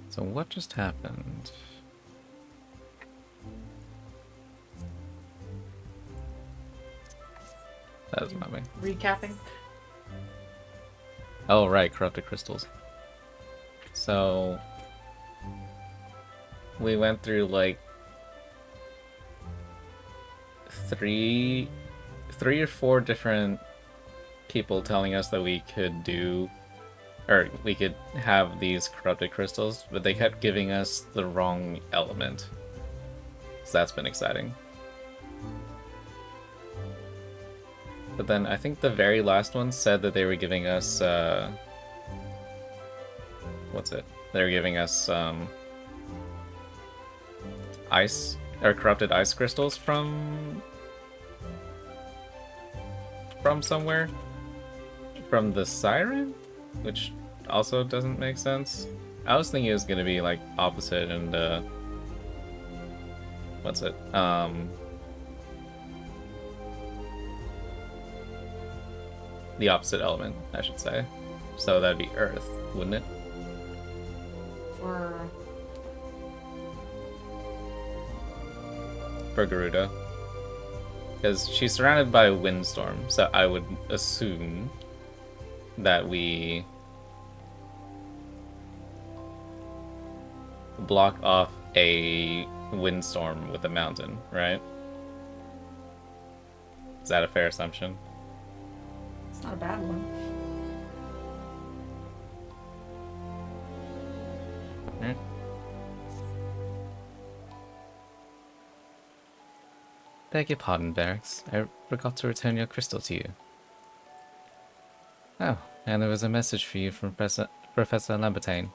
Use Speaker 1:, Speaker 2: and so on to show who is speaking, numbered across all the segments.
Speaker 1: So what just happened? That was not me.
Speaker 2: Recapping.
Speaker 1: Oh right, corrupted crystals. So we went through like three or four different people telling us that we could do, or we could have these corrupted crystals, but they kept giving us the wrong element. So that's been exciting. But then I think the very last one said that they were giving us, what's it? They were giving us, ice, or corrupted ice crystals from somewhere? From the Siren? Which also doesn't make sense. I was thinking it was gonna be, like, opposite and, what's it? The opposite element, I should say. So that'd be Earth, wouldn't it? For Garuda. Because she's surrounded by a windstorm, so I would assume that we block off a windstorm with a mountain, right? Is that a fair assumption?
Speaker 2: It's not a bad one.
Speaker 1: Right. Beg your pardon, Barracks. I forgot to return your crystal to you. Oh, and there was a message for you from Professor Lambertine.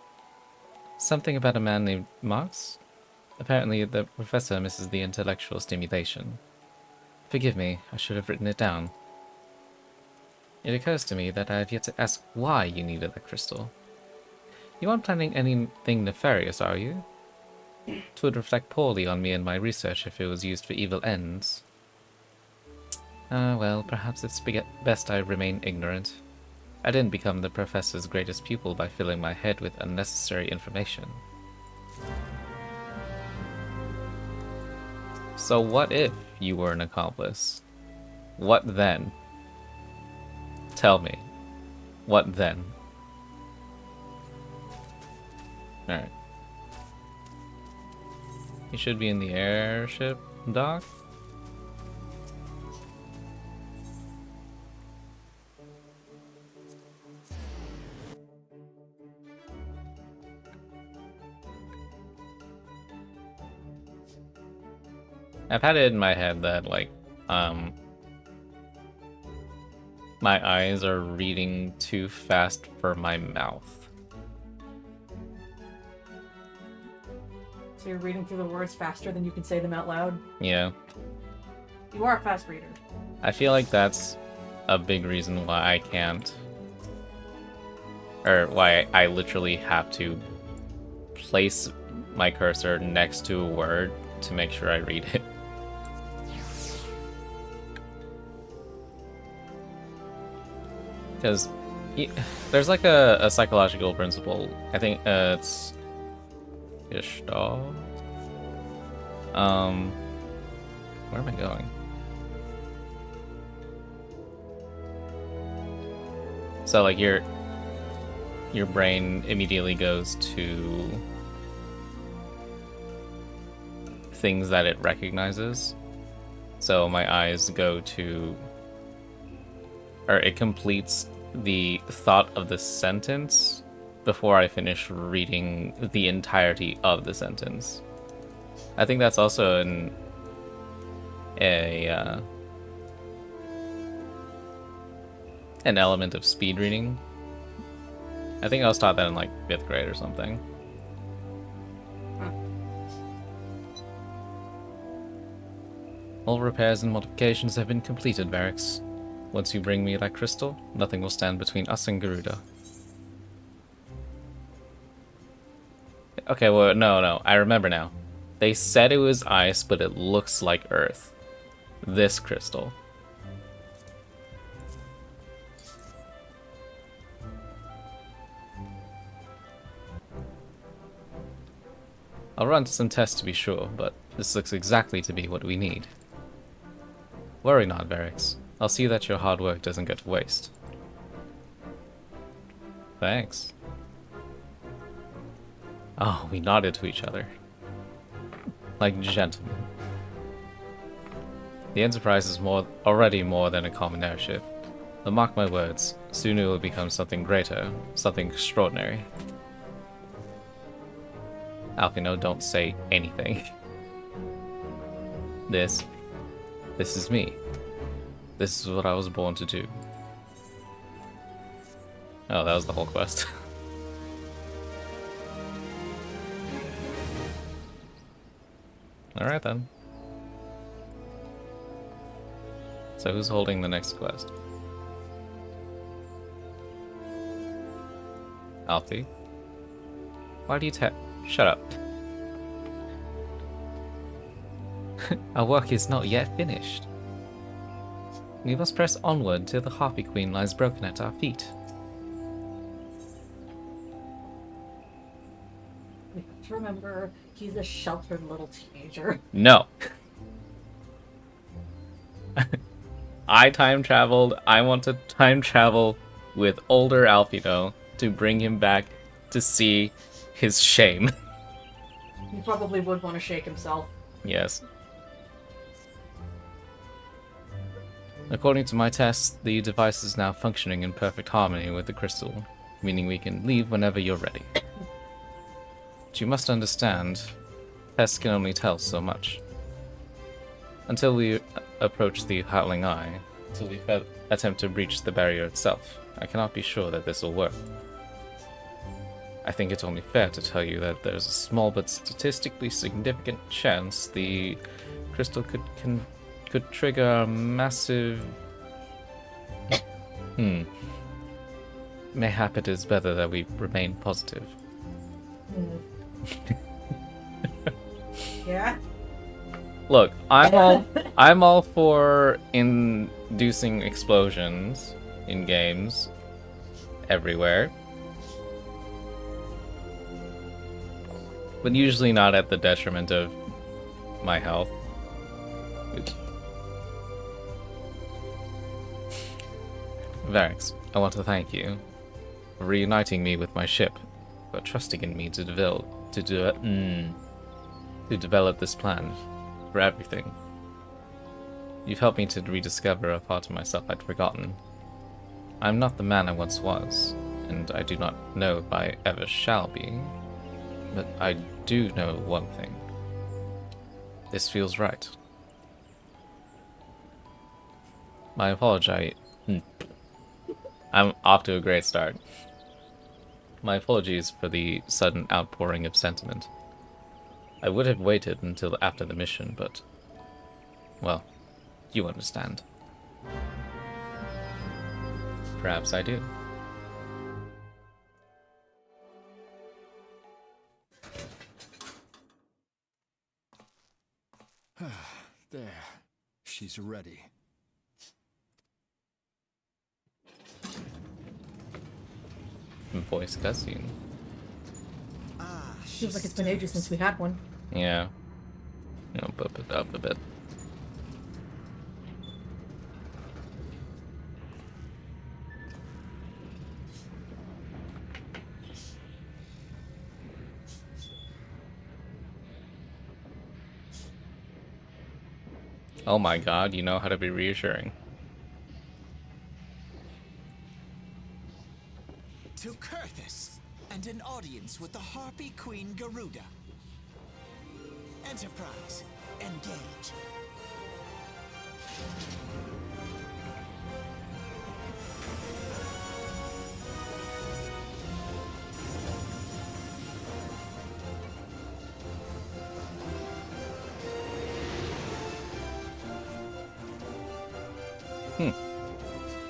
Speaker 1: Something about a man named Marx? Apparently the professor misses the intellectual stimulation. Forgive me, I should have written it down. It occurs to me that I have yet to ask why you needed the crystal. You aren't planning anything nefarious, are you? It would reflect poorly on me and my research if it was used for evil ends. Well, perhaps it's best I remain ignorant. I didn't become the professor's greatest pupil by filling my head with unnecessary information. So what if you were an accomplice? What then? Tell me. What then? Alright. You should be in the airship dock. I've had it in my head that, like, my eyes are reading too fast for my mouth.
Speaker 2: So you're reading through the words faster than you can say them out loud?
Speaker 1: Yeah.
Speaker 2: You are a fast reader.
Speaker 1: I feel like that's a big reason why I can't. Or why I literally have to place my cursor next to a word to make sure I read it. Because there's like a psychological principle. I think it's Gestalt. Where am I going? So like your brain immediately goes to things that it recognizes. So my eyes go to, or it completes the thought of the sentence before I finish reading the entirety of the sentence. I think that's also an element of speed reading. I think I was taught that in like 5th grade or something. All repairs and modifications have been completed, Barracks. Once you bring me that crystal, nothing will stand between us and Garuda. Okay, well, no, I remember now. They said it was ice, but it looks like earth. This crystal. I'll run some tests to be sure, but this looks exactly to be what we need. Worry not, Varix. I'll see that your hard work doesn't go to waste. Thanks. Oh, we nodded to each other. Like gentlemen. The Enterprise is already more than a common airship. But mark my words, soon it will become something greater, something extraordinary. Alfino, don't say anything. This is me. This is what I was born to do. Oh, that was the whole quest. Alright then. So who's holding the next quest? Alfie? Why do you shut up. Our work is not yet finished. We must press onward till the Harpy Queen lies broken at our feet.
Speaker 2: We have to remember, he's a sheltered little teenager.
Speaker 1: No. I time traveled. I want to time travel with older Alfino to bring him back to see his shame.
Speaker 2: He probably would want to shake himself.
Speaker 1: Yes. According to my tests, the device is now functioning in perfect harmony with the crystal, meaning we can leave whenever you're ready. But you must understand, tests can only tell so much. Until we approach the Howling Eye, until we attempt to breach the barrier itself, I cannot be sure that this will work. I think it's only fair to tell you that there's a small but statistically significant chance the crystal could trigger a massive... Mayhap it is better that we remain positive.
Speaker 2: Yeah?
Speaker 1: Look, I'm all for inducing explosions in games everywhere. But usually not at the detriment of my health. Varix, I want to thank you for reuniting me with my ship, for trusting in me to develop this plan for everything. You've helped me to rediscover a part of myself I'd forgotten. I'm not the man I once was, and I do not know if I ever shall be. But I do know one thing. This feels right. My apology. I'm off to a great start. My apologies for the sudden outpouring of sentiment. I would have waited until after the mission, but... well, you understand. Perhaps I do.
Speaker 3: There. She's ready.
Speaker 1: Voice cutscene.
Speaker 2: Feels like it's been ages since we had one.
Speaker 1: Yeah. You know, bump it up a bit. Oh my god, you know how to be reassuring.
Speaker 4: To Kurthus, and an audience with the Harpy Queen Garuda. Enterprise, engage.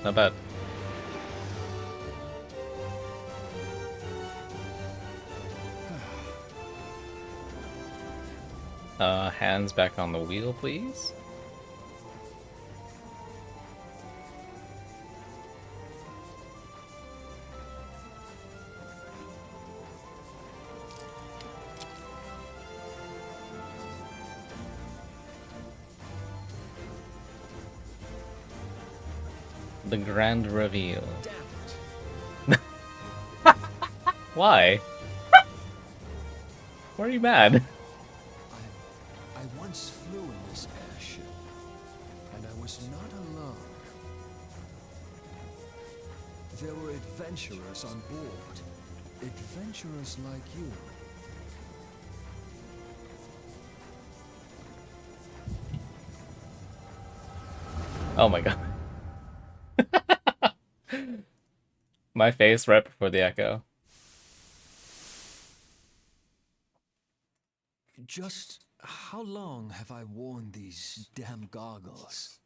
Speaker 1: Not bad. Hands back on the wheel, please. The grand reveal.
Speaker 3: Damn it.
Speaker 1: Why? Why are you mad?
Speaker 3: I once flew in this airship, and I was not alone. There were adventurers on board. Adventurers like you.
Speaker 1: Oh my god. My face right before the echo.
Speaker 3: Just how long have I worn these damn goggles?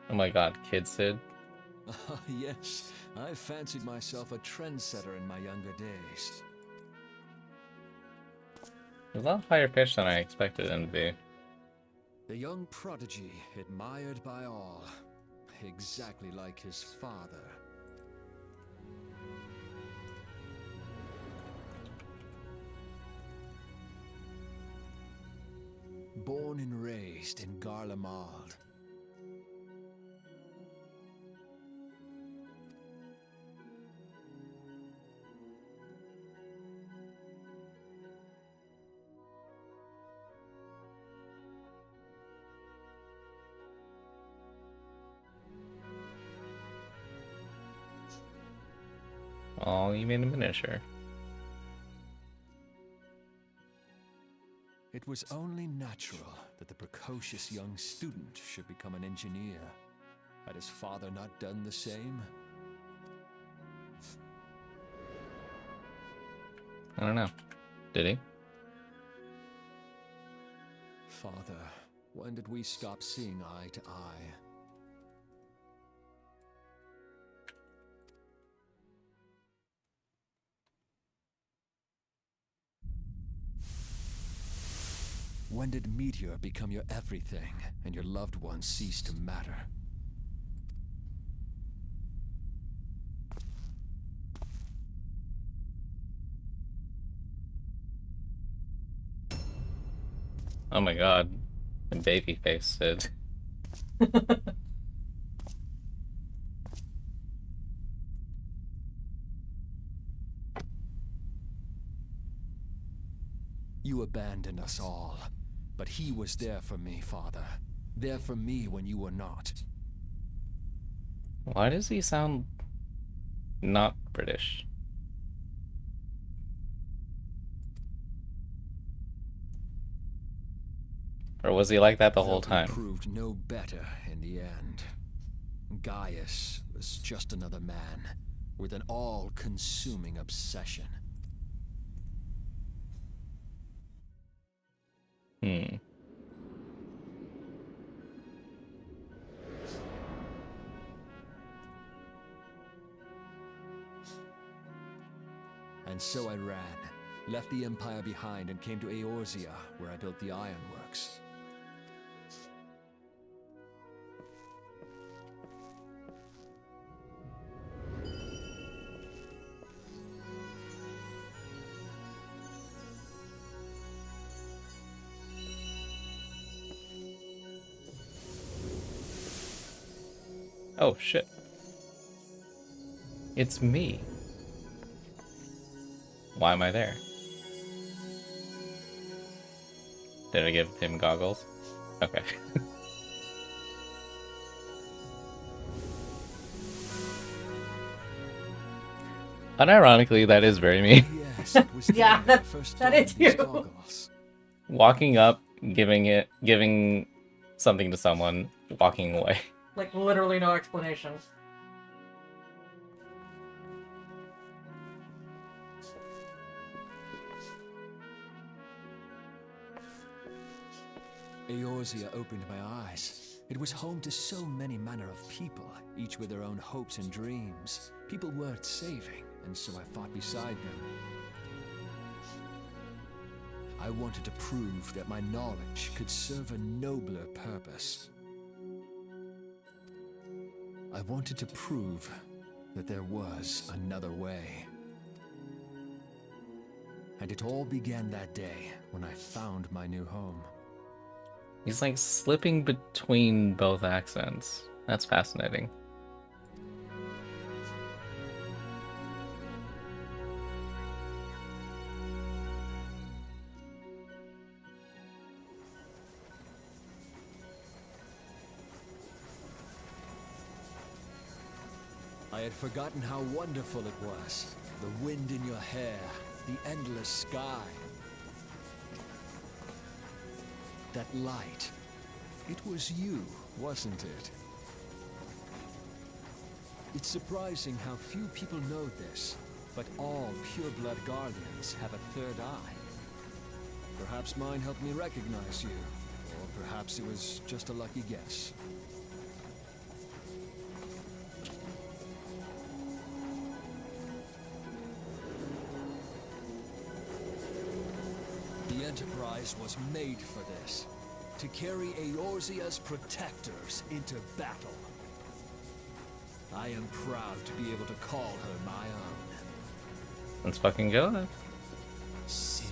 Speaker 1: Oh my god, Kid Sid.
Speaker 3: Ah, yes, I fancied myself a trendsetter in my younger days.
Speaker 1: It was a lot higher pitched than I expected him to be.
Speaker 3: The young prodigy, admired by all, exactly like his father. Born and raised in Garlemald.
Speaker 1: Oh, you made a miniature.
Speaker 3: It was only natural that the precocious young student should become an engineer. Had his father not done the same?
Speaker 1: I don't know. Did he?
Speaker 3: Father, when did we stop seeing eye to eye? When did Meteor become your everything, and your loved ones cease to matter?
Speaker 1: Oh my god. The baby face Sid.
Speaker 3: You abandoned us all, but he was there for me, Father. There for me when you were not.
Speaker 1: Why does he sound not British? Or was he like that the whole
Speaker 3: Though he
Speaker 1: time?
Speaker 3: proved no better in the end. Gaius was just another man with an all-consuming obsession.
Speaker 1: Hmm.
Speaker 3: And so I ran, left the Empire behind and came to Eorzea, where I built the ironworks.
Speaker 1: Oh shit. It's me. Why am I there? Did I give him goggles? Okay. Unironically, that is very me.
Speaker 3: Yes, it was
Speaker 2: Yeah,
Speaker 3: there I
Speaker 2: that-
Speaker 3: first
Speaker 2: that
Speaker 3: thought
Speaker 2: is
Speaker 3: of these
Speaker 2: you.
Speaker 3: goggles.
Speaker 1: Walking up, giving something to someone, walking away.
Speaker 2: Like, literally no explanation.
Speaker 3: Eorzea opened my eyes. It was home to so many manner of people, each with their own hopes and dreams. People worth saving, and so I fought beside them. I wanted to prove that my knowledge could serve a nobler purpose. I wanted to prove that there was another way. And it all began that day when I found my new home.
Speaker 1: He's like slipping between both accents. That's fascinating.
Speaker 3: I had forgotten how wonderful it was. The wind in your hair, the endless sky. That light. It was you, wasn't it? It's surprising how few people know this, but all pure-blood guardians have a third eye. Perhaps mine helped me recognize you, or perhaps it was just a lucky guess. The Enterprise was made for this, to carry Eorzea's protectors into battle. I am proud to be able to call her my own.
Speaker 1: Let's fucking go.
Speaker 4: Sid?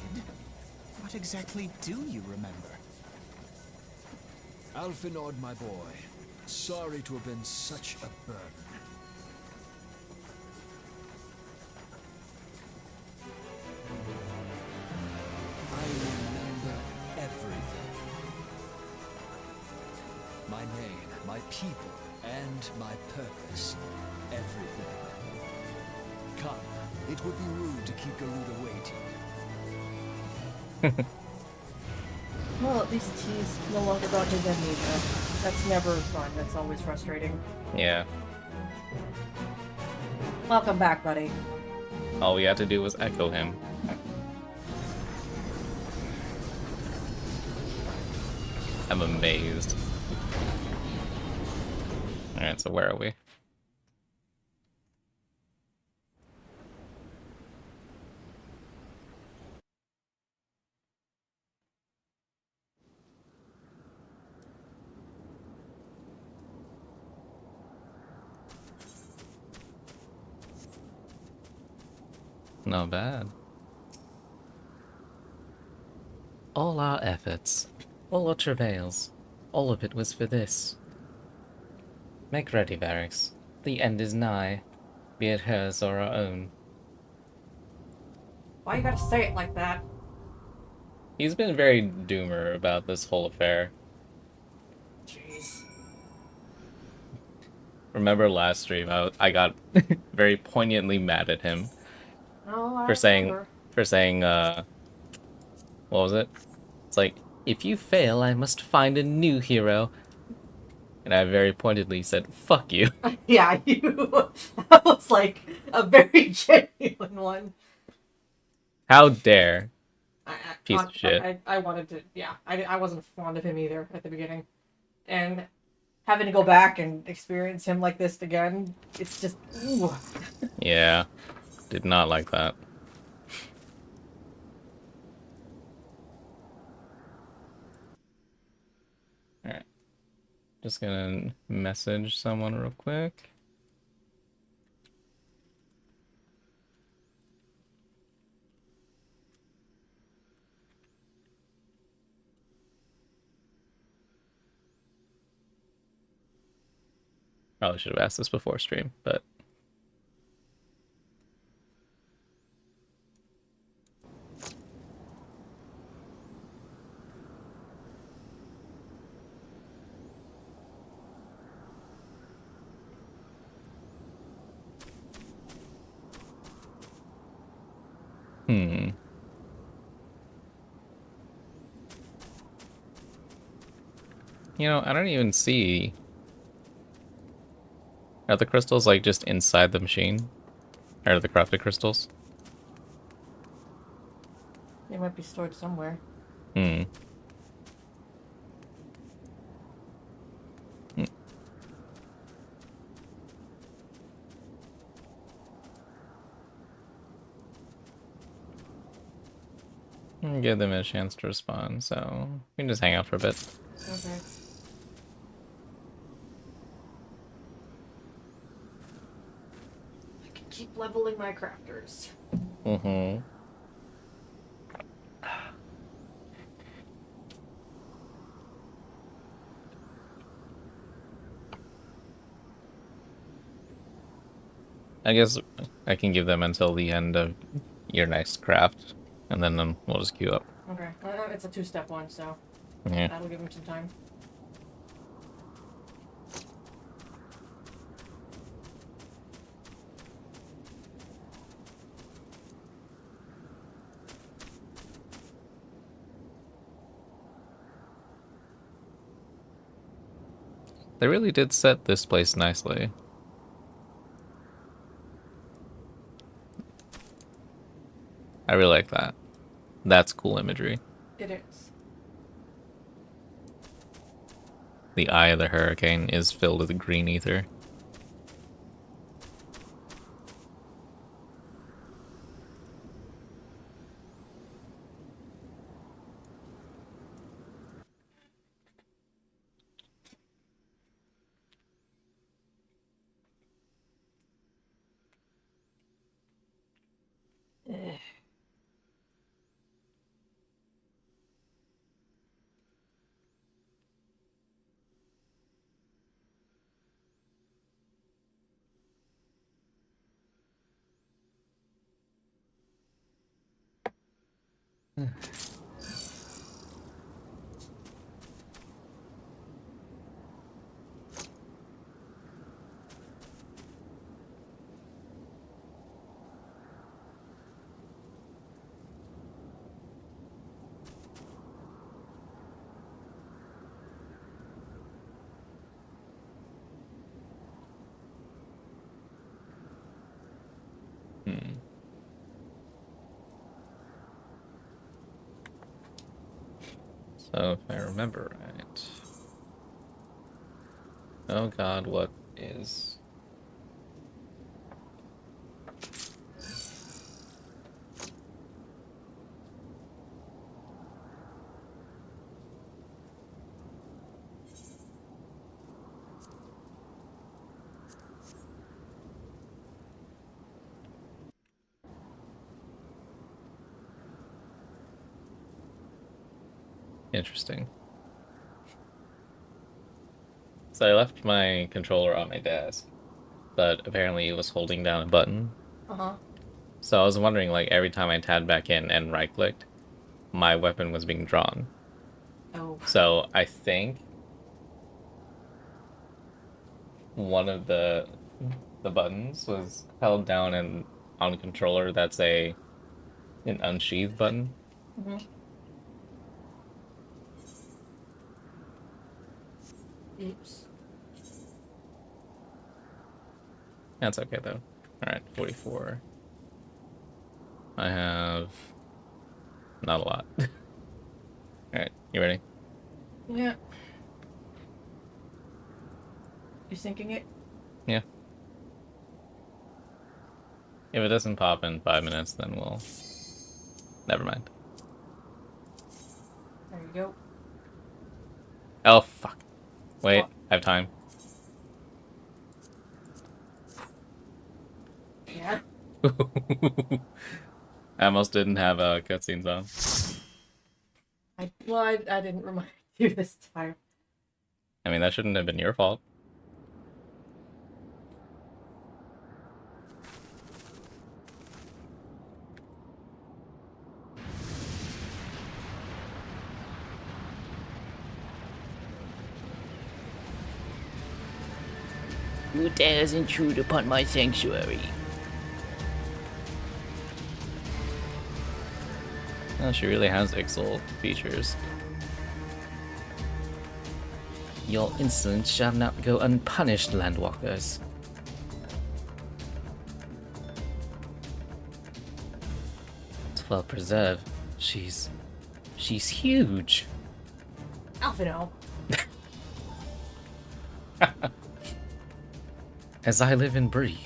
Speaker 4: What exactly do you remember?
Speaker 3: Alfinord, my boy, sorry to have been such a burden. I remember everything. My name, my people, and my purpose. Everything. Come, it would be rude to keep Garuda waiting.
Speaker 2: Well, at least he's no longer got his amnesia. That's never fun. That's always frustrating.
Speaker 1: Yeah.
Speaker 2: Welcome back, buddy.
Speaker 1: All we had to do was echo him. I'm amazed. Alright, so where are we? Not bad. All our efforts, all our travails, all of it was for this. Make ready, Varix. The end is nigh, be it hers or our own.
Speaker 2: Why you gotta say it like that?
Speaker 1: He's been very doomer about this whole affair.
Speaker 2: Jeez.
Speaker 1: Remember last stream, I got very poignantly mad at him
Speaker 2: Oh, I
Speaker 1: for
Speaker 2: remember.
Speaker 1: saying, what was it? It's like, if you fail, I must find a new hero. And I very pointedly said, fuck you.
Speaker 2: Yeah, that was like a very genuine one.
Speaker 1: How dare.
Speaker 2: I,
Speaker 1: Piece of shit.
Speaker 2: I wanted to, yeah. I wasn't fond of him either at the beginning. And having to go back and experience him like this again, it's just, ooh.
Speaker 1: Yeah, did not like that. Alright. Just gonna message someone real quick. Probably should have asked this before stream, but... You know, I don't even see... Are the crystals, like, just inside the machine? Or the crafted crystals?
Speaker 2: They might be stored somewhere.
Speaker 1: Give them a chance to respond, so we can just hang out for a bit.
Speaker 2: Okay. I can keep leveling my crafters.
Speaker 1: Mm-hmm. I guess I can give them until the end of your next craft, and then we'll just queue up.
Speaker 2: Okay. It's a 2-step one, so
Speaker 1: Yeah.
Speaker 2: that'll give him some time.
Speaker 1: They really did set this place nicely. I really like that. That's cool imagery.
Speaker 2: It is.
Speaker 1: The eye of the hurricane is filled with green ether. Hmm. So if I remember right. Oh god, what is... Interesting. So I left my controller on my desk, but apparently it was holding down a button.
Speaker 2: Uh-huh.
Speaker 1: So I was wondering, like, every time I tabbed back in and right-clicked, my weapon was being drawn.
Speaker 2: Oh.
Speaker 1: So I think one of the buttons was held down and on the controller that's an unsheathed button.
Speaker 2: Mm-hmm. Oops.
Speaker 1: That's okay though. Alright, 44. I have not a lot. Alright, you ready?
Speaker 2: Yeah. You syncing it?
Speaker 1: Yeah. If it doesn't pop in 5 minutes, then we'll... Never mind.
Speaker 2: There you go.
Speaker 1: Oh, fuck. Wait,
Speaker 2: What?
Speaker 1: I have time.
Speaker 2: Yeah.
Speaker 1: I almost didn't have cutscenes on.
Speaker 2: I didn't remind you this time.
Speaker 1: I mean, that shouldn't have been your fault.
Speaker 5: Who dares intrude upon my sanctuary?
Speaker 1: Oh, she really has Ixal features. Your insolence shall not go unpunished, landwalkers. It's well preserved. She's huge.
Speaker 2: Alphino.
Speaker 1: As I live and breathe.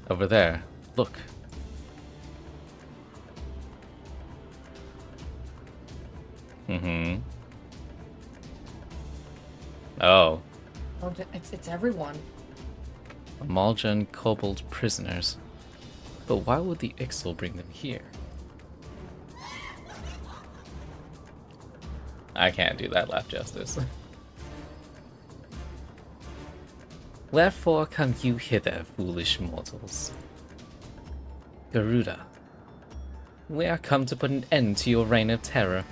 Speaker 1: Over there. Look. Mm-hmm. Oh.
Speaker 2: Oh, it's everyone.
Speaker 1: Malja and Kobold prisoners. But why would the Ixal bring them here? I can't do that laugh justice. Wherefore come you hither, foolish mortals? Garuda, we are come to put an end to your reign of terror.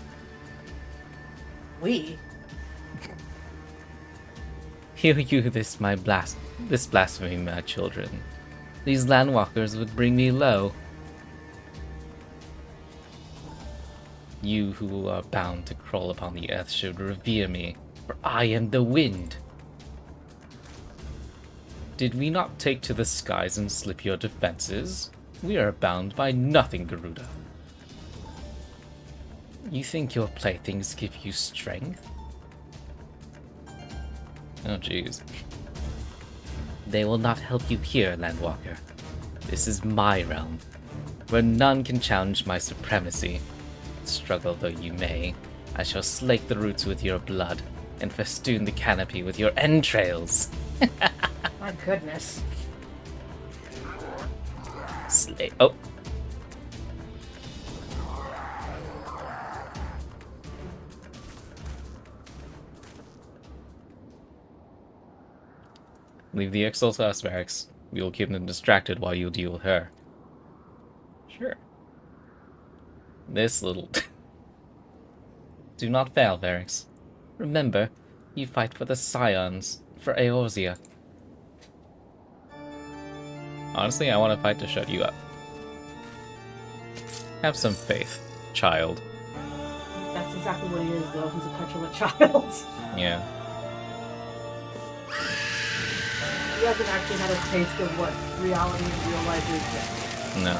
Speaker 2: We?
Speaker 1: Hear you this blasphemy, my children. These landwalkers would bring me low. You who are bound to crawl upon the earth should revere me, for I am the wind. Did we not take to the skies and slip your defenses? We are bound by nothing, Garuda. You think your playthings give you strength? Oh jeez. They will not help you here, Landwalker. This is my realm, where none can challenge my supremacy. Struggle though you may, I shall slake the roots with your blood, and festoon the canopy with your entrails.
Speaker 2: My goodness.
Speaker 1: Slay. Oh. Leave the Ixal to us, Varix. We will keep them distracted while you deal with her. Sure. This little... Do not fail, Varix. Remember, you fight for the Scions, for Eorzea. Honestly, I want to fight to shut you up. Have some faith, child.
Speaker 2: That's exactly what he is, though. He's a petulant child.
Speaker 1: Yeah.
Speaker 2: He hasn't actually had a taste of what reality in real life is yet.
Speaker 1: No.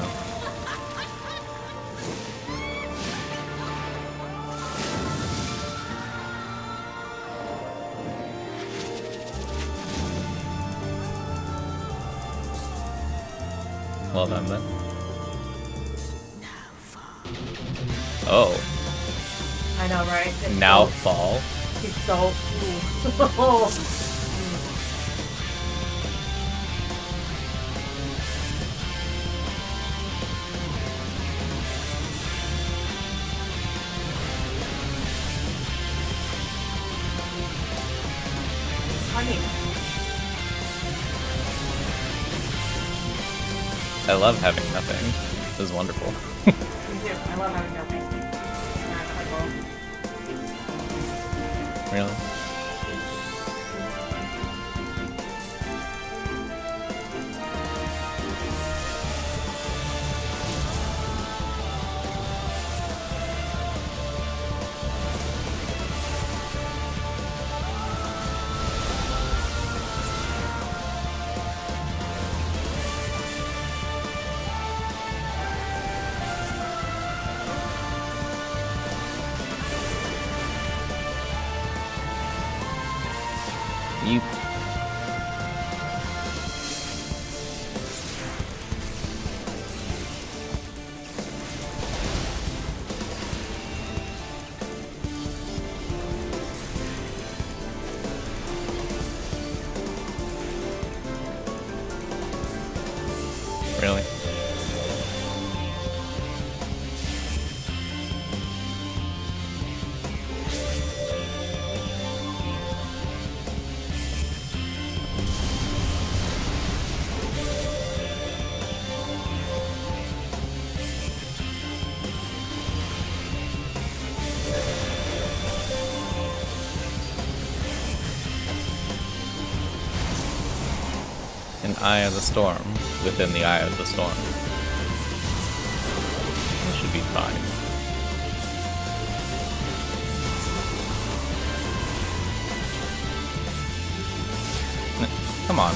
Speaker 1: Well done, then. Oh.
Speaker 2: I know, right? It's
Speaker 1: Now
Speaker 2: so,
Speaker 1: fall.
Speaker 2: he's so... Ooh. Funny.
Speaker 1: I love having nothing. This is wonderful.
Speaker 2: Me too. I love having nothing.
Speaker 1: Really? You... Really? An eye of the storm within the eye of the storm. That should be fine. Come on.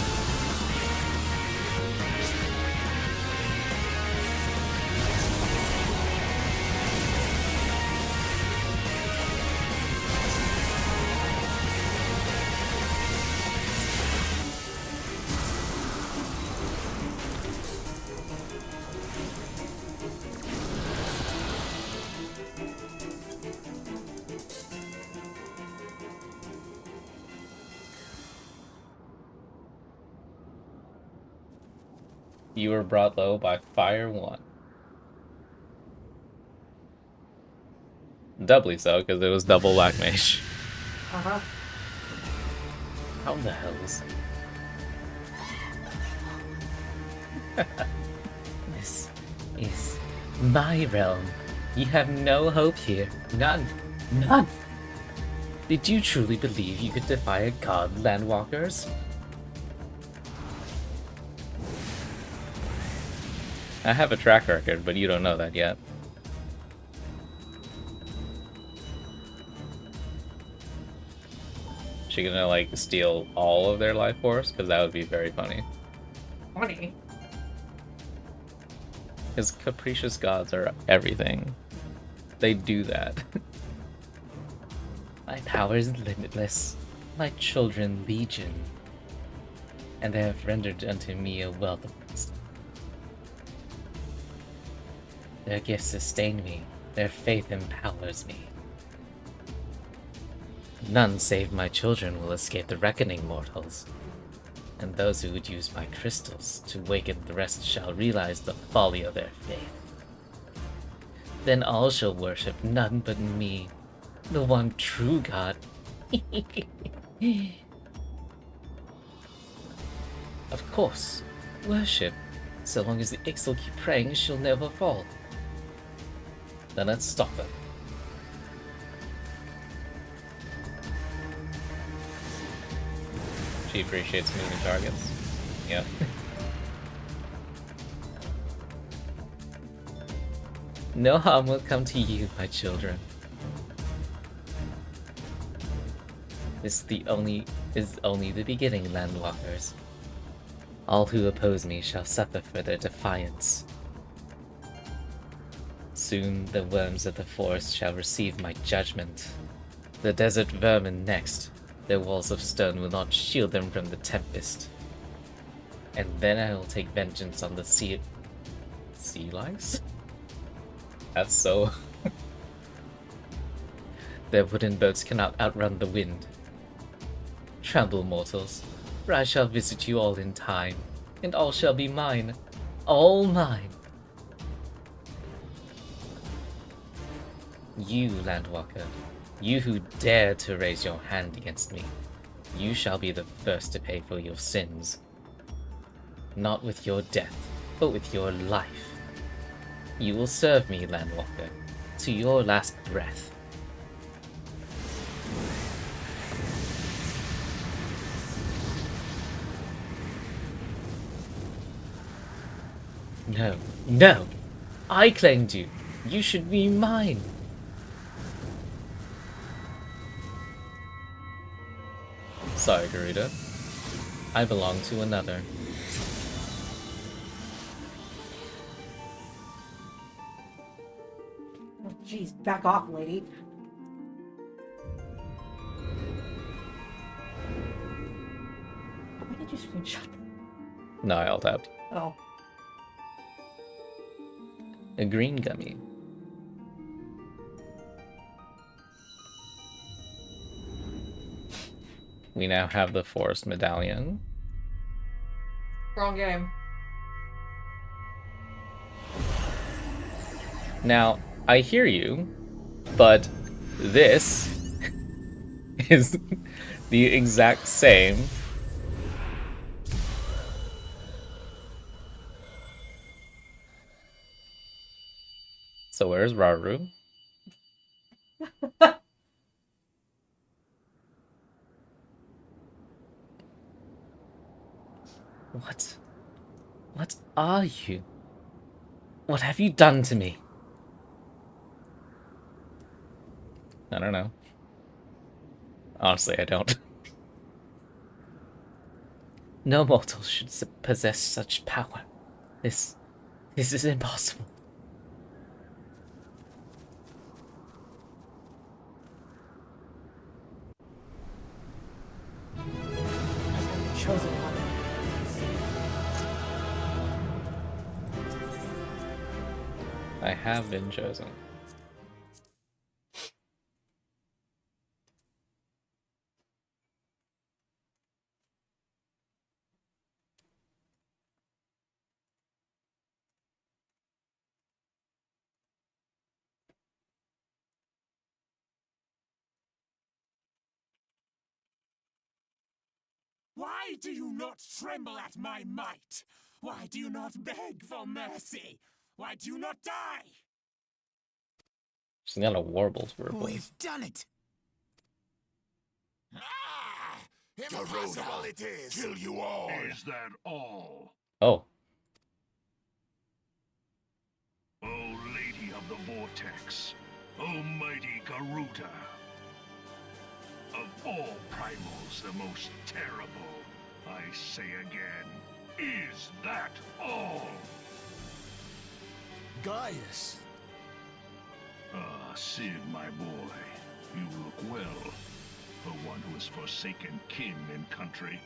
Speaker 1: You were brought low by Fire 1. Doubly so, because it was double Black Mage.
Speaker 2: Uh-huh.
Speaker 1: How the hells? This is my realm. You have no hope here. None. None. Did you truly believe you could defy a god, Landwalkers? I have a track record, but you don't know that yet. She gonna, like, steal all of their life force? Because that would be very funny.
Speaker 2: Funny.
Speaker 1: Because capricious gods are everything. They do that. My power is limitless, my children legion, and they have rendered unto me a wealth of wisdom. Their gifts sustain me, their faith empowers me. None save my children will escape the reckoning, mortals, and those who would use my crystals to waken the rest shall realize the folly of their faith. Then all shall worship none but me, the one true God. Of course, worship. So long as the Ixal keep praying, she'll never fall. Then let's stop them. She appreciates moving targets. Yep. No harm will come to you, my children. This is only the beginning, Landwalkers. All who oppose me shall suffer for their defiance. Soon the worms of the forest shall receive my judgment. The desert vermin next. Their walls of stone will not shield them from the tempest. And then I will take vengeance on the sea lice? That's so... Their wooden boats cannot outrun the wind. Tremble, mortals, for I shall visit you all in time, and all shall be mine. All mine. You, Landwalker, you who dare to raise your hand against me, you shall be the first to pay for your sins. Not with your death, but with your life. You will serve me, Landwalker, to your last breath. No, no! I claimed you! You should be mine! Sorry, Garuda. I belong to another.
Speaker 2: Oh, jeez, back off, lady. Why did you screenshot that?
Speaker 1: No, I alt-tabbed.
Speaker 2: Oh.
Speaker 1: A green gummy. We now have the Forest Medallion.
Speaker 2: Wrong game.
Speaker 1: Now, I hear you, but this is the exact same. So where's Raru? What? What are you? What have you done to me? I don't know. Honestly, I don't. No mortal should possess such power. This is impossible.
Speaker 2: Chosen one.
Speaker 1: I have been chosen.
Speaker 4: Why do you not tremble at my might? Why do you not beg for mercy? Why do you not die?
Speaker 1: She's got a warble to her voice.
Speaker 4: We've done it. Ah! Impossible it is.
Speaker 6: Kill you all. Is that all?
Speaker 1: Oh.
Speaker 6: O Lady of the Vortex, O mighty Garuda. Of all primals, the most terrible, I say again, is that all?
Speaker 3: Gaius!
Speaker 6: Ah, Sid, my boy, you look well. For one who has forsaken kin and country.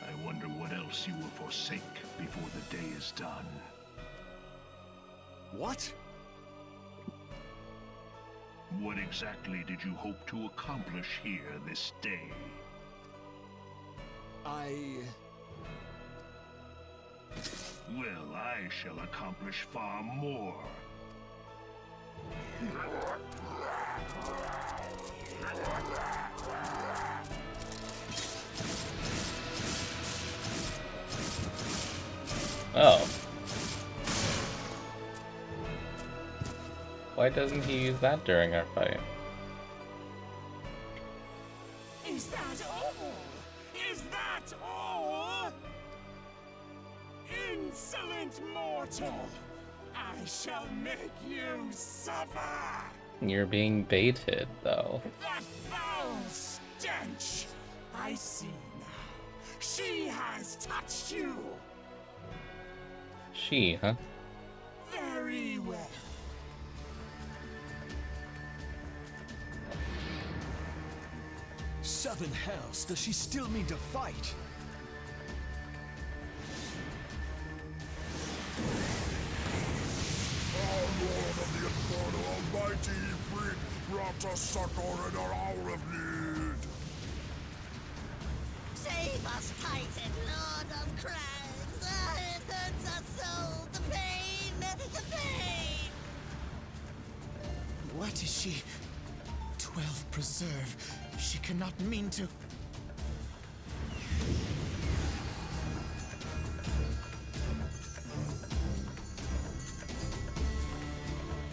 Speaker 6: I wonder what else you will forsake before the day is done.
Speaker 3: What?
Speaker 6: What exactly did you hope to accomplish here this day? Well, I shall accomplish far more.
Speaker 1: Oh. Why doesn't he use that during our fight?
Speaker 4: Is that all? Is that all? Insolent mortal! I shall make you suffer!
Speaker 1: You're being baited, though.
Speaker 4: That foul stench! I see now. She has touched you!
Speaker 1: She, huh?
Speaker 4: Very well.
Speaker 3: Seven hells, does she still mean to fight?
Speaker 6: Our Lord of the Inferno Almighty brought us succor in our hour of need.
Speaker 7: Save us, Titan, Lord of Crags! It hurts us so! The pain! The pain!
Speaker 4: What is she? 12 preserve. She cannot mean to.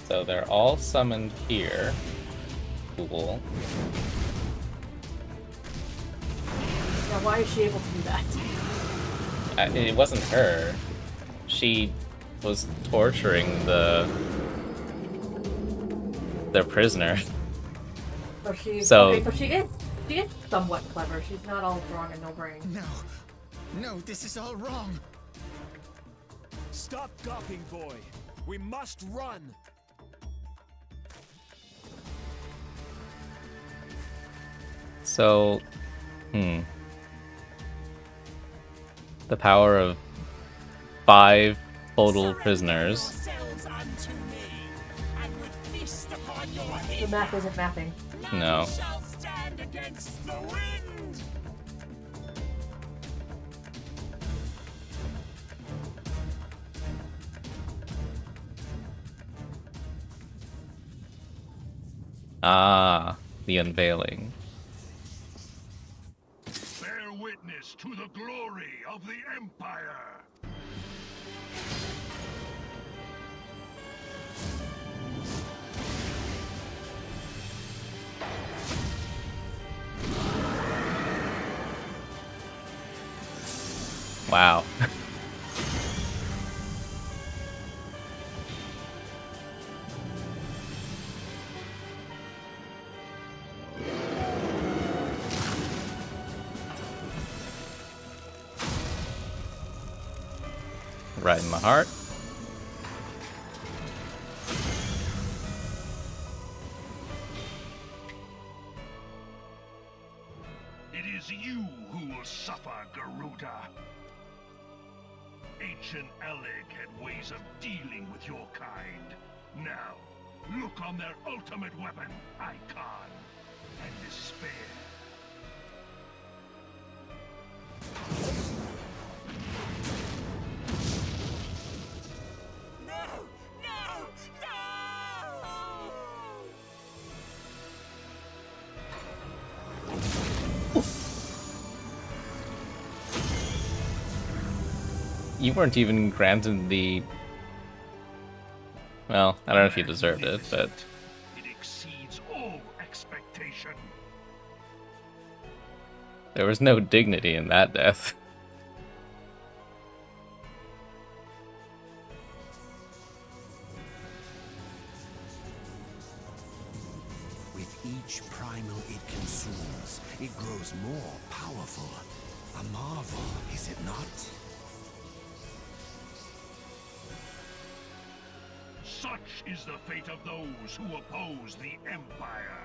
Speaker 1: So they're all summoned here. Cool.
Speaker 2: Now, why is she able to do that?
Speaker 1: It wasn't her. She was torturing their prisoner.
Speaker 2: So she's
Speaker 1: So-
Speaker 2: okay. So she is somewhat clever. She's not all strong and no brain.
Speaker 4: No, this is all wrong.
Speaker 3: Stop gawping, boy! We must run!
Speaker 1: So, the power of 5 total prisoners.
Speaker 4: Yourselves unto me, and would feast upon your
Speaker 2: The map isn't mapping.
Speaker 1: No.
Speaker 4: shall stand against the wind.
Speaker 1: Ah, the unveiling.
Speaker 6: Bear witness to the glory of the Empire.
Speaker 1: Wow. Right in my heart.
Speaker 6: It is you who will suffer, Garuda. Ancient Alec had ways of dealing with your kind. Now, look on their ultimate weapon, Icon, and despair.
Speaker 4: No! No! No!
Speaker 1: you weren't even granted the... Well, I don't know if you deserved it, but...
Speaker 6: It exceeds all expectation.
Speaker 1: There was no dignity in that death.
Speaker 8: With each primal it consumes, it grows more powerful. A marvel, is it not?
Speaker 6: Such is the fate of those who oppose the Empire.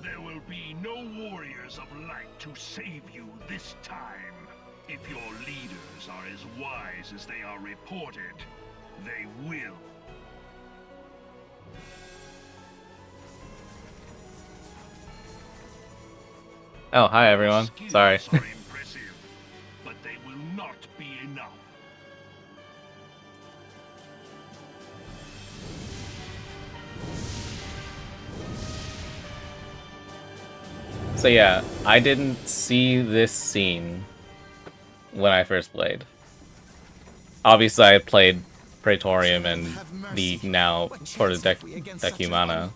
Speaker 6: There will be no warriors of light to save you this time. If your leaders are as wise as they are reported, they will.
Speaker 1: Oh, hi everyone.
Speaker 6: Skills
Speaker 1: Sorry.
Speaker 6: are impressive, but they will not be enough.
Speaker 1: So yeah, I didn't see this scene when I first played. Obviously, I played Praetorium and the now ported Decumana,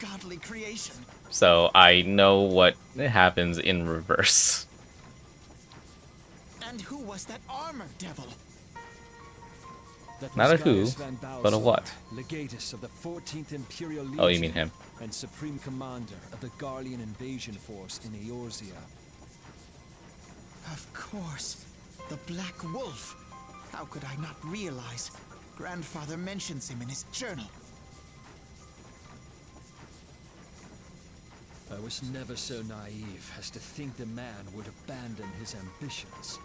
Speaker 1: so I know what happens in reverse.
Speaker 8: And who was that armored devil?
Speaker 3: That
Speaker 1: Not a
Speaker 3: was
Speaker 1: who,
Speaker 3: Gaius Van
Speaker 1: but a
Speaker 3: Balzar,
Speaker 1: what?
Speaker 3: Legatus of the 14th Imperial Legion.
Speaker 1: Oh, you mean him.
Speaker 3: And Supreme Commander of the Garlean invasion force in Eorzea.
Speaker 8: Of course. The Black Wolf. How could I not realize? Grandfather mentions him in his journal.
Speaker 3: I was never so naive as to think the man would abandon his ambitions.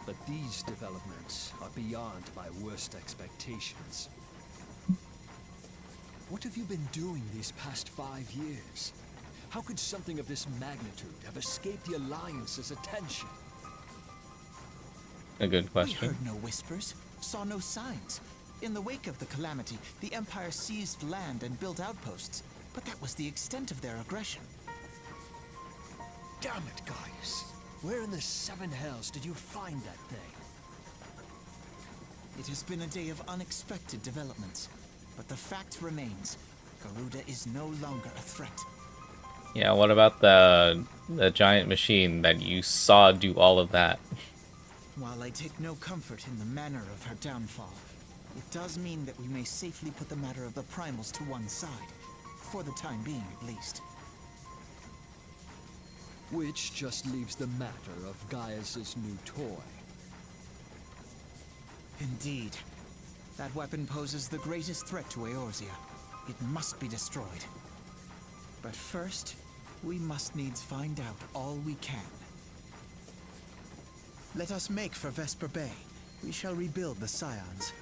Speaker 3: But these developments are beyond my worst expectations. What have you been doing these past 5 years? How could something of this magnitude have escaped the Alliance's attention?
Speaker 1: A good
Speaker 8: We
Speaker 1: question.
Speaker 8: heard no whispers, saw no signs. In the wake of the calamity, the Empire seized land and built outposts. But that was the extent of their aggression.
Speaker 3: Damn it, Gaius! Where in the seven hells did you find that thing?
Speaker 8: It has been a day of unexpected developments. But the fact remains, Garuda is no longer a threat.
Speaker 1: Yeah, what about the giant machine that you saw do all of that?
Speaker 8: While I take no comfort in the manner of her downfall, it does mean that we may safely put the matter of the primals to one side. For the time being, at least.
Speaker 3: Which just leaves the matter of Gaius's new toy.
Speaker 8: Indeed. That weapon poses the greatest threat to Eorzea. It must be destroyed. But first, we must needs find out all we can. Let us make for Vesper Bay. We shall rebuild the Scions.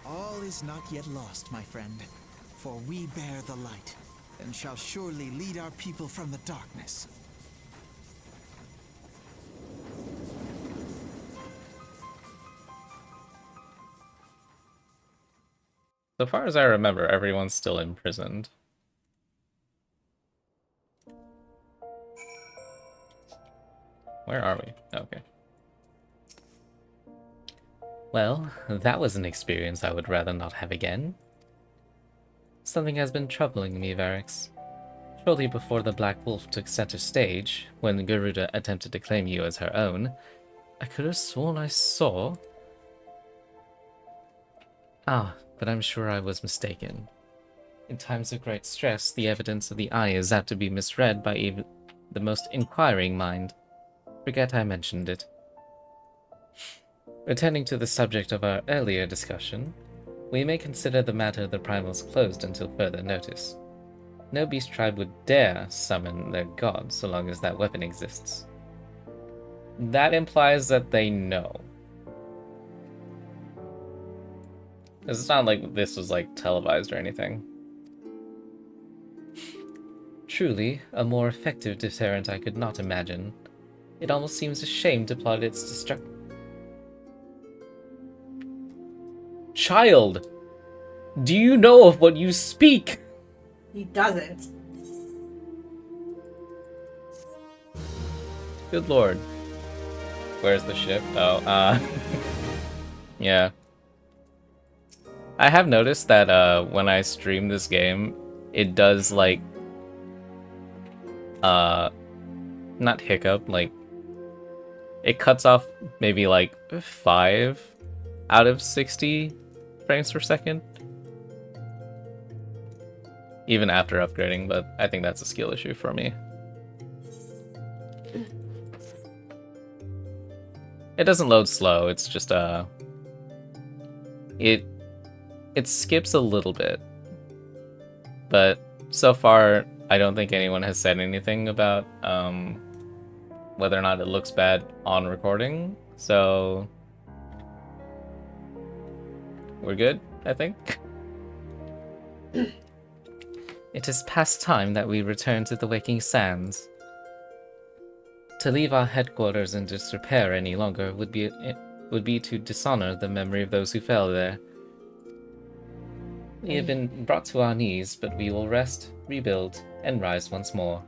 Speaker 8: All is not yet lost, my friend. For we bear the light, and shall surely lead our people from the darkness.
Speaker 1: So far as I remember, everyone's still imprisoned. Where are we? Okay. Well, that was an experience I would rather not have again. Something has been troubling me, Varix. Shortly before the Black Wolf took center stage, when Garuda attempted to claim you as her own, I could have sworn I saw... Ah, but I'm sure I was mistaken. In times of great stress, the evidence of the eye is apt to be misread by even the most inquiring mind. Forget I mentioned it. Returning to the subject of our earlier discussion, we may consider the matter of the primals closed until further notice. No beast tribe would dare summon their god so long as that weapon exists. That implies that they know. It's not like this was like televised or anything. Truly, a more effective deterrent I could not imagine. It almost seems a shame to plot its destruction. Child! Do you know of what you speak?
Speaker 2: He doesn't.
Speaker 1: Good lord. Where's the ship? Oh, yeah. I have noticed that when I stream this game, it does like not hiccup, like it cuts off maybe like 5 out of 60 frames per second. Even after upgrading, but I think that's a skill issue for me. It doesn't load slow, it's just it skips a little bit. But so far I don't think anyone has said anything about whether or not it looks bad on recording. So we're good, I think. It is past time that we return to the Waking Sands. To leave our headquarters in disrepair any longer would be to dishonor the memory of those who fell there. We have been brought to our knees, but we will rest, rebuild, and rise once more.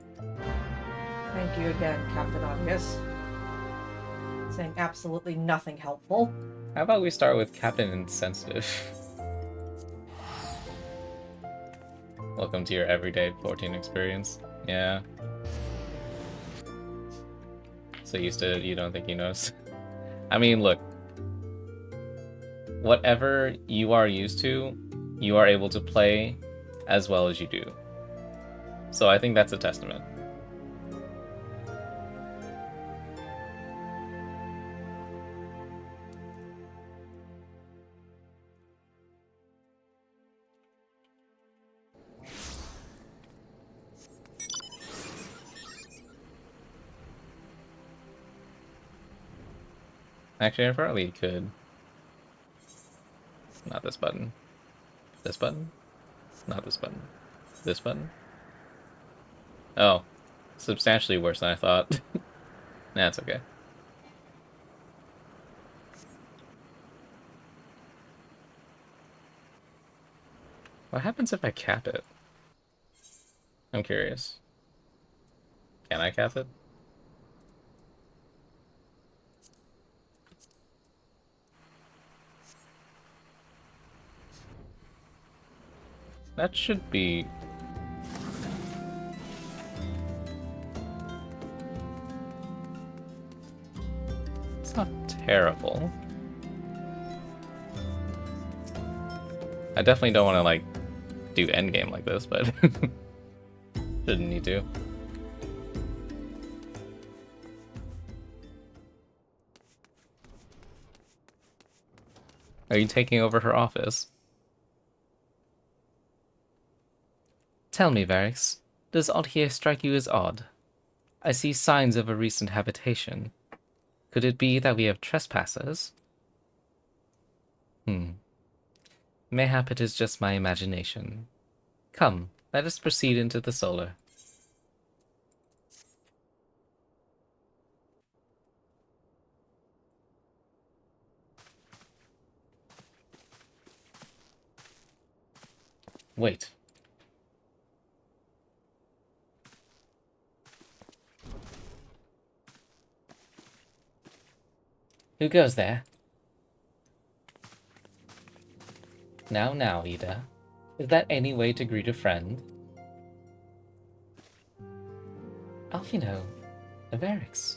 Speaker 2: Thank you again, Captain Obvious. Saying absolutely nothing helpful.
Speaker 1: How about we start with Captain Insensitive? Welcome to your everyday 14 experience. Yeah. So used to it, you don't think you notice? I mean, look. Whatever you are used to, you are able to play as well as you do. So I think that's a testament. Actually, I probably could. Not this button. This button? Not this button. This button? Oh. Substantially worse than I thought. Nah, it's okay. What happens if I cap it? I'm curious. Can I cap it? That should be... It's not terrible. I definitely don't want to, like, do endgame like this, but... Shouldn't need to. Are you taking over her office? Tell me, Varix, does aught here strike you as odd? I see signs of a recent habitation. Could it be that we have trespassers? Mayhap it is just my imagination. Come, let us proceed into the solar. Wait. Who goes there? Now, Ida. Is that any way to greet a friend? Alfino, Averix.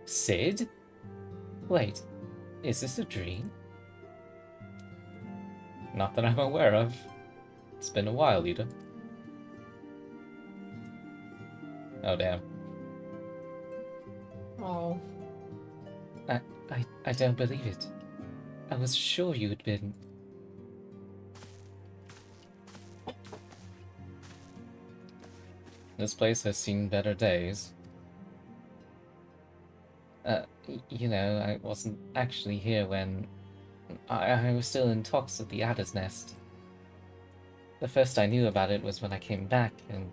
Speaker 1: Sid? Wait, is this a dream? Not that I'm aware of. It's been a while, Ida. Oh, damn.
Speaker 2: Oh.
Speaker 1: I don't believe it. I was sure you had been... This place has seen better days. You know, I wasn't actually here when... I was still in talks with the Adder's Nest. The first I knew about it was when I came back, and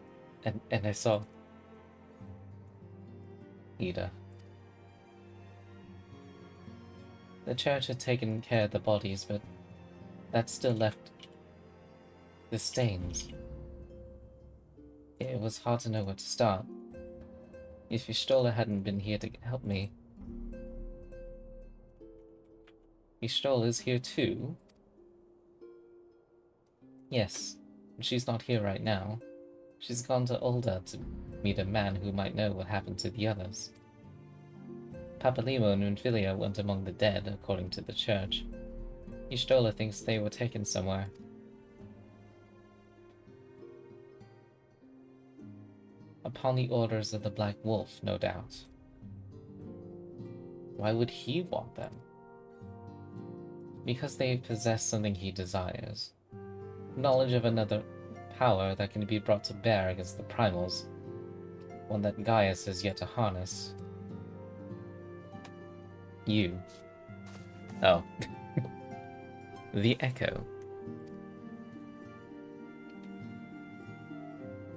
Speaker 1: I saw... Ida. The church had taken care of the bodies, but that still left the stains. It was hard to know where to start. If Y'shtola hadn't been here to help me... Y'shtola's here too? Yes, but she's not here right now. She's gone to Ulda to meet a man who might know what happened to the others. Papalimo and Unfilia went among the dead, according to the church. Y'shtola thinks they were taken somewhere. Upon the orders of the Black Wolf, no doubt. Why would he want them? Because they possess something he desires. Knowledge of another power that can be brought to bear against the primals. One that Gaius has yet to harness. You. Oh. The Echo.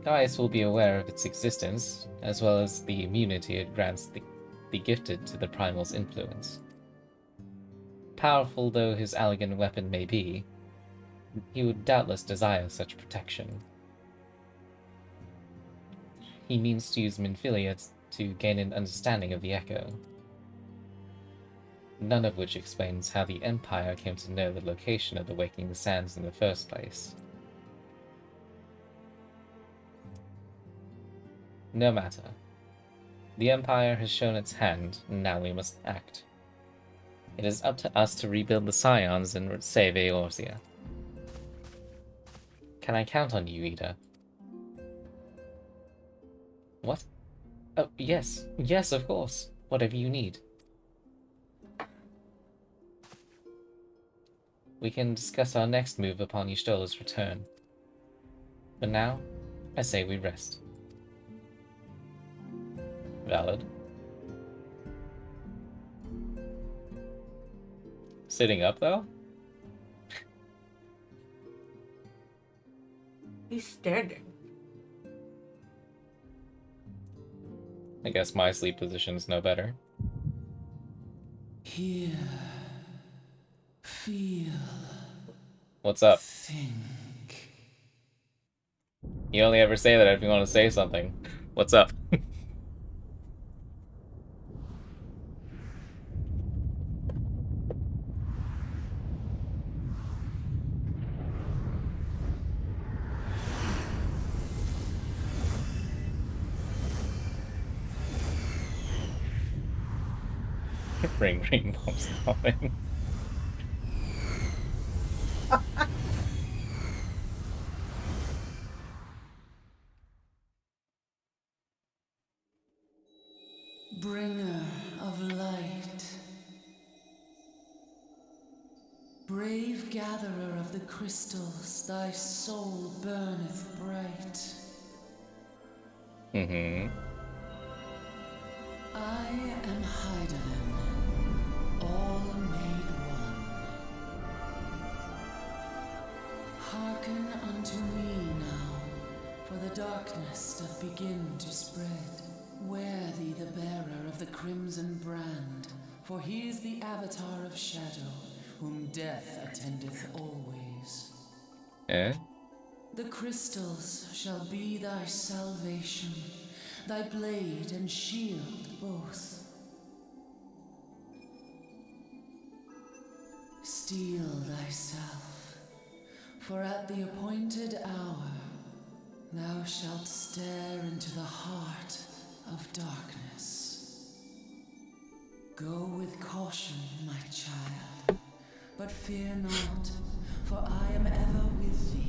Speaker 1: Gaius will be aware of its existence, as well as the immunity it grants the gifted to the primal's influence. Powerful though his elegant weapon may be, he would doubtless desire such protection. He means to use Minfilia to gain an understanding of the Echo. None of which explains how the Empire came to know the location of the Waking Sands in the first place. No matter. The Empire has shown its hand, and now we must act. It is up to us to rebuild the Scions and save Eorzea. Can I count on you, Ida? What? Oh, yes. Yes, of course. Whatever you need. We can discuss our next move upon Y'shtola's return. But now, I say we rest. Valid. Sitting up, though?
Speaker 2: He's standing.
Speaker 1: I guess my sleep position's no better.
Speaker 8: Hear, feel,
Speaker 1: What's up?
Speaker 8: think.
Speaker 1: You only ever say that if you want to say something. What's up? Ring ring bombs coming.
Speaker 9: Bringer of light, brave gatherer of the crystals, thy soul burneth bright. I am Hydaelyn, all made one. Hearken unto me now, for the darkness doth begin to spread. Wear thee the bearer of the crimson brand, for he is the avatar of shadow, whom death attendeth always.
Speaker 1: Eh?
Speaker 9: The crystals shall be thy salvation, thy blade and shield both. Steel thyself, for at the appointed hour thou shalt stare into the heart of darkness. Go with caution, my child, but fear not, for I am ever with thee.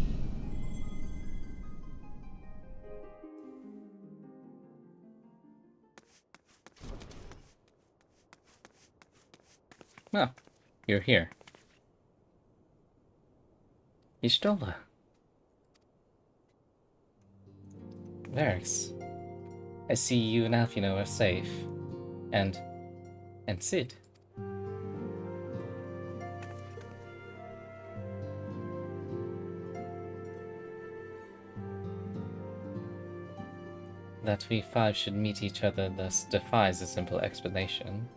Speaker 1: Oh, you're here. Y'shtola. Varix. I see you and Alfino are safe. And Sid. That we five should meet each other thus defies a simple explanation.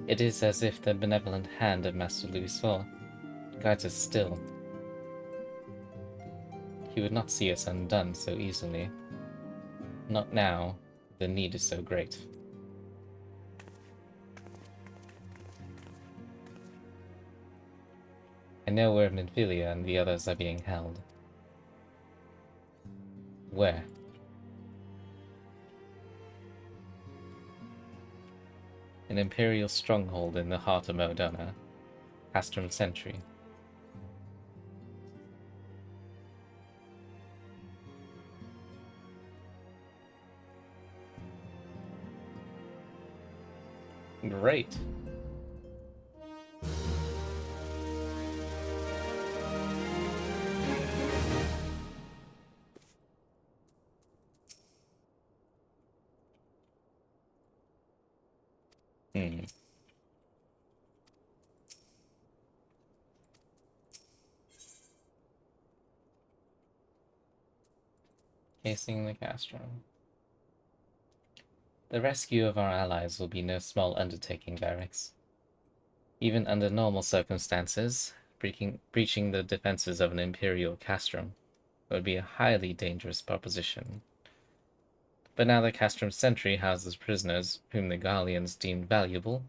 Speaker 1: It is as if the benevolent hand of Master Louisor guides us still. He would not see us undone so easily. Not now, The need is so great. I know where Minfilia and the others are being held. Where? An Imperial stronghold in the heart of Modena. Castrum Sentry. Great. Casing the Castrum. The rescue of our allies will be no small undertaking, Varix. Even under normal circumstances, breaching the defenses of an Imperial Castrum would be a highly dangerous proposition. But now the Castrum Sentry houses prisoners whom the Garleans deemed valuable,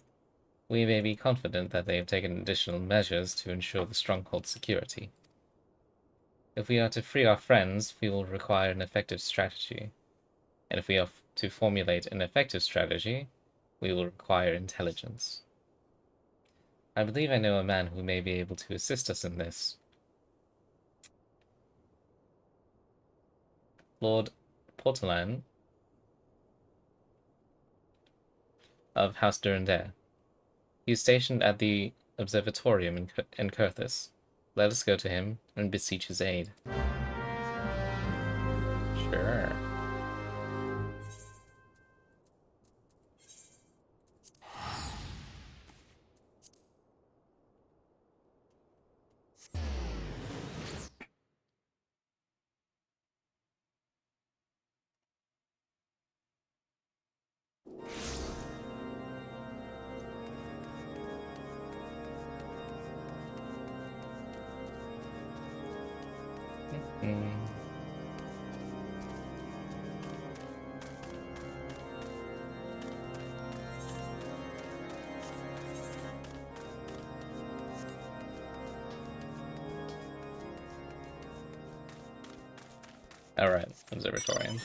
Speaker 1: we may be confident that they have taken additional measures to ensure the stronghold's security. If we are to free our friends, we will require an effective strategy. And if we are to formulate an effective strategy, we will require intelligence. I believe I know a man who may be able to assist us in this. Lord Portolan of House Durandare. He is stationed at the Observatorium in Kurthus. Let us go to him and beseech his aid. Sure. Alright, Observatorium.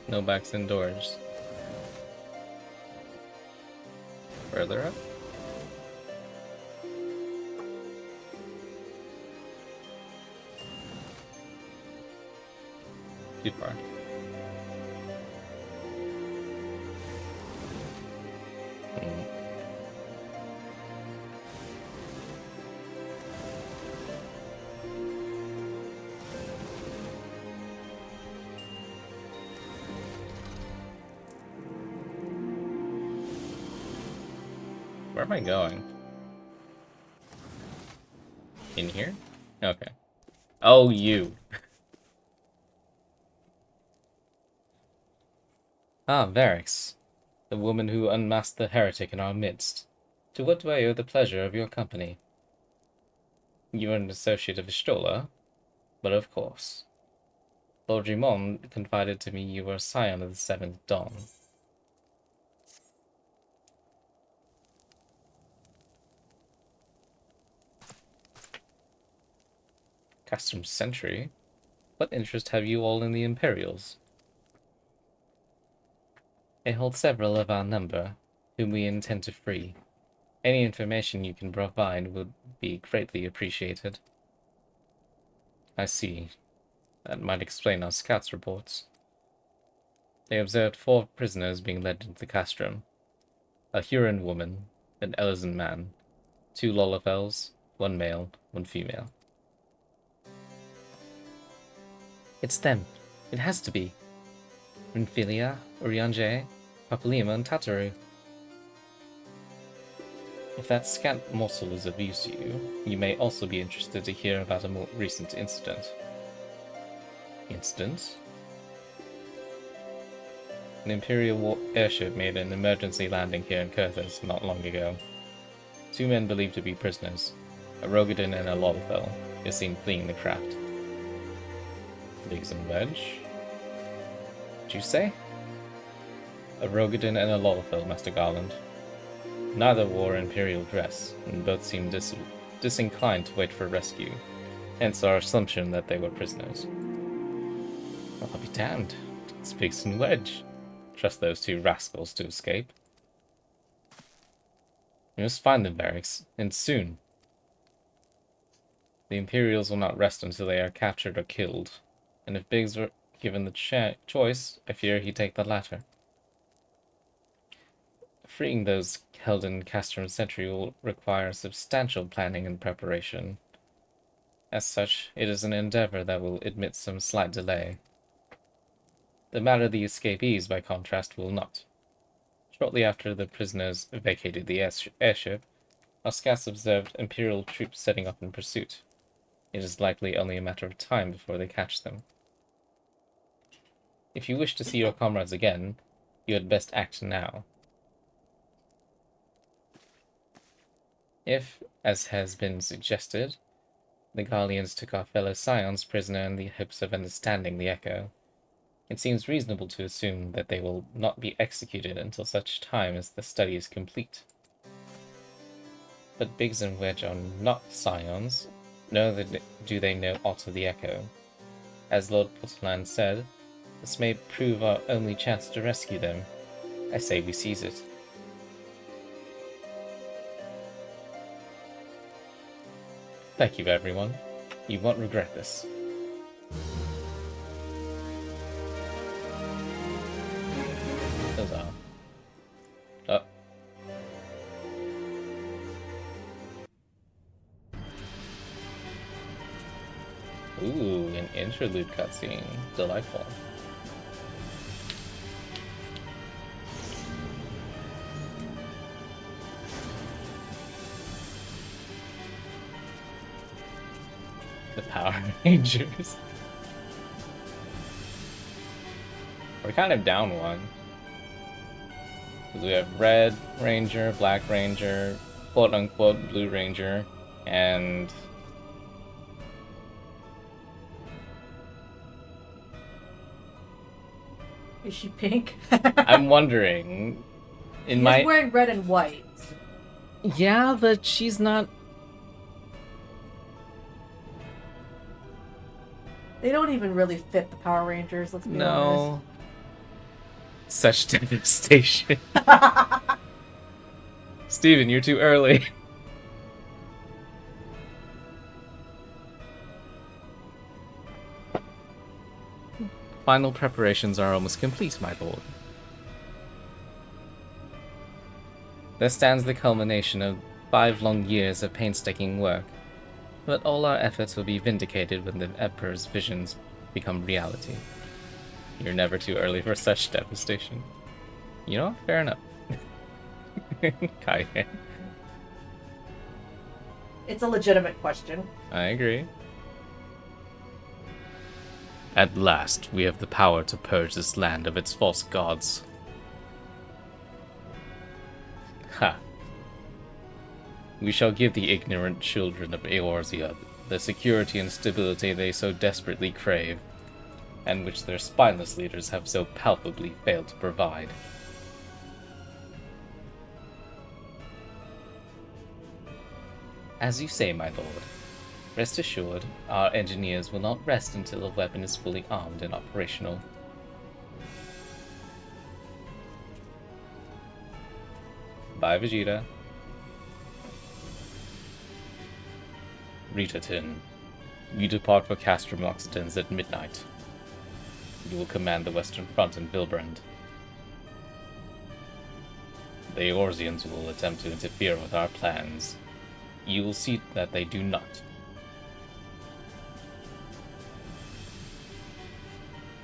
Speaker 1: No backs indoors. Further up? Too far. Where am I going? In here? Okay. Oh, you. Ah, Varix. The woman who unmasked the heretic in our midst. To what do I owe the pleasure of your company? You are an associate of Ishtola? But of course. Lord Rimond confided to me you were a scion of the Seventh Dawn. Castrum Sentry? What interest have you all in the Imperials? They hold several of our number, whom we intend to free. Any information you can provide would be greatly appreciated. I see. That might explain our scouts' reports. They observed 4 prisoners being led into the castrum. A Huron woman, an Ellison man, 2 Lolafels, 1 male, 1 female. It's them. It has to be. Renfilia, Urianger, Papalima, and Tataru. If that scant morsel is of use to you, you may also be interested to hear about a more recent incident. Incident? An Imperial airship made an emergency landing here in Kurthus not long ago. 2 men believed to be prisoners, a Rogadin and a Lolfell, is seen fleeing the craft. Biggs and Wedge? Did you say? A Rogadin and a Lolfell, Master Garland. Neither wore Imperial dress, and both seemed disinclined to wait for rescue, hence our assumption that they were prisoners. Well, I'll be damned. It's Biggs and Wedge. Trust those 2 rascals to escape. We must find the barracks, and soon. The Imperials will not rest until they are captured or killed, and if Biggs were given the choice, I fear he'd take the latter. Freeing those held in Castrum Sentry will require substantial planning and preparation. As such, it is an endeavor that will admit some slight delay. The matter the escapees, by contrast, will not. Shortly after the prisoners vacated the airship, our scouts observed Imperial troops setting up in pursuit. It is likely only a matter of time before they catch them. If you wish to see your comrades again, you had best act now. If, as has been suggested, the Garleans took our fellow Scions prisoner in the hopes of understanding the Echo, it seems reasonable to assume that they will not be executed until such time as the study is complete. But Biggs and Wedge are not Scions, nor do they know aught of the Echo. As Lord Portland said, this may prove our only chance to rescue them. I say we seize it. Thank you, everyone. You won't regret this. Those are. Oh. Ooh, an interlude cutscene. Delightful. The Power Rangers. We're kind of down one. Because we have Red Ranger, Black Ranger, quote-unquote Blue Ranger, and...
Speaker 2: Is she pink?
Speaker 1: I'm wondering...
Speaker 2: She's wearing red and white.
Speaker 1: Yeah, but she's not...
Speaker 2: They don't even really fit the Power Rangers, let's be honest.
Speaker 1: Such devastation. Steven, you're too early. Final preparations are almost complete, my lord. There stands the culmination of 5 long years of painstaking work, but all our efforts will be vindicated when the Emperor's visions become reality. You're never too early for such devastation. You know, fair enough. Kai.
Speaker 2: It's a legitimate question.
Speaker 1: I agree. At last, we have the power to purge this land of its false gods. Ha. We shall give the ignorant children of Eorzea the security and stability they so desperately crave, and which their spineless leaders have so palpably failed to provide. As you say, my lord, rest assured, our engineers will not rest until the weapon is fully armed and operational. Bye, Vegeta. Ritatin, you depart for Castrum Oxidens at midnight. You will command the Western Front in Vilbrand. The Eorzeans will attempt to interfere with our plans. You will see that they do not.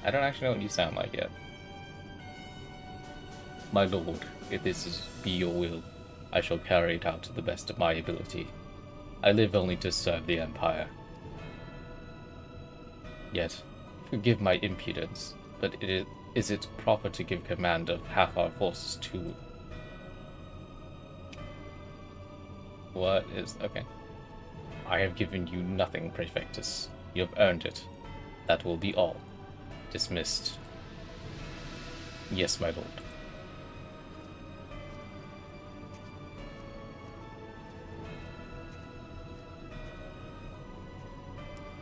Speaker 1: I don't actually know what you sound like yet. My lord, if this be your will, I shall carry it out to the best of my ability. I live only to serve the Empire. Yet, forgive my impudence, but is it proper to give command of half our forces to... What is... okay. I have given you nothing, Praefectus. You have earned it. That will be all. Dismissed. Yes, my lord.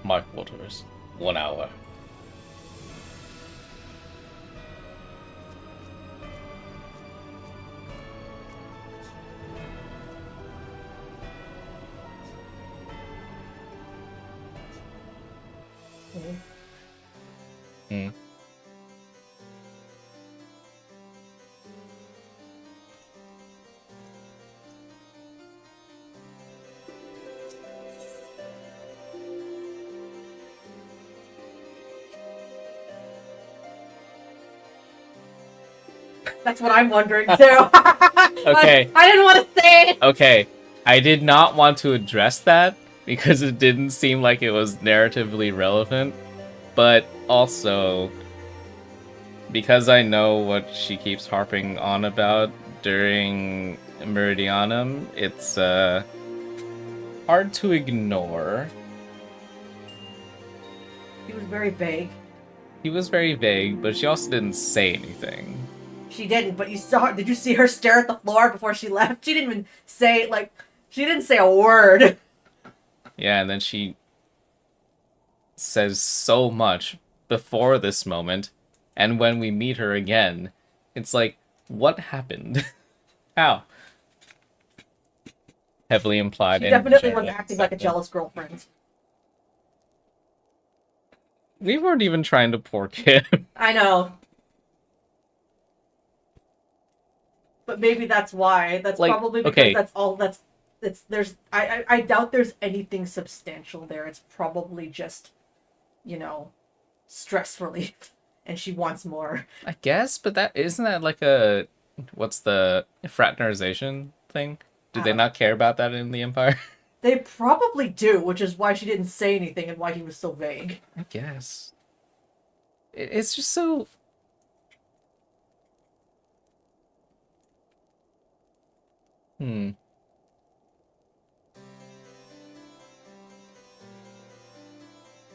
Speaker 1: My quarters. 1 hour. Hmm.
Speaker 2: That's what I'm wondering too.
Speaker 1: Okay.
Speaker 2: I didn't want to say it.
Speaker 1: Okay, I did not want to address that because it didn't seem like it was narratively relevant, but also because I know what she keeps harping on about during Meridianum, it's hard to ignore.
Speaker 2: He was very vague.
Speaker 1: He was very vague, but she also didn't say anything.
Speaker 2: She didn't, but you saw. Did you see her stare at the floor before she left? She didn't even say she didn't say a word.
Speaker 1: Yeah, and then she says so much before this moment, and when we meet her again, it's like, what happened? How? Heavily implied.
Speaker 2: She definitely was acting like a jealous girlfriend.
Speaker 1: We weren't even trying to pork him.
Speaker 2: I know. But maybe that's why. That's
Speaker 1: like,
Speaker 2: probably because
Speaker 1: okay.
Speaker 2: that's all that's there's I doubt there's anything substantial there. It's probably just, stress relief. And she wants more.
Speaker 1: I guess, but isn't that like a what's the fraternization thing? Do they not care about that in the Empire?
Speaker 2: They probably do, which is why she didn't say anything and why he was so vague.
Speaker 1: I guess. It's just so...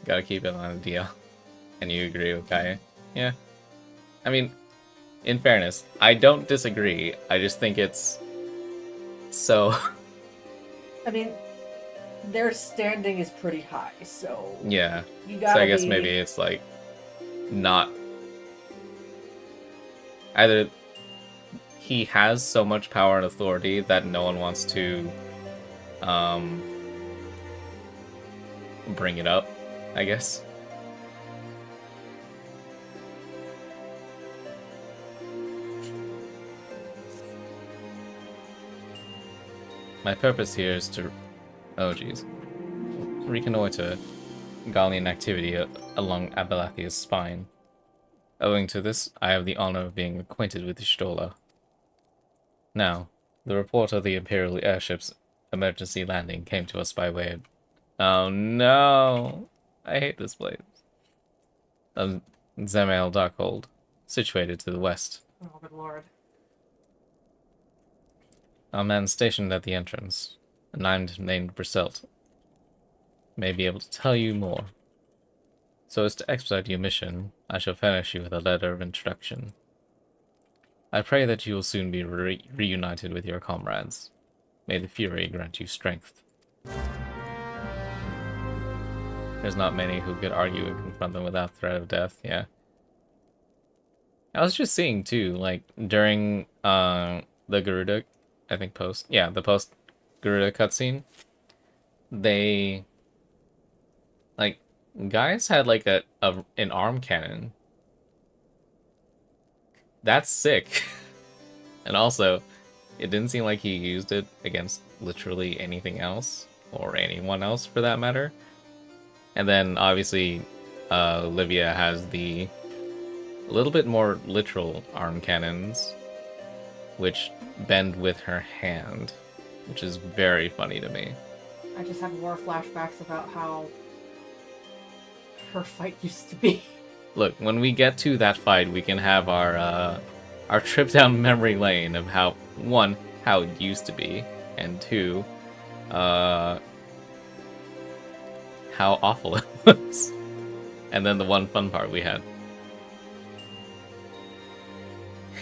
Speaker 1: Gotta keep it on a deal. And you agree with Kaya? Yeah. I mean, in fairness, I don't disagree. I just think it's... so...
Speaker 2: I mean, their standing is pretty high, so...
Speaker 1: Yeah.
Speaker 2: You
Speaker 1: So
Speaker 2: gotta
Speaker 1: I guess
Speaker 2: be...
Speaker 1: maybe it's like... not... Either he has so much power and authority that no one wants to... bring it up, I guess. My purpose here is to... oh jeez. Reconnoiter Gallian activity along Abalathia's spine. Owing to this, I have the honor of being acquainted with the Stola. Now, the report of the Imperial airship's emergency landing came to us by way of... oh no! I hate this place. Of Zemail Darkhold, situated to the west.
Speaker 2: Oh, good lord.
Speaker 1: Our man stationed at the entrance, a knight named Briselt, may be able to tell you more. So as to expedite your mission, I shall furnish you with a letter of introduction. I pray that you will soon be reunited with your comrades. May the Fury grant you strength. There's not many who could argue and confront them without threat of death, yeah. I was just seeing, too, like, during the Garuda, I think the post-Garuda cutscene, they, like, guys had, like, an arm cannon. That's sick. And also, it didn't seem like he used it against literally anything else, or anyone else for that matter. And then, obviously, Livia has the a little bit more literal arm cannons, which bend with her hand, which is very funny to me.
Speaker 2: I just have more flashbacks about how her fight used to be.
Speaker 1: Look, when we get to that fight, we can have our trip down memory lane of how, one, how it used to be, and two, how awful it was. And then the one fun part we had.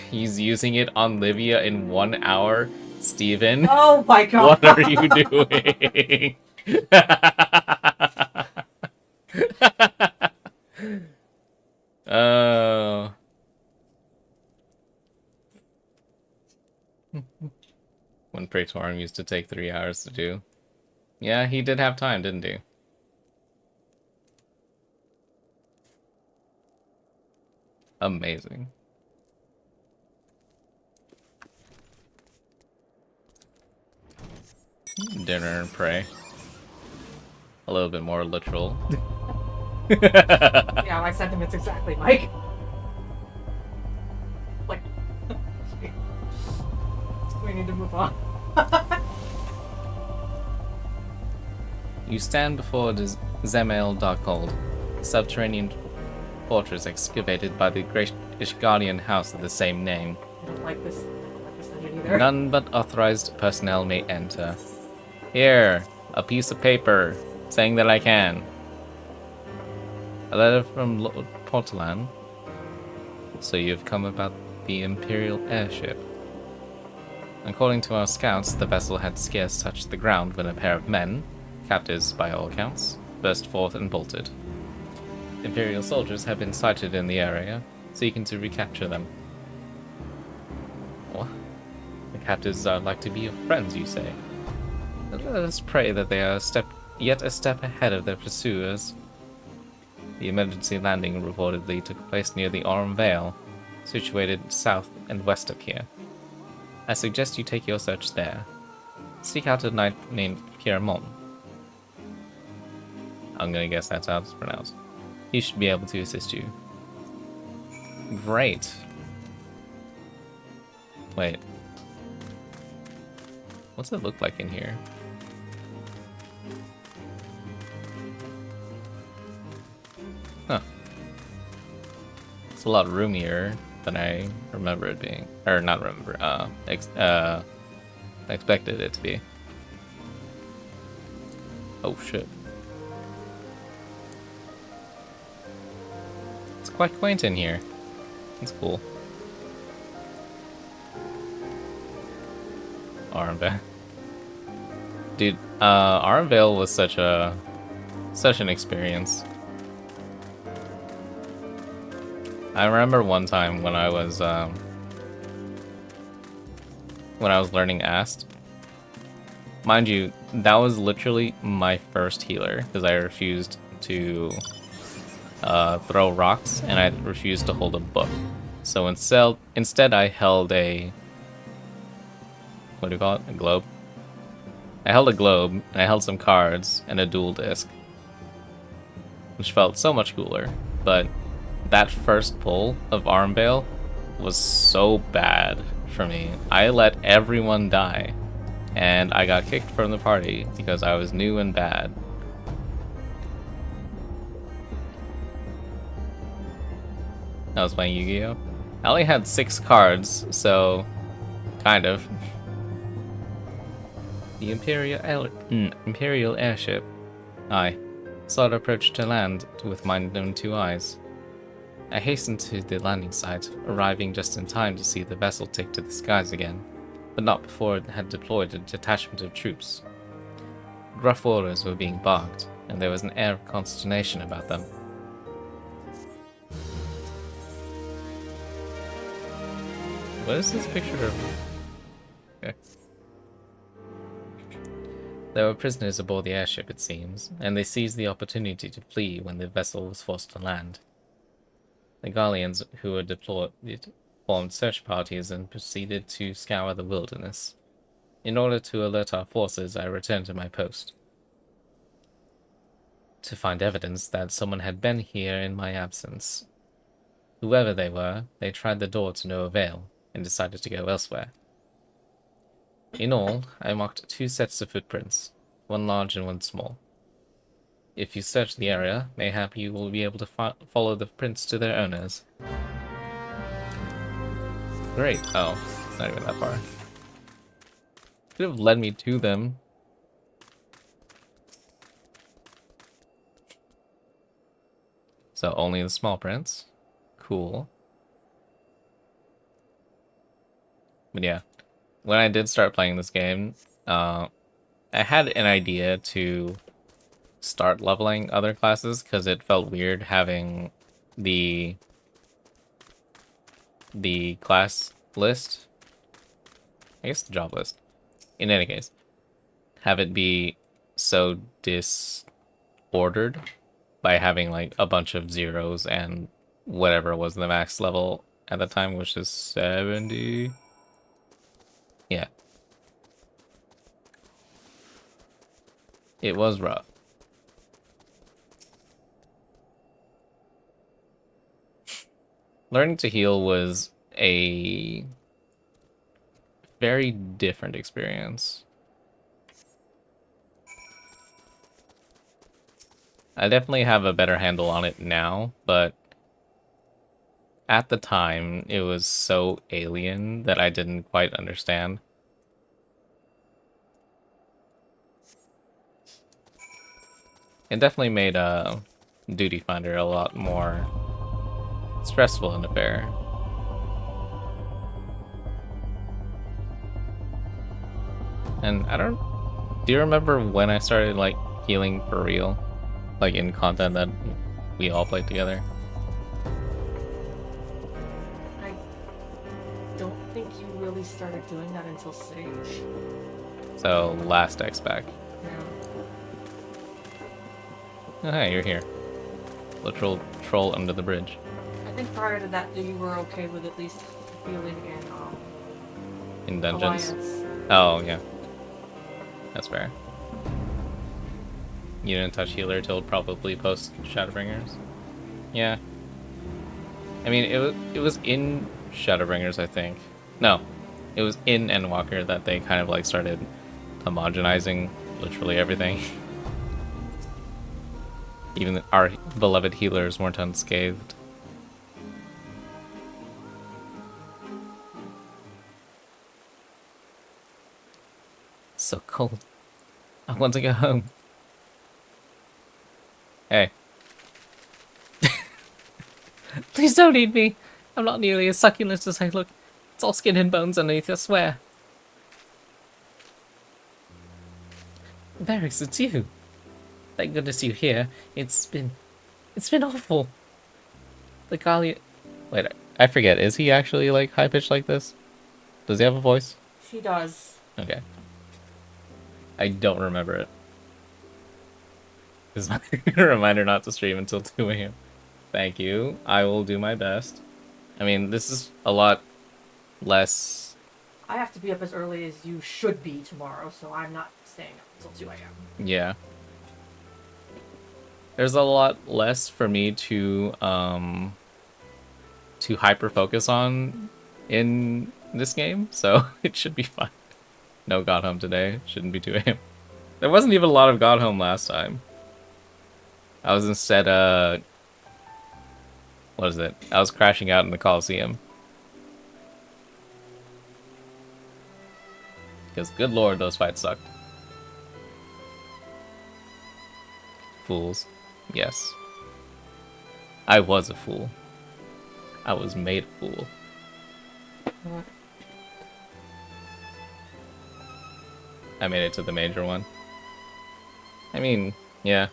Speaker 1: He's using it on Livia in 1 hour. Steven,
Speaker 2: Oh my god!
Speaker 1: what are you doing? Oh. When Praetorium used to take 3 hours to do. Yeah, he did have time, didn't he? Amazing. Dinner and pray. A little bit more literal.
Speaker 2: Yeah, my sentiments exactly, Mike. Like, we need to move on.
Speaker 1: You stand before the Zemel Darkhold, a subterranean fortress excavated by the great Ishgardian house of the same name.
Speaker 2: I don't like this. I don't like this engine either.
Speaker 1: None but authorized personnel may enter. Here, a piece of paper saying that I can. A letter from Lord Portolan. So you've come about the Imperial airship. According to our scouts, the vessel had scarce touched the ground when a pair of men, captives by all accounts, burst forth and bolted. Imperial soldiers have been sighted in the area, seeking to recapture them. What? The captives are like to be your friends, you say? Let us pray that they are yet a step ahead of their pursuers. The emergency landing reportedly took place near the Aurum Vale, situated south and west of here. I suggest you take your search there. Seek out a knight named Pierremont. I'm gonna guess that's how it's pronounced. He should be able to assist you. Great. Wait. What's it look like in here? Huh. It's a lot roomier than I remember it being. Or not remember, expected it to be. Oh shit. It's quite quaint in here. It's cool. Armvale. Dude, Armvale was such an experience. I remember one time when I was learning Ast. Mind you, that was literally my first healer because I refused to throw rocks and I refused to hold a book. So instead I held a, what do you call it? A globe? I held a globe and I held some cards and a dual disc, which felt so much cooler. But that first pull of Armvale was so bad for me. I let everyone die and I got kicked from the party because I was new and bad. I was playing Yu-Gi-Oh! I only had 6 cards, so kind of. The Imperial airship. I saw it approach to land with my own 2 eyes. I hastened to the landing site, arriving just in time to see the vessel take to the skies again, but not before it had deployed a detachment of troops. Gruff orders were being barked, and there was an air of consternation about them. What is this picture of? Okay. There were prisoners aboard the airship, it seems, and they seized the opportunity to flee when the vessel was forced to land. The Garleans who were deployed formed search parties and proceeded to scour the wilderness. In order to alert our forces, I returned to my post, to find evidence that someone had been here in my absence. Whoever they were, they tried the door to no avail and decided to go elsewhere. In all, I marked 2 sets of footprints, one large and one small. If you search the area, mayhap you will be able to follow the prints to their owners. Great. Oh, not even that far. Could have led me to them. So only the small prints. Cool. But yeah, when I did start playing this game, I had an idea to start leveling other classes because it felt weird having the class list. I guess the job list. In any case, have it be so disordered by having like a bunch of zeros and whatever was the max level at the time, which is 70. Yeah. It was rough. Learning to heal was a very different experience. I definitely have a better handle on it now, but at the time, it was so alien that I didn't quite understand. It definitely made Duty Finder a lot more stressful and affair. And I don't... Do you remember when I started, like, healing for real? Like, in content that we all played together?
Speaker 2: I don't think you really started doing that until Sage.
Speaker 1: So, last X-Pack.
Speaker 2: Yeah.
Speaker 1: Oh, hey, you're here. Literal troll under the bridge.
Speaker 2: I think prior to that, you were okay with at least healing
Speaker 1: In dungeons?
Speaker 2: Alliance.
Speaker 1: Oh, yeah. That's fair. You didn't touch healer till probably post Shadowbringers? Yeah. I mean, it was in Shadowbringers, I think. No. It was in Endwalker that they kind of like started homogenizing literally everything. Even our beloved healers weren't unscathed. So cold. I want to go home. Hey. Please don't eat me. I'm not nearly as succulent as I look. It's all skin and bones underneath, I swear. Varix, it's you. Thank goodness you're here. It's been awful. The Galia... Wait, I forget. Is he actually, like, high-pitched like this? Does he have a voice?
Speaker 2: She does.
Speaker 1: Okay. I don't remember it. This is my reminder not to stream until 2 a.m. Thank you. I will do my best. I mean, this is a lot less...
Speaker 2: I have to be up as early as you should be tomorrow, so I'm not staying up until 2 a.m.
Speaker 1: Yeah. There's a lot less for me to hyper focus on in this game, so it should be fine. No God Home today. Shouldn't be 2 a.m. There wasn't even a lot of God Home last time. I was instead, what is it? I was crashing out in the Coliseum. Because, good lord, those fights sucked. Fools. Yes. I was a fool. I was made a fool. I made it to the major one. I mean, yeah.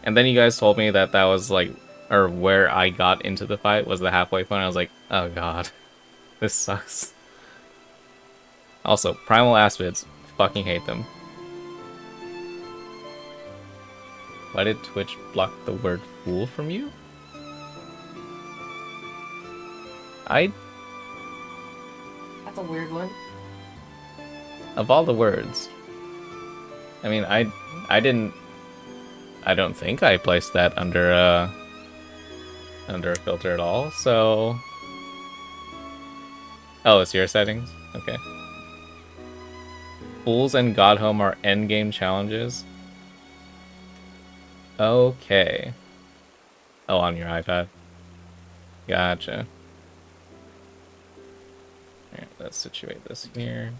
Speaker 1: And then you guys told me that that was like, or where I got into the fight was the halfway point. I was like, oh god, this sucks. Also, primal aspids, fucking hate them. Why did Twitch block the word fool from you?
Speaker 2: That's a weird one.
Speaker 1: Of all the words. I mean, I don't think I placed that under, under a filter at all, so... Oh, it's your settings? Okay. Fools and Godhome are endgame challenges? Okay. Oh, on your iPad. Gotcha. Alright, let's situate this here.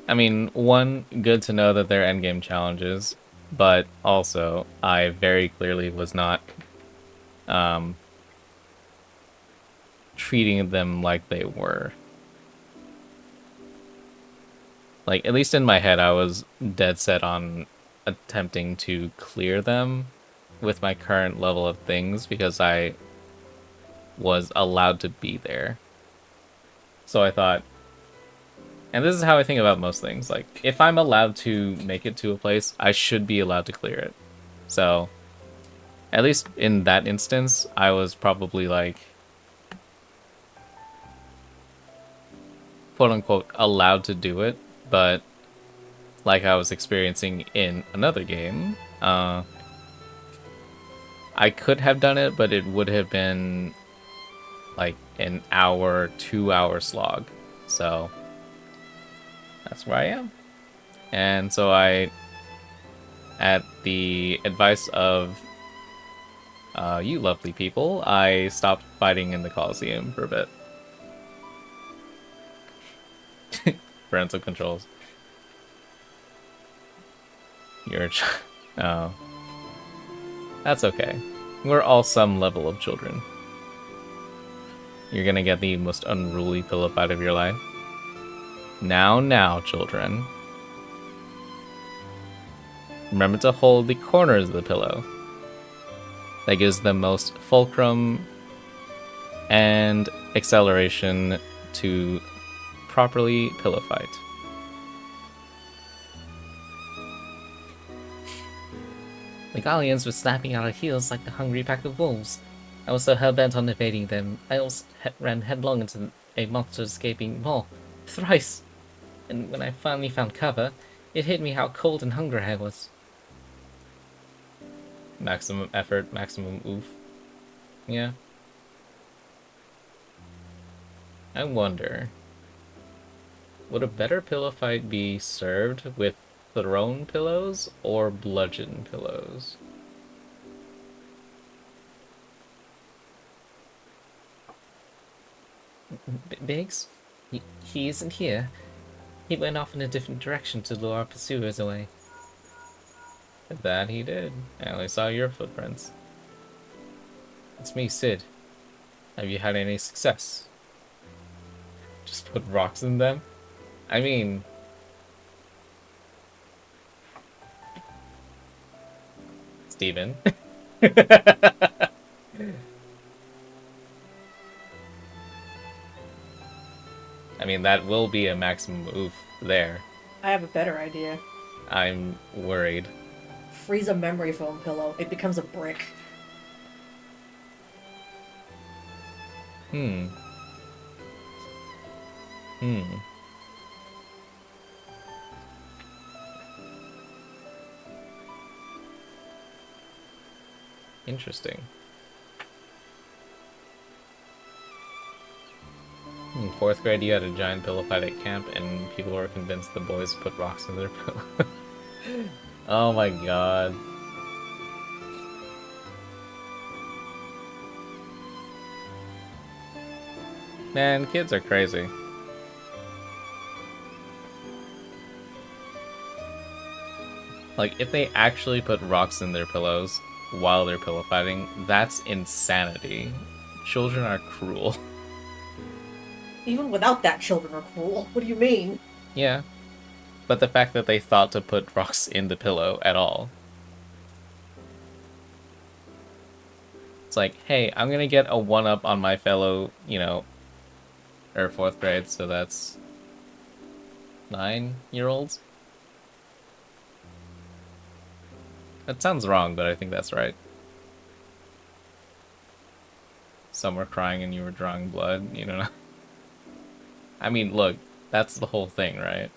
Speaker 1: I mean, one, good to know that they're endgame challenges, but also, I very clearly was not treating them like they were. Like, at least in my head, I was dead set on attempting to clear them with my current level of things because I was allowed to be there. So I thought, and this is how I think about most things, like, if I'm allowed to make it to a place, I should be allowed to clear it. So, at least in that instance, I was probably, like, quote-unquote, allowed to do it, but like I was experiencing in another game, I could have done it, but it would have been, like, an hour, 2-hour slog. So, that's where I am. And so I, at the advice of you lovely people, I stopped fighting in the Coliseum for a bit. Parental controls. You're a oh. That's okay. We're all some level of children. You're gonna get the most unruly pillow fight of your life. Now, children. Remember to hold the corners of the pillow. That gives the most fulcrum and acceleration to properly pillow fight. The Gallians were snapping at our heels like a hungry pack of wolves. I was so hell-bent on evading them, I almost ran headlong into a monster escaping maw. Thrice! And when I finally found cover, it hit me how cold and hungry I was. Maximum effort, maximum oof. Yeah. I wonder, would a better pillow fight be served with thrown pillows or bludgeon pillows? Biggs? He isn't here. He went off in a different direction to lure our pursuers away. That he did. I only saw your footprints. It's me, Sid. Have you had any success? Just put rocks in them? I mean... Steven. I mean, that will be a maximum oof there.
Speaker 2: I have a better idea.
Speaker 1: I'm worried.
Speaker 2: Freeze a memory foam pillow. It becomes a brick.
Speaker 1: Interesting. In 4th grade, you had a giant pillow fight at camp, and people were convinced the boys put rocks in their pillow. Oh my god. Man, kids are crazy. Like, if they actually put rocks in their pillows while they're pillow fighting, that's insanity. Children are cruel.
Speaker 2: Even without that, children are cruel. What do you mean?
Speaker 1: Yeah. But the fact that they thought to put rocks in the pillow at all. It's like, hey, I'm gonna get a 1-up on my fellow, you know, or 4th grade, so that's 9-year-olds? That sounds wrong, but I think that's right. Some were crying and you were drawing blood, you know. I mean, look, that's the whole thing, right?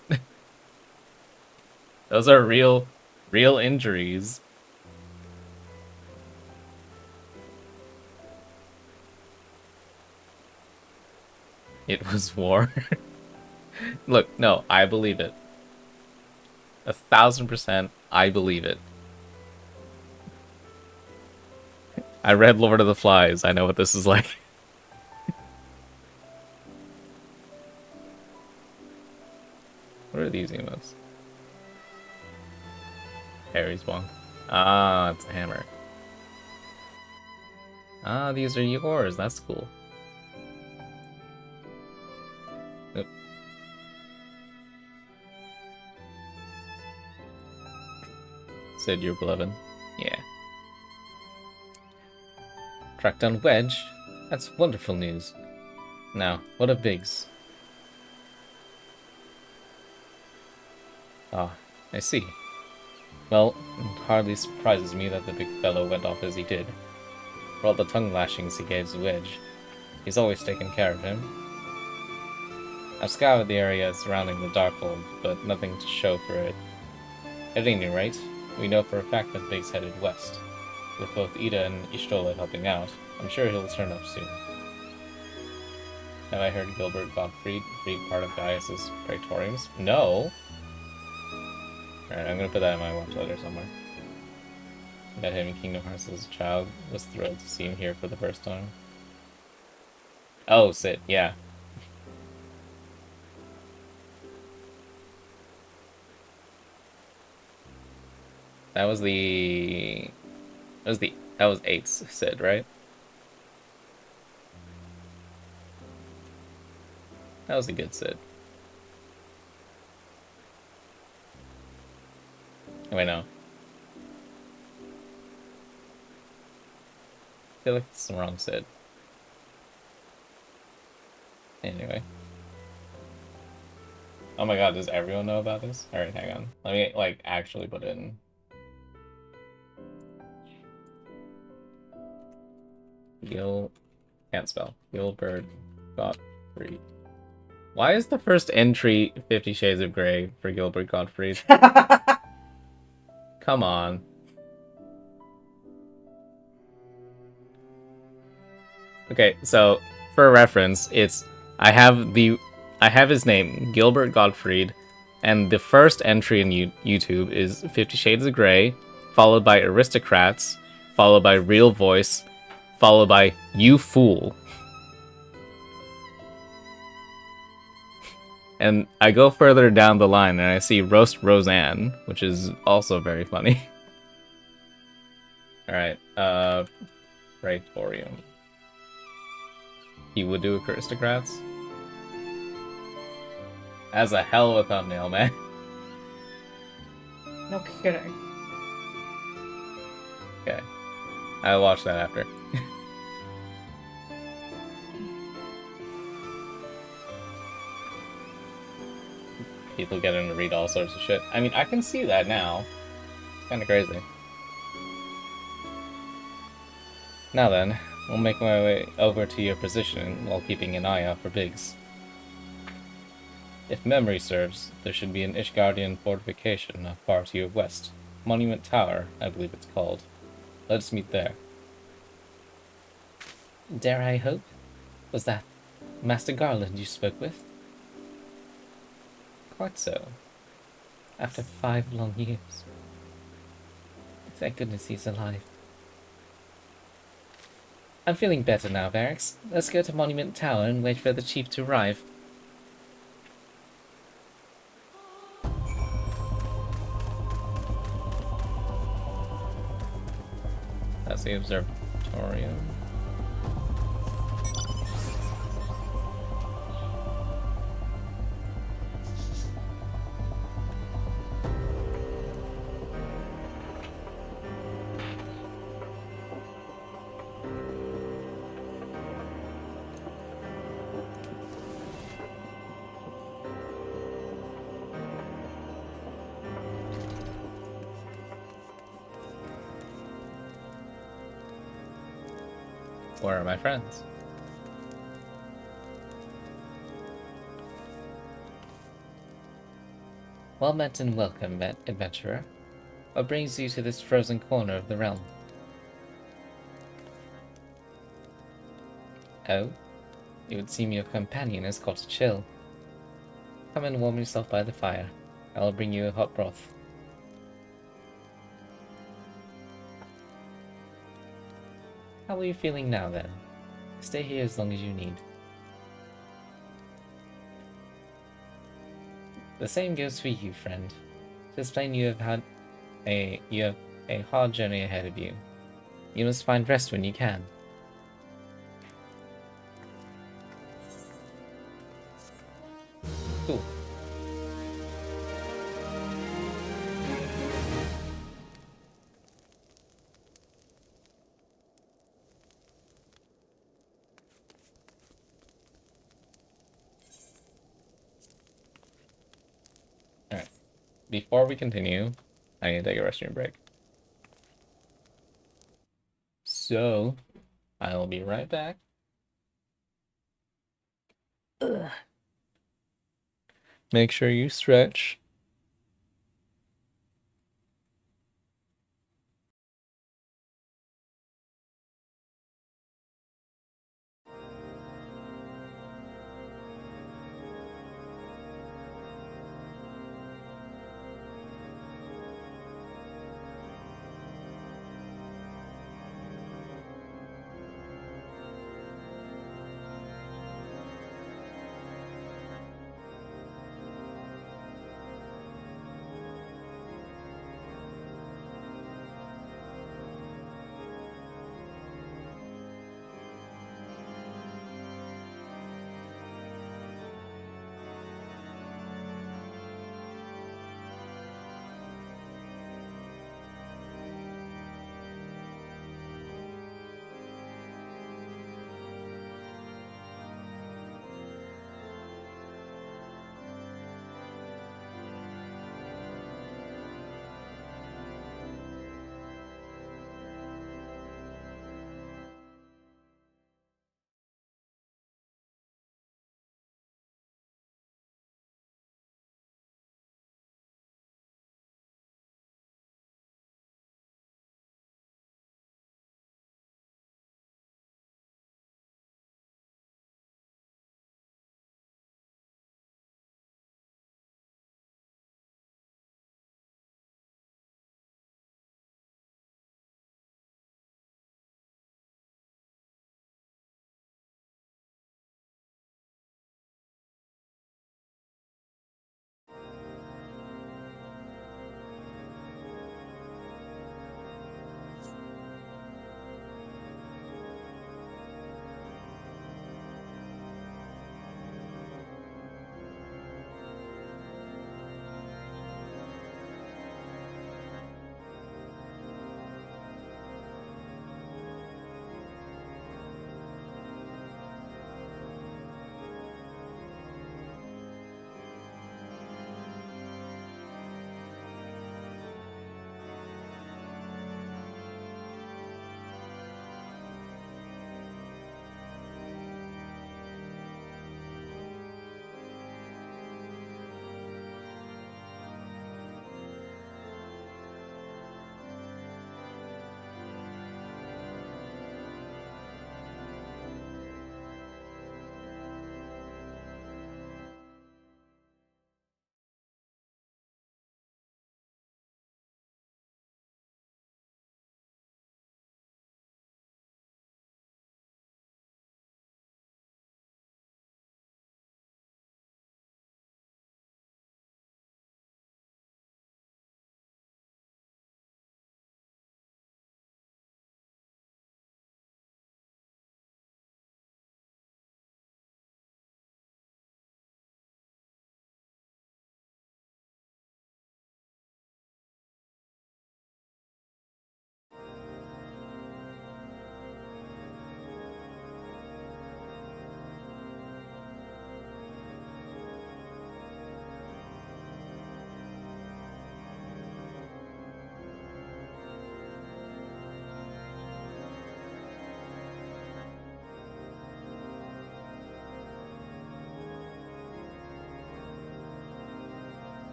Speaker 1: Those are real injuries. It was war. Look, no, I believe it. 1,000% I believe it. I read Lord of the Flies. I know what this is like. What are these emotes? Harry's Wong. Ah, it's a hammer. Ah, these are yours. That's cool. Oop. Said your beloved. Yeah. Track down Wedge. That's wonderful news. Now, what of Biggs? Ah, I see. Well, it hardly surprises me that the big fellow went off as he did. For all the tongue lashings he gave to Wedge, he's always taken care of him. I've scoured the area surrounding the Darkhold, but nothing to show for it. At any rate, we know for a fact that Biggs headed west. With both Ida and Ishtola helping out, I'm sure he'll turn up soon. Have I heard Gilbert Gottfried freed part of Gaius's praetoriums? No! Alright, I'm gonna put that in my watch letter somewhere. Met him in Kingdom Hearts as a child. Was thrilled to see him here for the first time. Oh, Sid, yeah. That was 8's Sid, right? That was a good Sid. Oh, wait, no. I feel like it's the wrong Sid. Anyway. Oh my god, does everyone know about this? Alright, hang on. Let me, like, actually put it in. Can't spell. Gilbert Gottfried. Why is the first entry 50 Shades of Grey for Gilbert Gottfried? Come on. Okay, so for reference, it's I have his name, Gilbert Gottfried, and the first entry in YouTube is 50 Shades of Grey, followed by Aristocrats, followed by Real Voice, followed by You Fool. And I go further down the line and I see Roast Roseanne, which is also very funny. Alright, Praetorium. He would do Aristocrats? As a hell of a thumbnail, man.
Speaker 2: No kidding.
Speaker 1: Okay. I'll watch that after. People getting to read all sorts of shit. I mean, I can see that now. It's kind of crazy. Now then, we'll make my way over to your position while keeping an eye out for Biggs. If memory serves, there should be an Ishgardian fortification not far to your west. Monument Tower, I believe it's called. Let us meet there. Dare I hope? Was that Master Garland you spoke with? Quite so. After 5 long years. Thank goodness he's alive. I'm feeling better now, Varix. Let's go to Monument Tower and wait for the chief to arrive. That's the observatorium. Where are my friends? Well met and welcome, adventurer. What brings you to this frozen corner of the realm? Oh? It would seem your companion has caught a chill. Come and warm yourself by the fire. I'll bring you a hot broth. How are you feeling now, then? Stay here as long as you need. The same goes for you, friend. It's plain you have a hard journey ahead of you. You must find rest when you can. Cool. Alright. Before we continue, I need to take a restroom break. So, I'll be right back. Ugh. Make sure you stretch.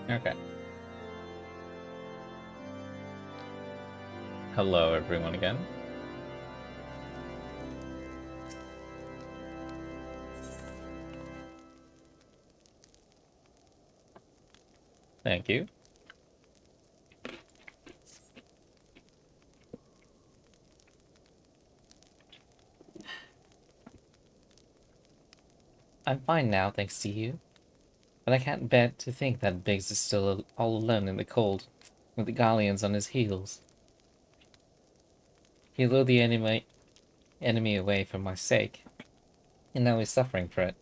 Speaker 1: Okay. Hello, everyone, again. Thank you. I'm fine now, thanks to you. But I can't bear to think that Biggs is still all alone in the cold, with the Galleons on his heels. He lured the enemy away for my sake, and now he's suffering for it.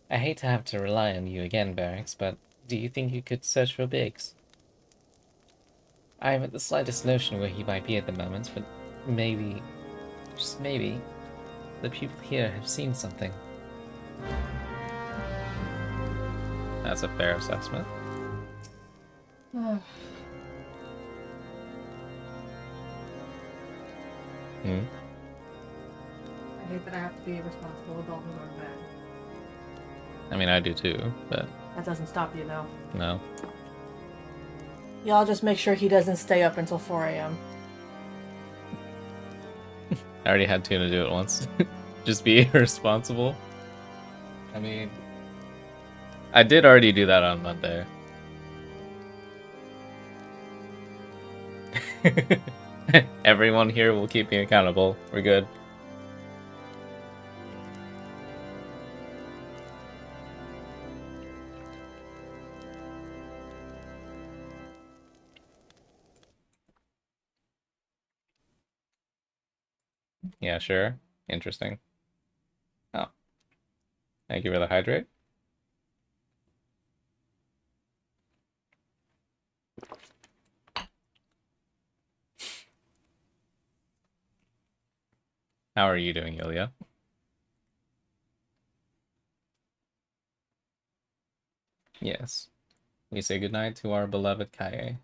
Speaker 1: I hate to have to rely on you again, Barracks, but do you think you could search for Biggs? I haven't the slightest notion where he might be at the moment, but maybe, just maybe, the people here have seen something. That's a fair assessment. Hmm?
Speaker 2: I hate that I have to be a responsible adult and go to bed.
Speaker 1: I mean, I do too, but...
Speaker 2: That doesn't stop you, though.
Speaker 1: No.
Speaker 2: Y'all just make sure he doesn't stay up until 4 a.m.
Speaker 1: I already had Tuna do it once. Just be irresponsible. I mean... I did already do that on Monday. Everyone here will keep me accountable. We're good. Yeah, sure. Interesting. Oh. Thank you for the hydrate. How are you doing, Ilya? Yes. We say goodnight to our beloved Kaye.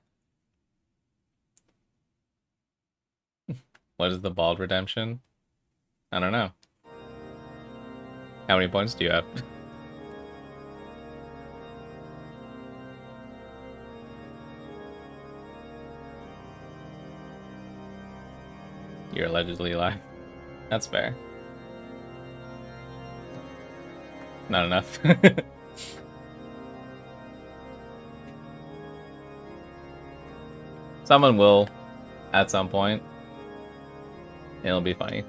Speaker 1: What is the bald redemption? I don't know. How many points do you have? You're allegedly alive. That's fair. Not enough. Someone will, at some point. It'll be funny.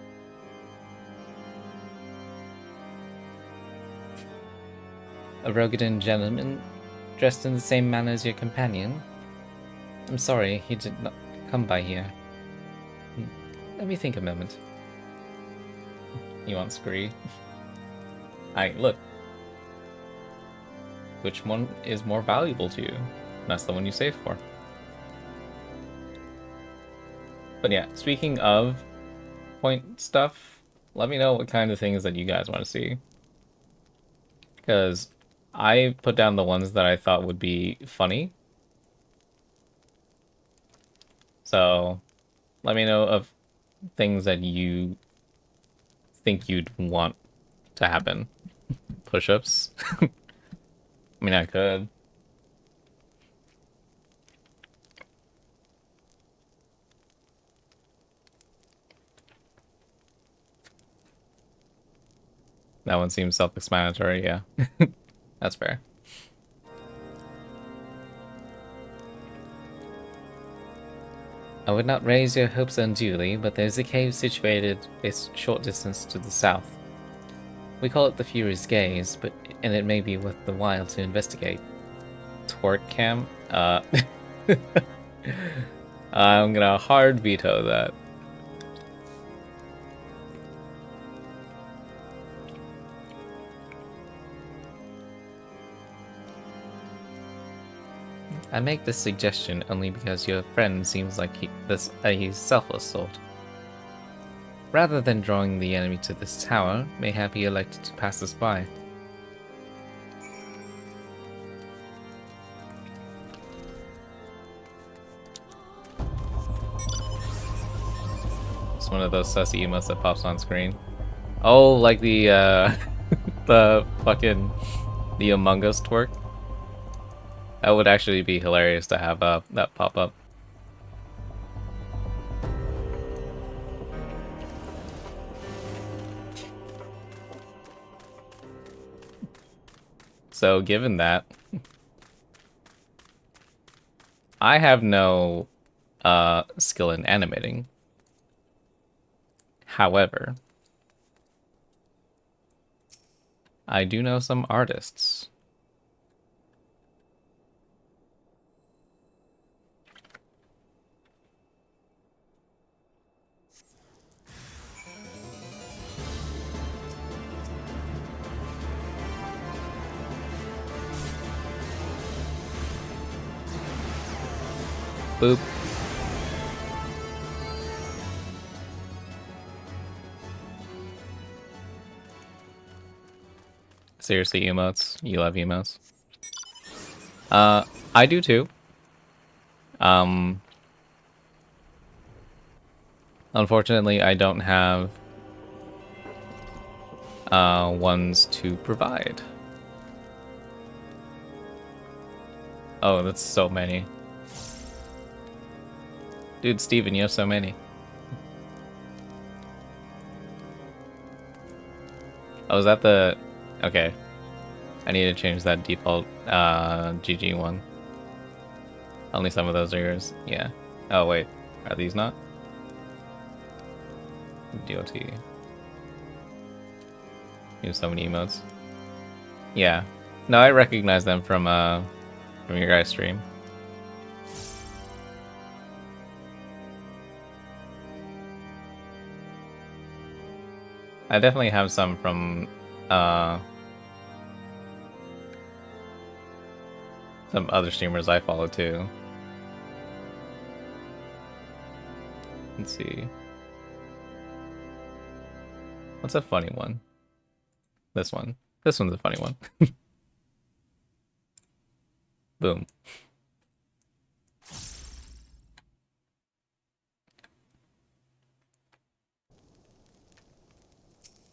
Speaker 1: A Rogadan gentleman, dressed in the same manner as your companion? I'm sorry, he did not come by here. Let me think a moment. You want Scree? Look. Which one is more valuable to you? That's the one you save for. But yeah, speaking of point stuff, let me know what kind of things that you guys want to see. Because I put down the ones that I thought would be funny. So let me know of things that you think you'd want to happen. Push-ups. I mean, I could. That one seems self-explanatory, yeah. That's fair. I would not raise your hopes unduly, but there's a cave situated a short distance to the south. We call it the Fury's Gaze, and it may be worth the while to investigate. Twerk cam? I'm gonna hard veto that. I make this suggestion only because your friend seems like he's a selfless sort. Rather than drawing the enemy to this tower, mayhap he elected to pass us by. It's one of those sussy emotes that pops on screen. Oh, like the the Among Us twerk? That would actually be hilarious to have that pop up. So given that, I have no skill in animating. However, I do know some artists. Boop. Seriously, emotes? You love emotes? I do too. Unfortunately, I don't have ones to provide. Oh, that's so many. Dude, Steven, you have so many. Oh, is that the... Okay. I need to change that default GG one. Only some of those are yours. Yeah. Oh, wait. Are these not? DOT. You have so many emotes. Yeah. No, I recognize them from your guys' stream. I definitely have some from some other streamers I follow too. Let's see. What's a funny one? This one. This one's a funny one. Boom.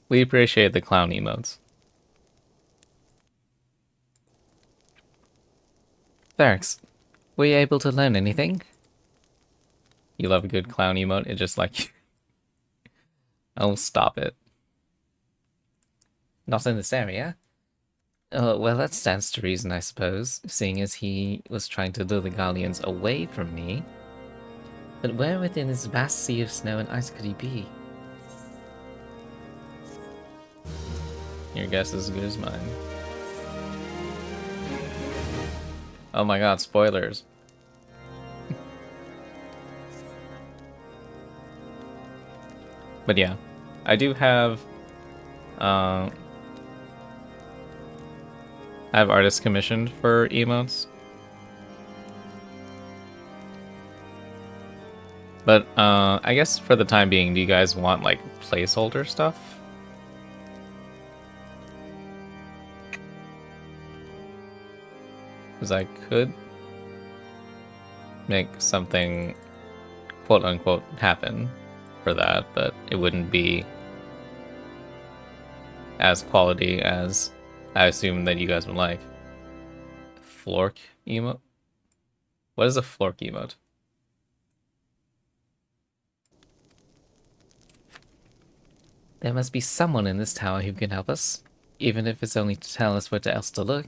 Speaker 1: We appreciate the clown emotes. Thanks. Were you able to learn anything? You love a good clown emote? It just like... Oh, stop it. Not in this area? Oh, well, that stands to reason, I suppose, seeing as he was trying to lure the Guardians away from me. But where within this vast sea of snow and ice could he be? Your guess is as good as mine. Oh my god, spoilers. But yeah, I do have... I have artists commissioned for emotes. But I guess for the time being, do you guys want like placeholder stuff? Because I could make something quote unquote happen for that, but it wouldn't be as quality as I assume that you guys would like. Flork emote? What is a Flork emote? There must be someone in this tower who can help us, even if it's only to tell us where else to look.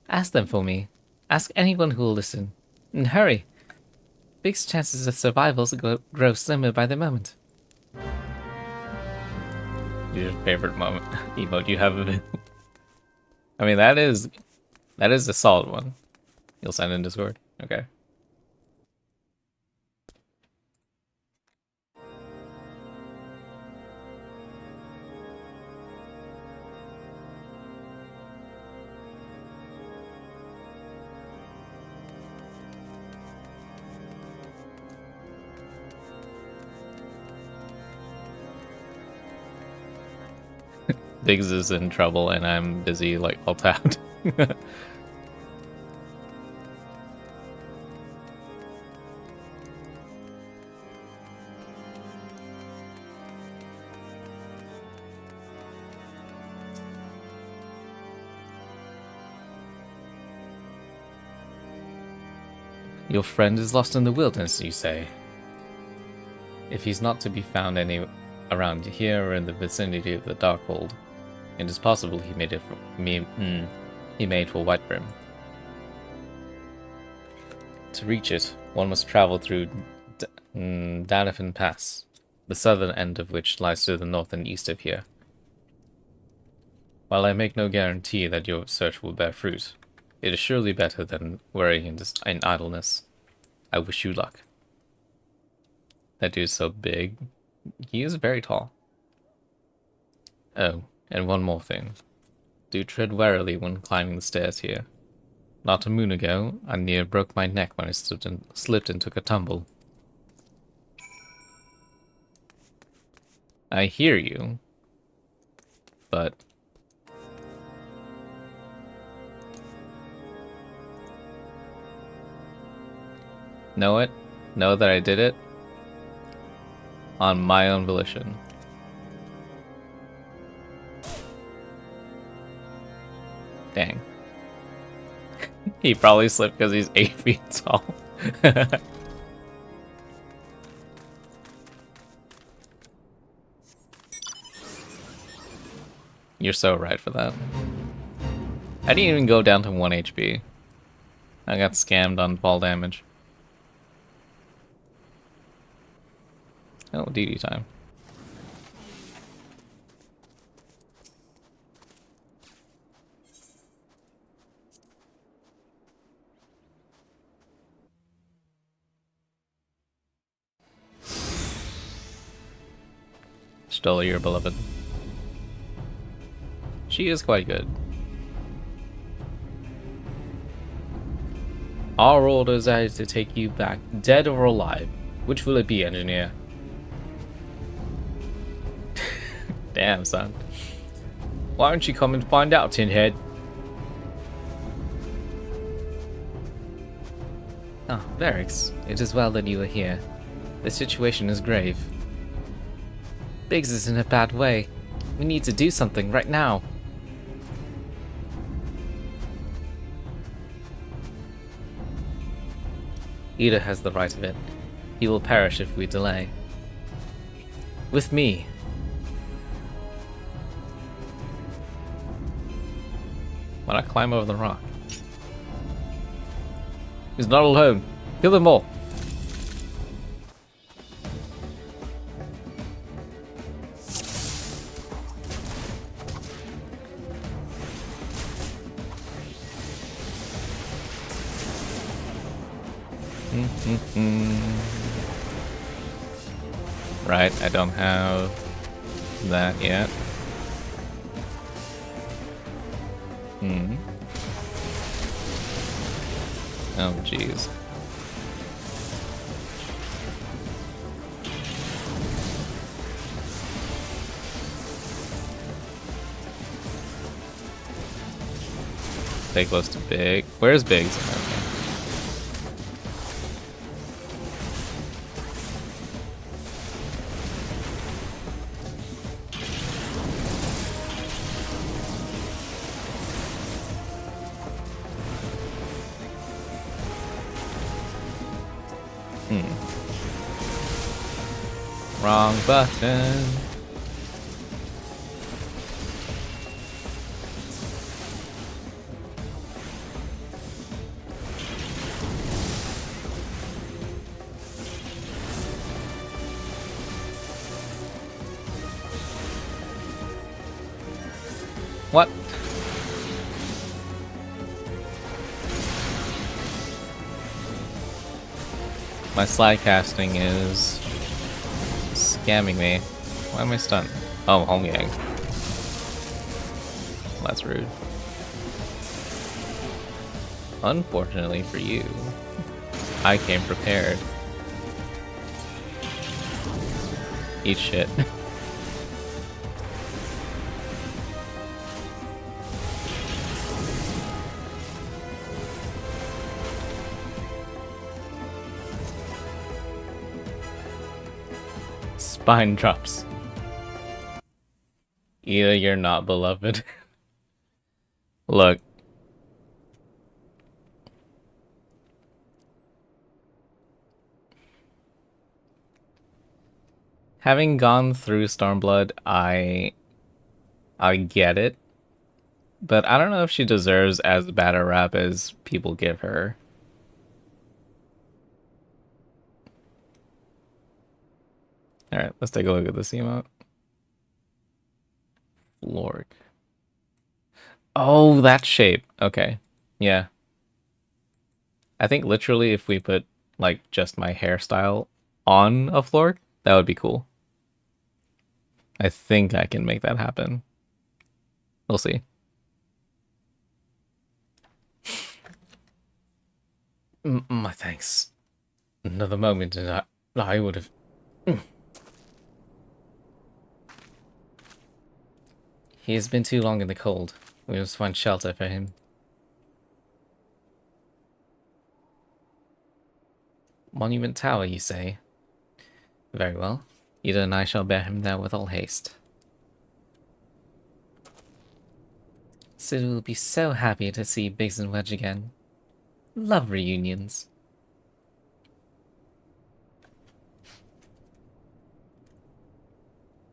Speaker 1: Ask them for me. Ask anyone who will listen. And hurry! Big's chances of survival grow slimmer by the moment. Your favorite moment emote you have of it. I mean, that is a solid one. You'll send in Discord? Okay. Biggs is in trouble and I'm busy, like, all tapped. Your friend is lost in the wilderness, you say? If he's not to be found any around here or in the vicinity of the Darkhold, it is possible he made for Whitebrim. To reach it, one must travel through Danafin Pass, the southern end of which lies to the north and east of here. While I make no guarantee that your search will bear fruit, it is surely better than worrying in idleness. I wish you luck. That dude's so big. He is very tall. Oh, and one more thing. Do tread warily when climbing the stairs here. Not a moon ago, I near broke my neck when I slipped and took a tumble. I hear you, but... Know it? Know that I did it? On my own volition. Dang. He probably slipped because he's 8 feet tall. You're so right for that. I didn't even go down to 1 HP. I got scammed on fall damage. Oh, DD time. Stole your beloved. She is quite good. Our orders are to take you back, dead or alive. Which will it be, engineer? Damn, son. Why don't you come and find out, Tinhead? Ah, Varix, it is well that you are here. The situation is grave. Biggs is in a bad way. We need to do something right now. Ida has the right of it. He will perish if we delay. With me. Why not climb over the rock? He's not alone. Kill them all. Right, I don't have that yet. Oh, jeez. Stay close to Big. Where's Biggs? Okay. Wrong button. What? My slide casting is scamming me. Why am I stunned? Oh, home gang. Well, that's rude. Unfortunately for you, I came prepared. Eat shit. Spine drops. Either you're not beloved. Look. Having gone through Stormblood, I get it, but I don't know if she deserves as bad a rap as people give her. All right, let's take a look at this emote. Florg. Oh, that shape. Okay, yeah. I think literally if we put like just my hairstyle on a Florg, that would be cool. I think I can make that happen. We'll see. My thanks. Another moment and I would have... He has been too long in the cold. We must find shelter for him. Monument Tower, you say? Very well. Ida and I shall bear him there with all haste. Sid will be so happy to see Biggs and Wedge again. Love reunions.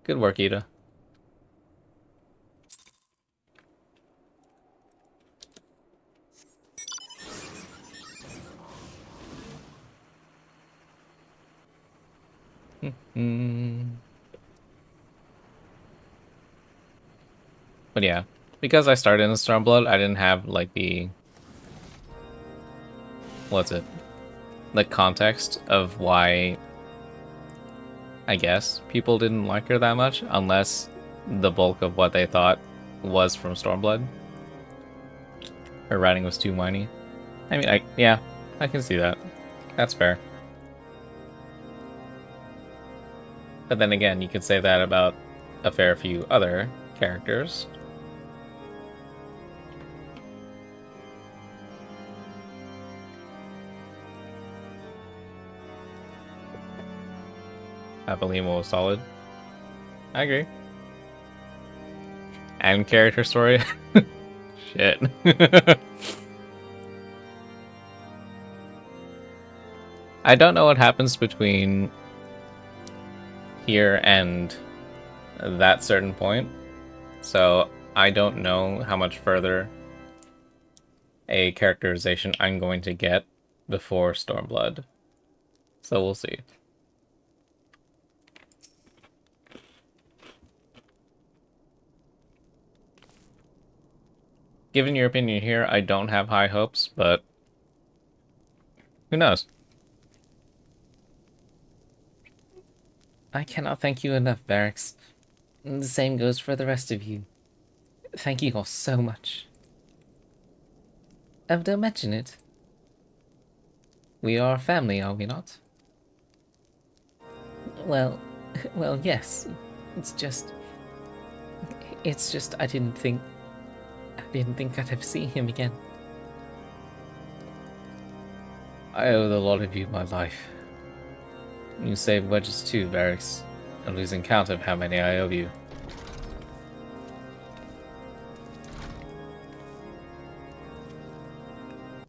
Speaker 1: Good work, Ida. But yeah, because I started in Stormblood, I didn't have like the... What's it? The context of why, I guess, people didn't like her that much, unless the bulk of what they thought was from Stormblood. Her writing was too whiny. I mean, yeah, I can see that. That's fair. But then again, you could say that about a fair few other characters. Apolimo was solid. I agree. And character story. Shit. I don't know what happens between here and that certain point, so I don't know how much further a characterization I'm going to get before Stormblood. So we'll see. Given your opinion here, I don't have high hopes, but who knows? I cannot thank you enough, Barracks. The same goes for the rest of you. Thank you all so much. Oh, don't mention it. We are a family, are we not? Well, yes. It's just I didn't think I'd ever see him again. I owe the lot of you my life. You saved Wedges too, Varys. I'm losing count of how many I owe you.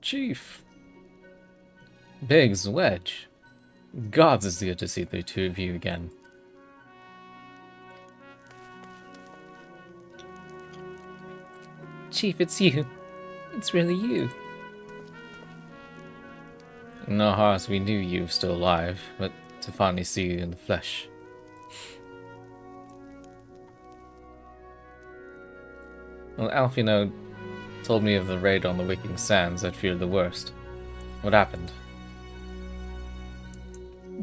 Speaker 1: Chief. Biggs, Wedge. Gods, it's good to see the two of you again. Chief, it's you. It's really you. In our hearts, we knew you were still alive, but to finally see you in the flesh. Well, Alfino told me of the raid on the Waking Sands. I feared the worst. What happened?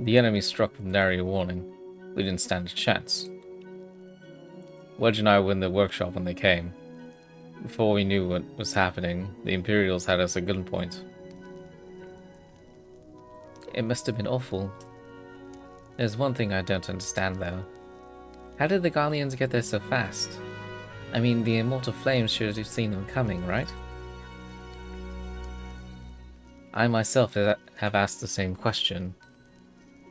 Speaker 1: The enemy struck with nary a warning. We didn't stand a chance. Wedge and I were in the workshop when they came. Before we knew what was happening, the Imperials had us at gunpoint. It must have been awful. There's one thing I don't understand, though. How did the Garleans get there so fast? I mean, the immortal flames should have seen them coming, right? I myself have asked the same question.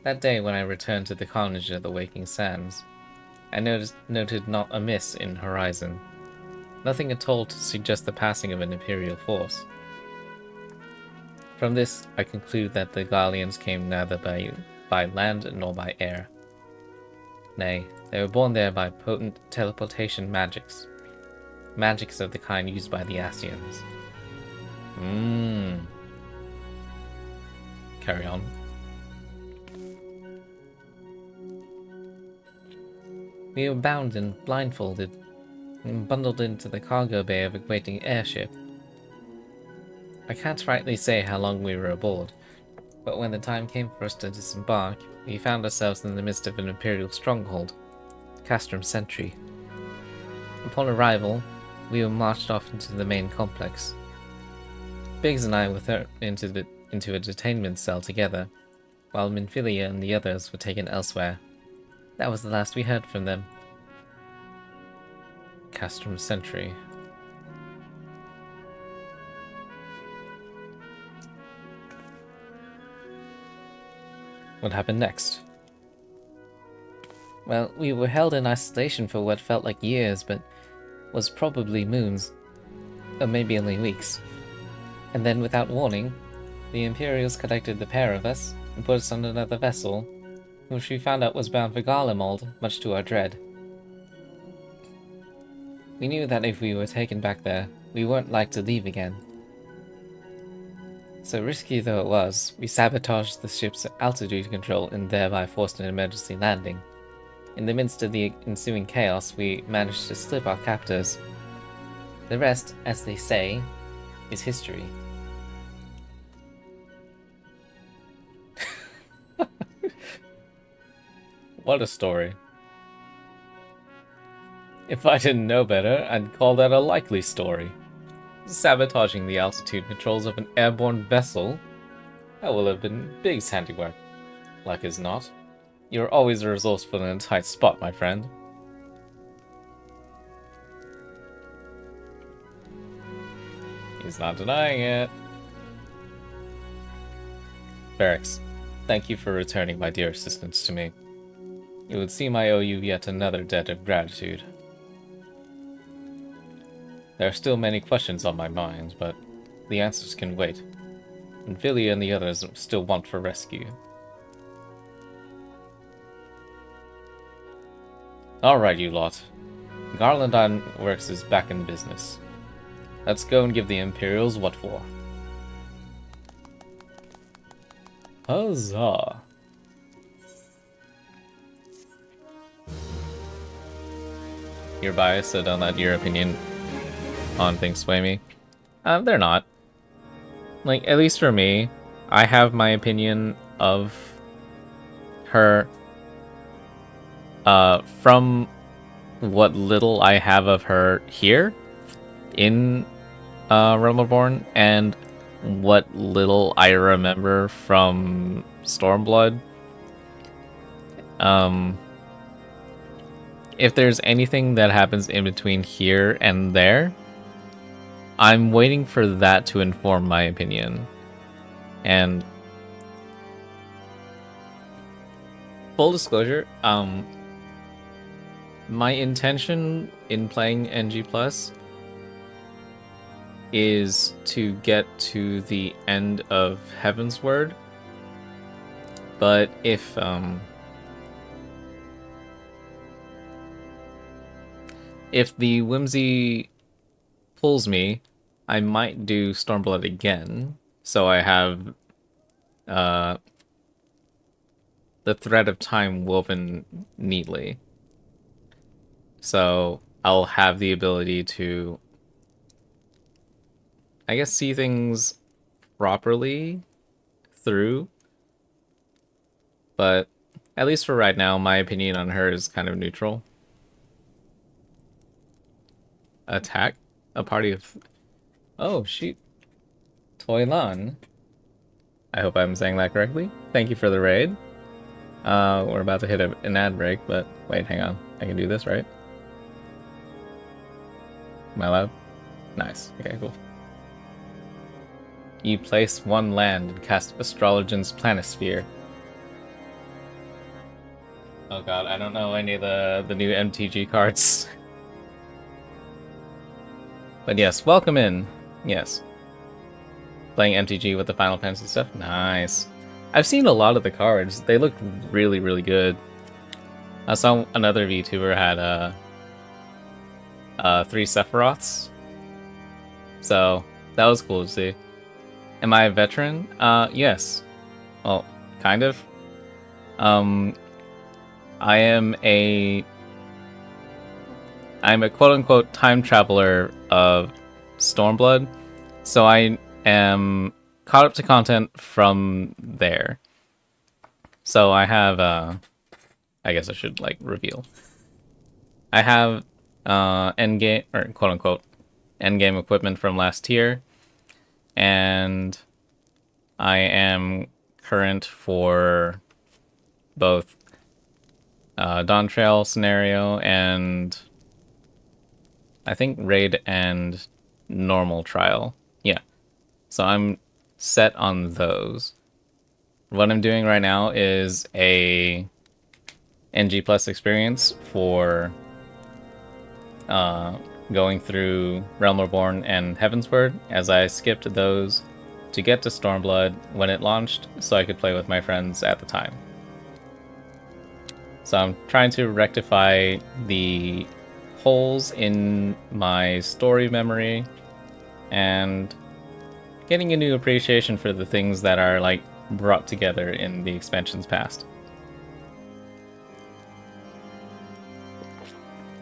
Speaker 1: That day when I returned to the carnage of the Waking Sands, I noted not a miss in horizon. Nothing at all to suggest the passing of an Imperial force. From this, I conclude that the Garleans came neither by land nor by air. Nay, they were born there by potent teleportation magics. Magics of the kind used by the Asians. Carry on. We were bound and blindfolded, and bundled into the cargo bay of a waiting airship. I can't rightly say how long we were aboard, but when the time came for us to disembark, we found ourselves in the midst of an Imperial stronghold, Castrum Sentry. Upon arrival, we were marched off into the main complex. Biggs and I were thrown into a detainment cell together, while Minfilia and the others were taken elsewhere. That was the last we heard from them. Castrum Sentry. What happened next? Well, we were held in isolation for what felt like years, but was probably moons, or maybe only weeks. And then, without warning, the Imperials collected the pair of us and put us on another vessel, which we found out was bound for Garlemald, much to our dread. We knew that if we were taken back there, we weren't like to leave again. So risky though it was, we sabotaged the ship's altitude control and thereby forced an emergency landing. In the midst of the ensuing chaos, we managed to slip our captors. The rest, as they say, is history. What a story. If I didn't know better, I'd call that a likely story. Sabotaging the altitude controls of an airborne vessel? That will have been Big's handiwork. Like as not. You're always resourceful in a tight spot, my friend. He's not denying it. Barracks, thank you for returning my dear assistance to me. It would seem I owe you yet another debt of gratitude. There are still many questions on my mind, but the answers can wait. And Villia and the others still want for rescue. Alright, you lot. Garland Ironworks is back in business. Let's go and give the Imperials what for. Huzzah! You're biased, so don't let your opinion on things sway me. They're not. Like, at least for me, I have my opinion of her from what little I have of her here in Realm Reborn, and what little I remember from Stormblood. If there's anything that happens in between here and there, I'm waiting for that to inform my opinion. And full disclosure, my intention in playing NG Plus is to get to the end of Heaven's Word. But if the whimsy pulls me, I might do Stormblood again, so I have the thread of time woven neatly. So I'll have the ability to, I guess, see things properly through. But at least for right now, my opinion on her is kind of neutral. Attack a party of... Oh, shoot. Toylan. I hope I'm saying that correctly. Thank you for the raid. We're about to hit an ad break, but wait, hang on. I can do this, right? Am I allowed? Nice. Okay, cool. You place one land and cast Astrologian's Planisphere. Oh god, I don't know any of the new MTG cards. But yes, welcome in. Yes. Playing MTG with the Final Fantasy stuff? Nice. I've seen a lot of the cards. They look really, really good. I saw another VTuber had 3 Sephiroths, so that was cool to see. Am I a veteran? Yes. Well, kind of. I'm a quote-unquote time traveler of Stormblood, so I am caught up to content from there. So I have, I guess I should, like, reveal. I have, endgame, or quote-unquote, endgame equipment from last tier, and I am current for both Dawn Trail scenario and I think raid and normal trial. Yeah. So I'm set on those. What I'm doing right now is a NG Plus experience for going through Realm Reborn and Heavensward, as I skipped those to get to Stormblood when it launched so I could play with my friends at the time. So I'm trying to rectify the holes in my story memory and getting a new appreciation for the things that are like brought together in the expansions past.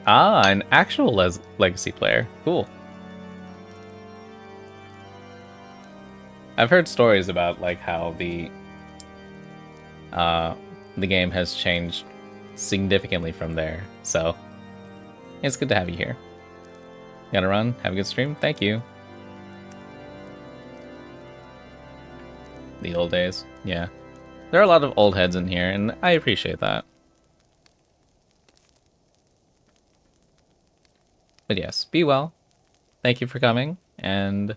Speaker 1: Ah, an actual legacy player. Cool. I've heard stories about like how the game has changed significantly from there, so it's good to have you here. Gotta run. Have a good stream. Thank you. The old days. Yeah. There are a lot of old heads in here, and I appreciate that. But yes, be well. Thank you for coming, and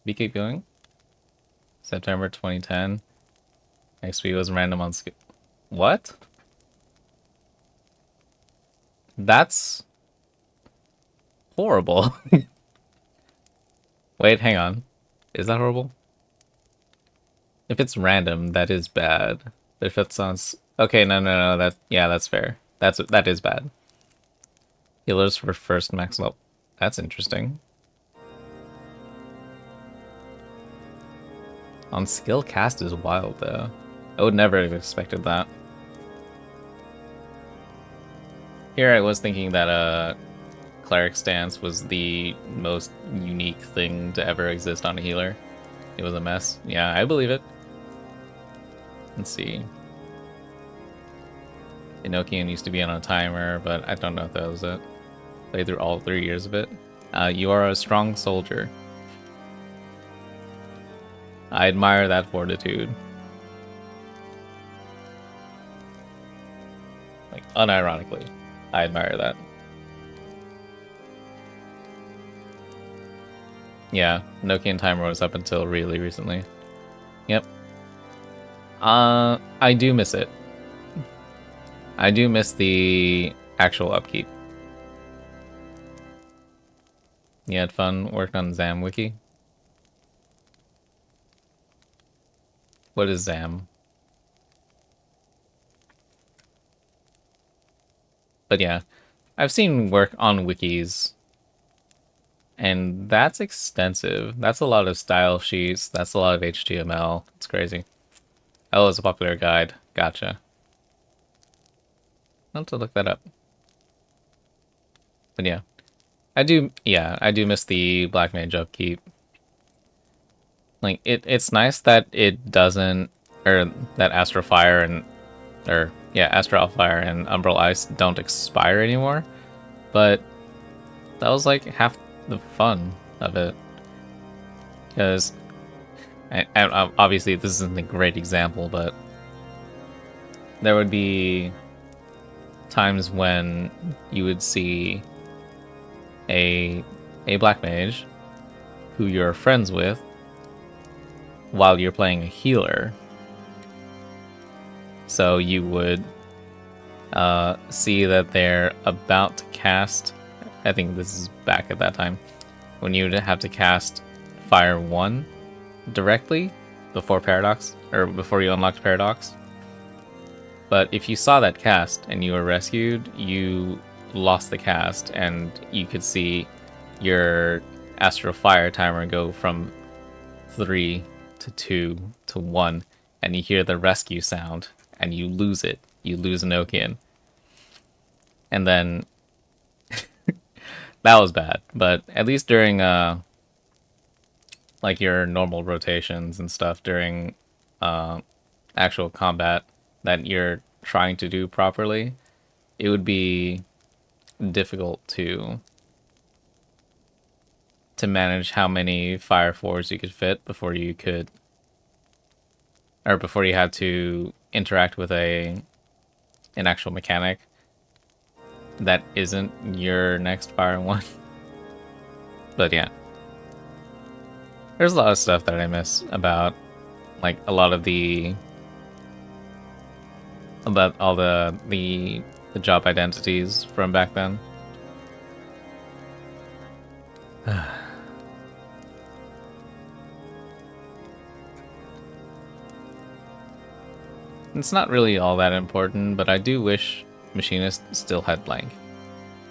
Speaker 1: keep going. September 2010. XP was random on skill. What? That's horrible. Wait, hang on. Is that horrible? If it's random, that is bad. But if it's on... Okay, no, that's fair. That is bad. Healers for first max level. That's interesting. On skill cast is wild, though. I would never have expected that. Here I was thinking that cleric stance was the most unique thing to ever exist on a healer. It was a mess. Yeah, I believe it. Let's see. Enochian used to be on a timer, but I don't know if that was it. Played through all 3 years of it. You are a strong soldier. I admire that fortitude. Like, unironically, I admire that. Yeah, Enochian timer was up until really recently. Yep. I do miss it. I do miss the actual upkeep. You had fun working on Zam Wiki? What is Zam? But yeah, I've seen work on wikis, and that's extensive. That's a lot of style sheets. That's a lot of HTML. It's crazy. Oh, it's a popular guide. Gotcha. I'll have to look that up. But yeah, I do miss the Black Mage upkeep. Like, it's nice that it doesn't, or that Astral Fire and, Astral Fire and Umbral Ice don't expire anymore. But that was like half the fun of it. Because, obviously this isn't a great example, but there would be times when you would see a Black Mage who you're friends with while you're playing a healer. So you would see that they're about to cast, I think this is back at that time, when you would have to cast Fire 1 directly before Paradox, or before you unlocked Paradox. But if you saw that cast and you were rescued, you lost the cast, and you could see your Astral Fire timer go from 3 to 2 to 1, and you hear the rescue sound, and you lose it. You lose Enochian. And then that was bad, but at least during like your normal rotations and stuff during actual combat that you're trying to do properly, it would be difficult to manage how many fire fours you could fit before you had to interact with an actual mechanic that isn't your next fire one. But yeah, there's a lot of stuff that I miss about like a lot of about all the job identities from back then. It's not really all that important, but I do wish Machinist still had blank.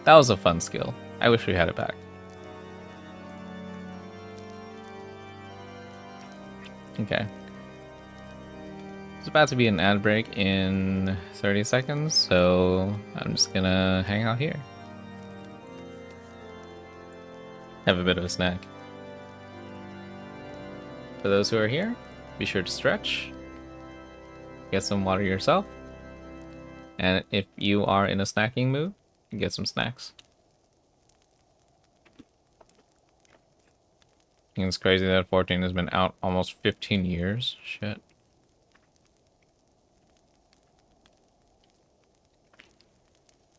Speaker 1: That was a fun skill. I wish we had it back. Okay. It's about to be an ad break in 30 seconds, so I'm just gonna hang out here. Have a bit of a snack. For those who are here, be sure to stretch. Get some water yourself. And if you are in a snacking mood, get some snacks. I think it's crazy that 14 has been out almost 15 years. Shit.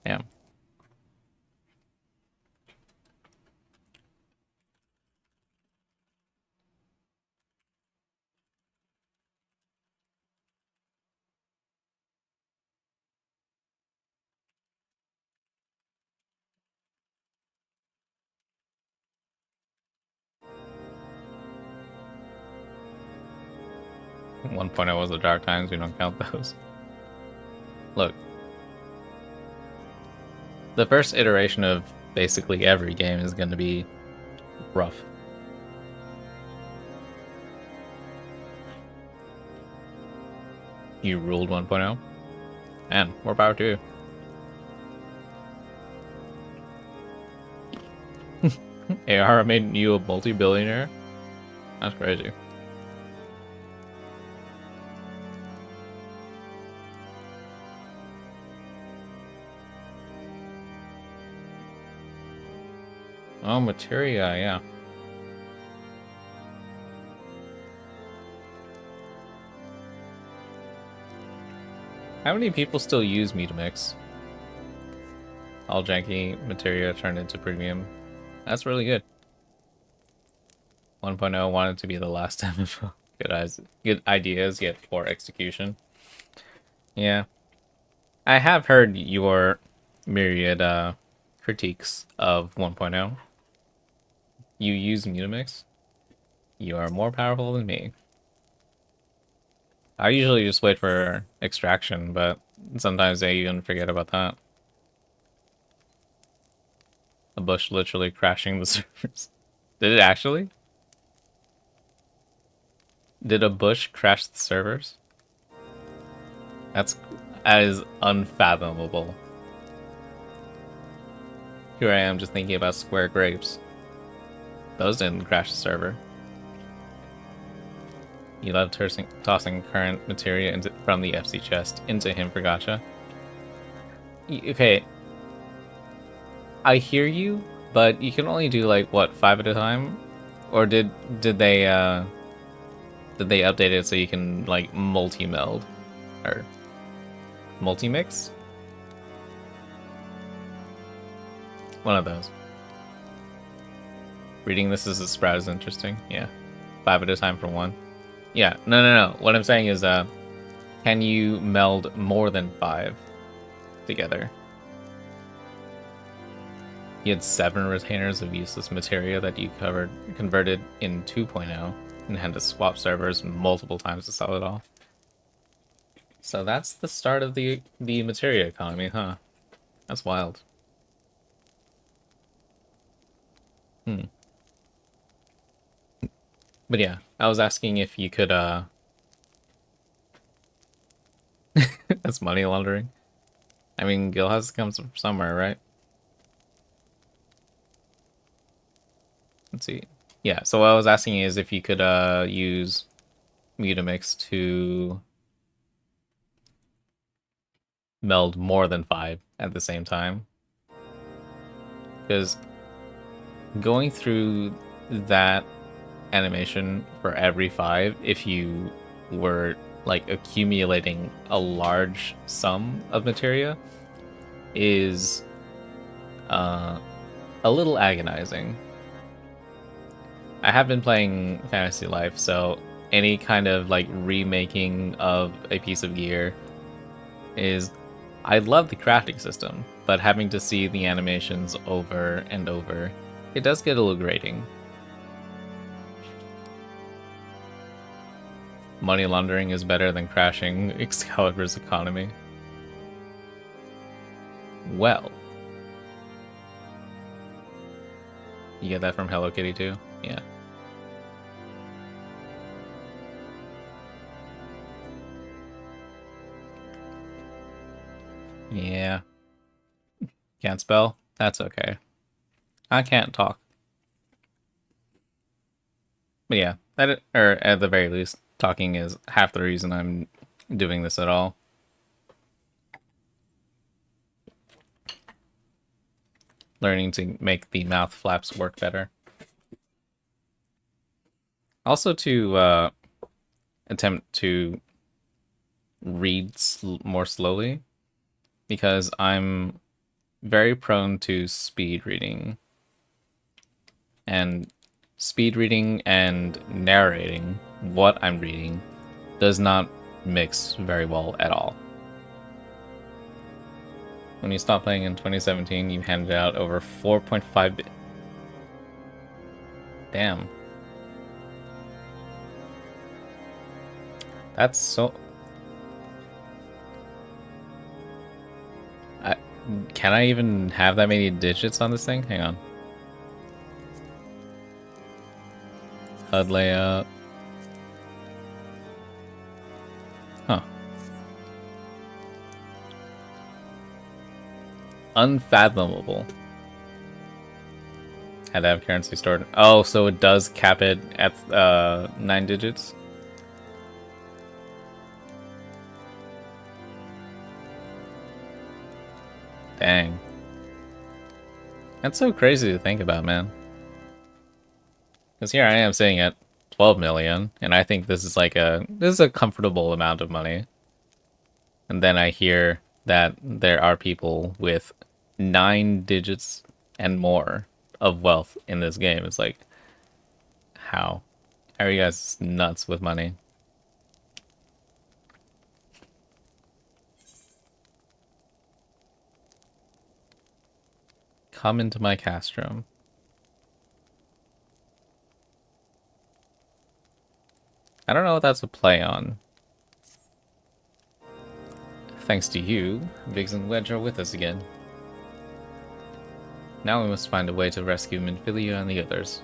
Speaker 1: Damn. One point was the dark times, we don't count those. Look. The first iteration of basically every game is going to be rough. You ruled 1.0? And more power to you. AR made you a multi-billionaire? That's crazy. Oh, materia, yeah. How many people still use Metamix? All janky materia turned into premium. That's really good. 1.0 wanted to be the last MMO. Good ideas, yet poor execution. Yeah. I have heard your myriad critiques of 1.0. You use Metamix. You are more powerful than me. I usually just wait for extraction, but sometimes I even forget about that. A bush literally crashing the servers. Did it actually? Did a bush crash the servers? That is unfathomable. Here I am just thinking about square grapes. Those didn't crash the server. You love tossing current materia from the FC chest into him for gacha. Okay. I hear you, but you can only do like what, 5 at a time? Or did they update it so you can like multi-meld or multi-mix? One of those. Reading this as a sprout is interesting. Yeah. 5 at a time for one. Yeah. No. What I'm saying is can you meld more than 5 together? You had 7 retainers of useless materia that you converted in 2.0 and had to swap servers multiple times to sell it all. So that's the start of the materia economy, huh? That's wild. Hmm. But yeah, I was asking if you could that's money laundering. I mean, Gil has to come from somewhere, right? Let's see. Yeah, so what I was asking is if you could use Mutamix to meld more than 5 at the same time. Because going through that animation for every 5, if you were like accumulating a large sum of materia, is a little agonizing. I have been playing Fantasy Life, so any kind of like remaking of a piece of gear is... I love the crafting system, but having to see the animations over and over, it does get a little grating. Money laundering is better than crashing Excalibur's economy. Well. You get that from Hello Kitty too? Yeah. Yeah. Can't spell? That's okay. I can't talk. But yeah, or at the very least, talking is half the reason I'm doing this at all. Learning to make the mouth flaps work better. Also to attempt to read more slowly, because I'm very prone to speed reading. And speed reading and narrating what I'm reading does not mix very well at all. When you stopped playing in 2017, you handed out over 4.5 Damn. That's so... Can I even have that many digits on this thing? Hang on. HUD layout. Huh. Unfathomable. Had to have currency stored. Oh, so it does cap it at 9 digits? Dang. That's so crazy to think about, man. Because here I am sitting at 12 million, and I think this is like this is a comfortable amount of money. And then I hear that there are people with 9 digits and more of wealth in this game. It's like, how? How are you guys nuts with money? Come into my castrum. I don't know what that's a play on. Thanks to you, Biggs and Wedge are with us again. Now we must find a way to rescue Minfilia and the others.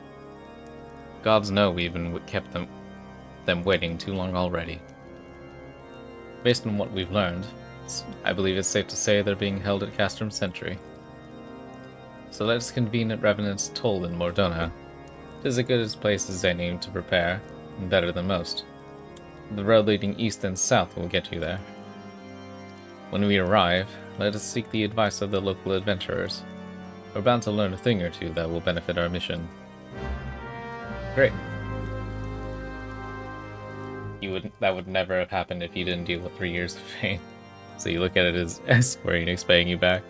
Speaker 1: Gods know we even kept them waiting too long already. Based on what we've learned, I believe it's safe to say they're being held at Castrum Sentry. So let us convene at Revenant's Toll in Mordona. It is as good a place as any to prepare, and better than most. The road leading east and south will get you there. When we arrive, let us seek the advice of the local adventurers. We're bound to learn a thing or two that will benefit our mission. Great. That would never have happened if you didn't deal with 3 years of pain. So you look at it as Square Enix paying you back.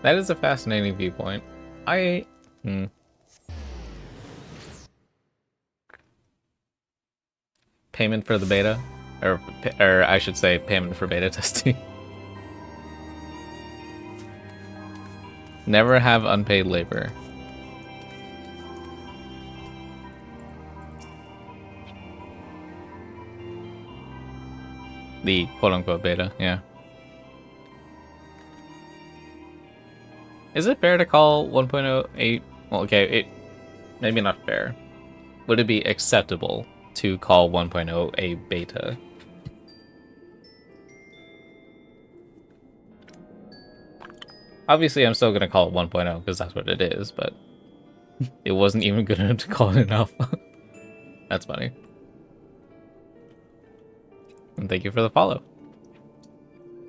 Speaker 1: That is a fascinating viewpoint. Payment for the beta? Or I should say payment for beta testing. Never have unpaid labor. The quote-unquote beta, yeah. Is it fair to call 1.0 a... Well, okay, it... Maybe not fair. Would it be acceptable to call 1.0 a beta? Obviously, I'm still going to call it 1.0 because that's what it is, but it wasn't even good enough to call it an alpha. That's funny. And thank you for the follow.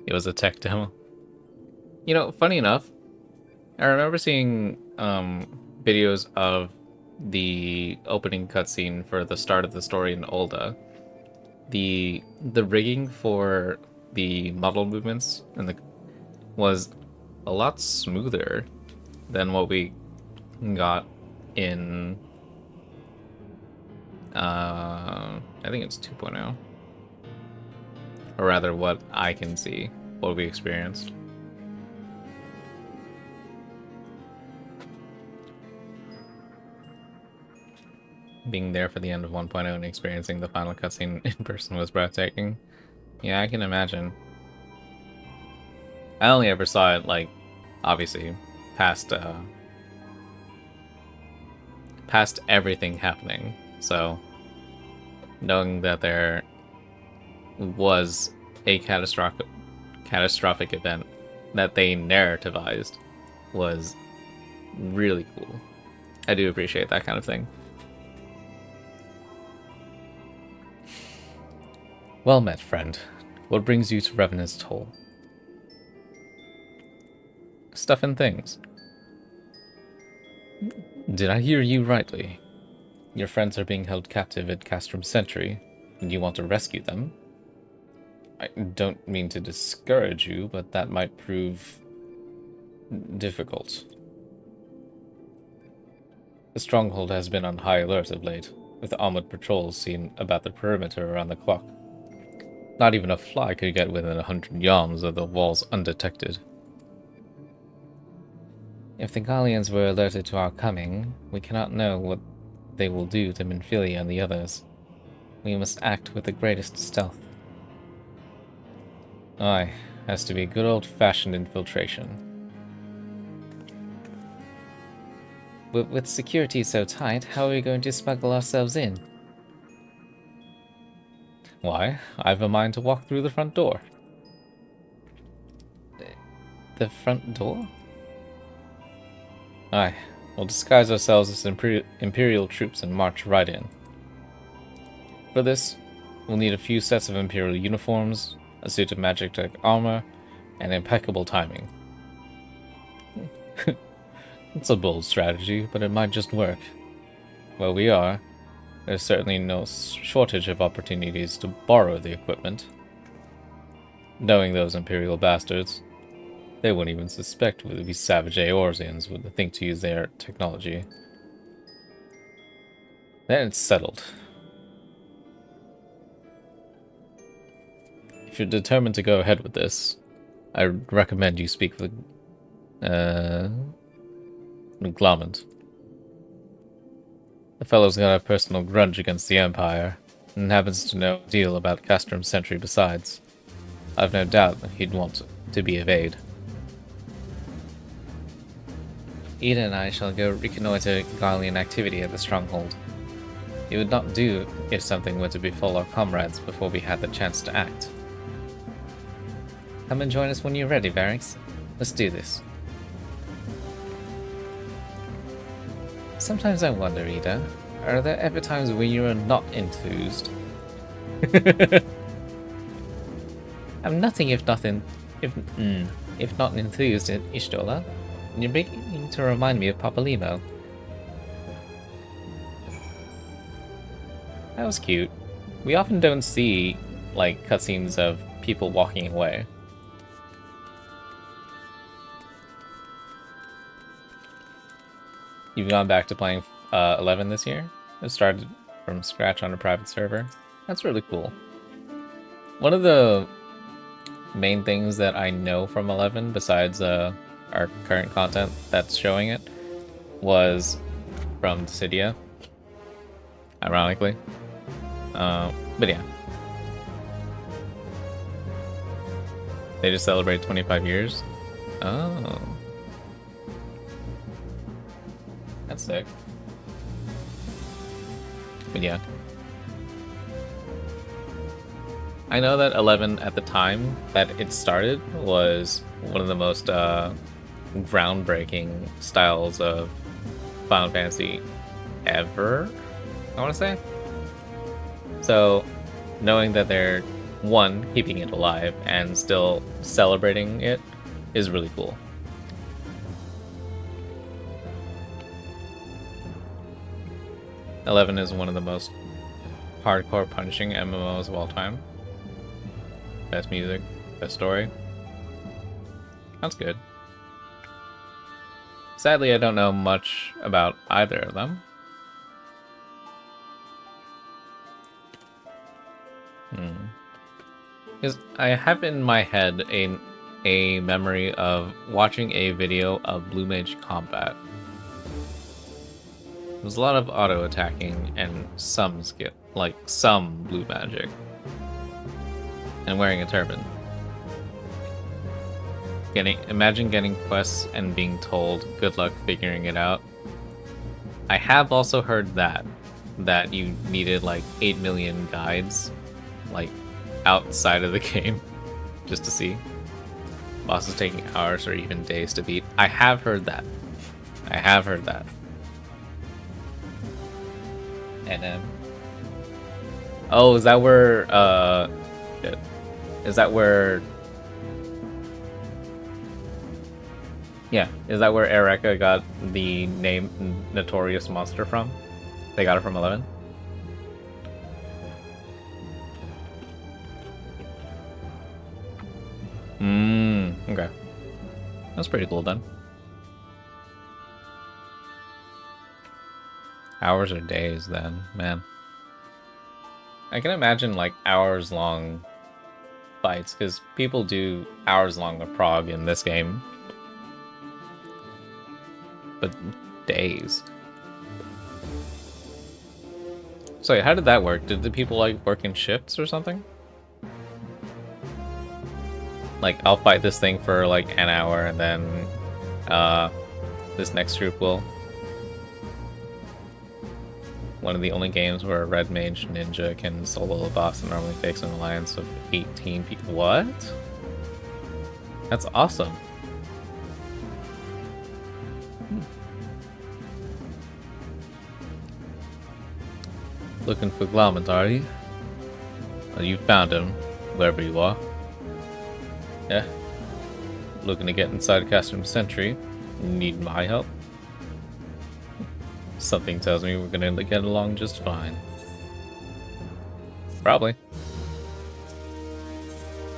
Speaker 1: It was a tech demo. You know, funny enough, I remember seeing videos of the opening cutscene for the start of the story in Ulda. The rigging for the model movements and was a lot smoother than what we got in I think it's 2.0. Or rather what I can see, what we experienced. Being there for the end of 1.0 and experiencing the final cutscene in person was breathtaking. Yeah, I can imagine. I only ever saw it, like, obviously, past everything happening. So, knowing that there was a catastrophic event that they narrativized was really cool. I do appreciate that kind of thing. Well met, friend. What brings you to Revenant's Toll? Stuff and things. Did I hear you rightly? Your friends are being held captive at Castrum Sentry, and you want to rescue them? I don't mean to discourage you, but that might prove difficult. The stronghold has been on high alert of late, with armored patrols seen about the perimeter around the clock. Not even a fly could get within 100 yards of the walls undetected. If the Gallians were alerted to our coming, we cannot know what they will do to Minfilia and the others. We must act with the greatest stealth. Aye, has to be good old-fashioned infiltration. With security so tight, how are we going to smuggle ourselves in? Why, I've a mind to walk through the front door. The front door? Aye, we'll disguise ourselves as Imperial troops and march right in. For this, we'll need a few sets of Imperial uniforms, a suit of magic-tech armor, and impeccable timing. It's a bold strategy, but it might just work. Where we are, there's certainly no shortage of opportunities to borrow the equipment. Knowing those Imperial bastards, they wouldn't even suspect we savage Eorzeans would think to use their technology. Then it's settled. If you're determined to go ahead with this, I recommend you speak with Glomant. The fellow's got a personal grudge against the Empire, and happens to know a deal about Castrum Sentry besides. I've no doubt that he'd want to be of aid. Ida and I shall go reconnoiter Garlean activity at the stronghold. It would not do if something were to befall our comrades before we had the chance to act. Come and join us when you're ready, Varix. Let's do this. Sometimes I wonder, Ida, are there ever times when you are not enthused? I'm nothing if not enthused in Ishtola. You're beginning to remind me of Papa Limo. That was cute. We often don't see, like, cutscenes of people walking away. You've gone back to playing 11 this year? It started from scratch on a private server. That's really cool. One of the main things that I know from 11, besides our current content that's showing it, was from Dissidia. Ironically. But yeah. They just celebrated 25 years? Oh. That's sick. But yeah. I know that 11 at the time that it started was one of the most groundbreaking styles of Final Fantasy ever, I want to say. So, knowing that they're, one, keeping it alive and still celebrating it is really cool. "11 is one of the most hardcore punishing MMOs of all time. Best music, best story. That's good. Sadly, I don't know much about either of them. Because I have in my head a memory of watching a video of Blue Mage combat. There's a lot of auto attacking and some skill, like some blue magic, and wearing a turban. Imagine getting quests and being told, "Good luck figuring it out." I have also heard that you needed like 8 million guides, like outside of the game, just to see. Bosses taking hours or even days to beat. I have heard that. I have heard that. And oh, is that where shit. Is that where is that where Eureka got the name Notorious Monster from? They got it from 11? Okay. That's pretty cool then. Hours or days then, man. I can imagine like hours long fights, because people do hours long of prog in this game. But days. So how did that work? Did the people like work in shifts or something? Like, I'll fight this thing for like an hour and then this next group will. One of the only games where a red mage ninja can solo a boss and normally takes an alliance of 18 people. What? That's awesome. Looking for Glommet, are you? Well, you found him, wherever you are. Yeah. Looking to get inside Castrum Sentry. Need my help? Something tells me we're gonna get along just fine. Probably.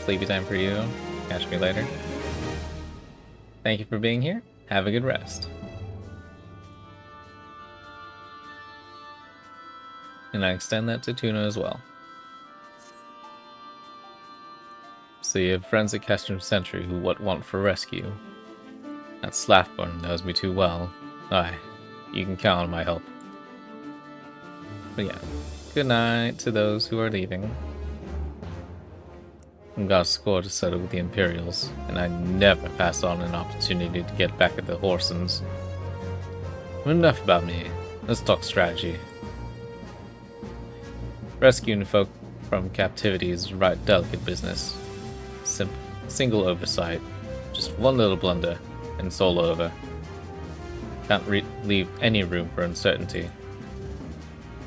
Speaker 1: Sleepy time for you. Catch me later. Thank you for being here. Have a good rest. And I extend that to Tuna as well. So you have friends at Castrum Sentry who want for rescue. That Slathborn knows me too well. Aye, you can count on my help. But yeah, good night to those who are leaving. I've got a score to settle with the Imperials, and I never pass on an opportunity to get back at the Horsens. But enough about me. Let's talk strategy. Rescuing folk from captivity is right delicate business. Single oversight. Just one little blunder, and it's all over. Can't leave any room for uncertainty.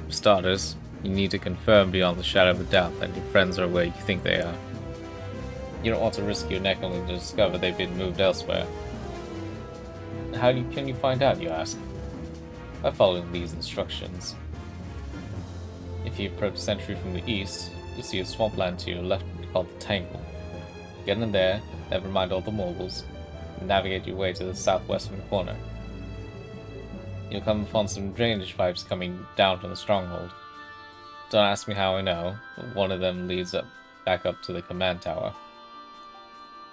Speaker 1: For starters, you need to confirm beyond the shadow of a doubt that your friends are where you think they are. You don't want to risk your neck only to discover they've been moved elsewhere. How can you find out, you ask? By following these instructions. If you approach Sentry from the east, you'll see a swampland to your left called the Tangle. Get in there, never mind all the moguls, and navigate your way to the southwestern corner. You'll come upon some drainage pipes coming down from the stronghold. Don't ask me how I know, but one of them leads back up to the command tower.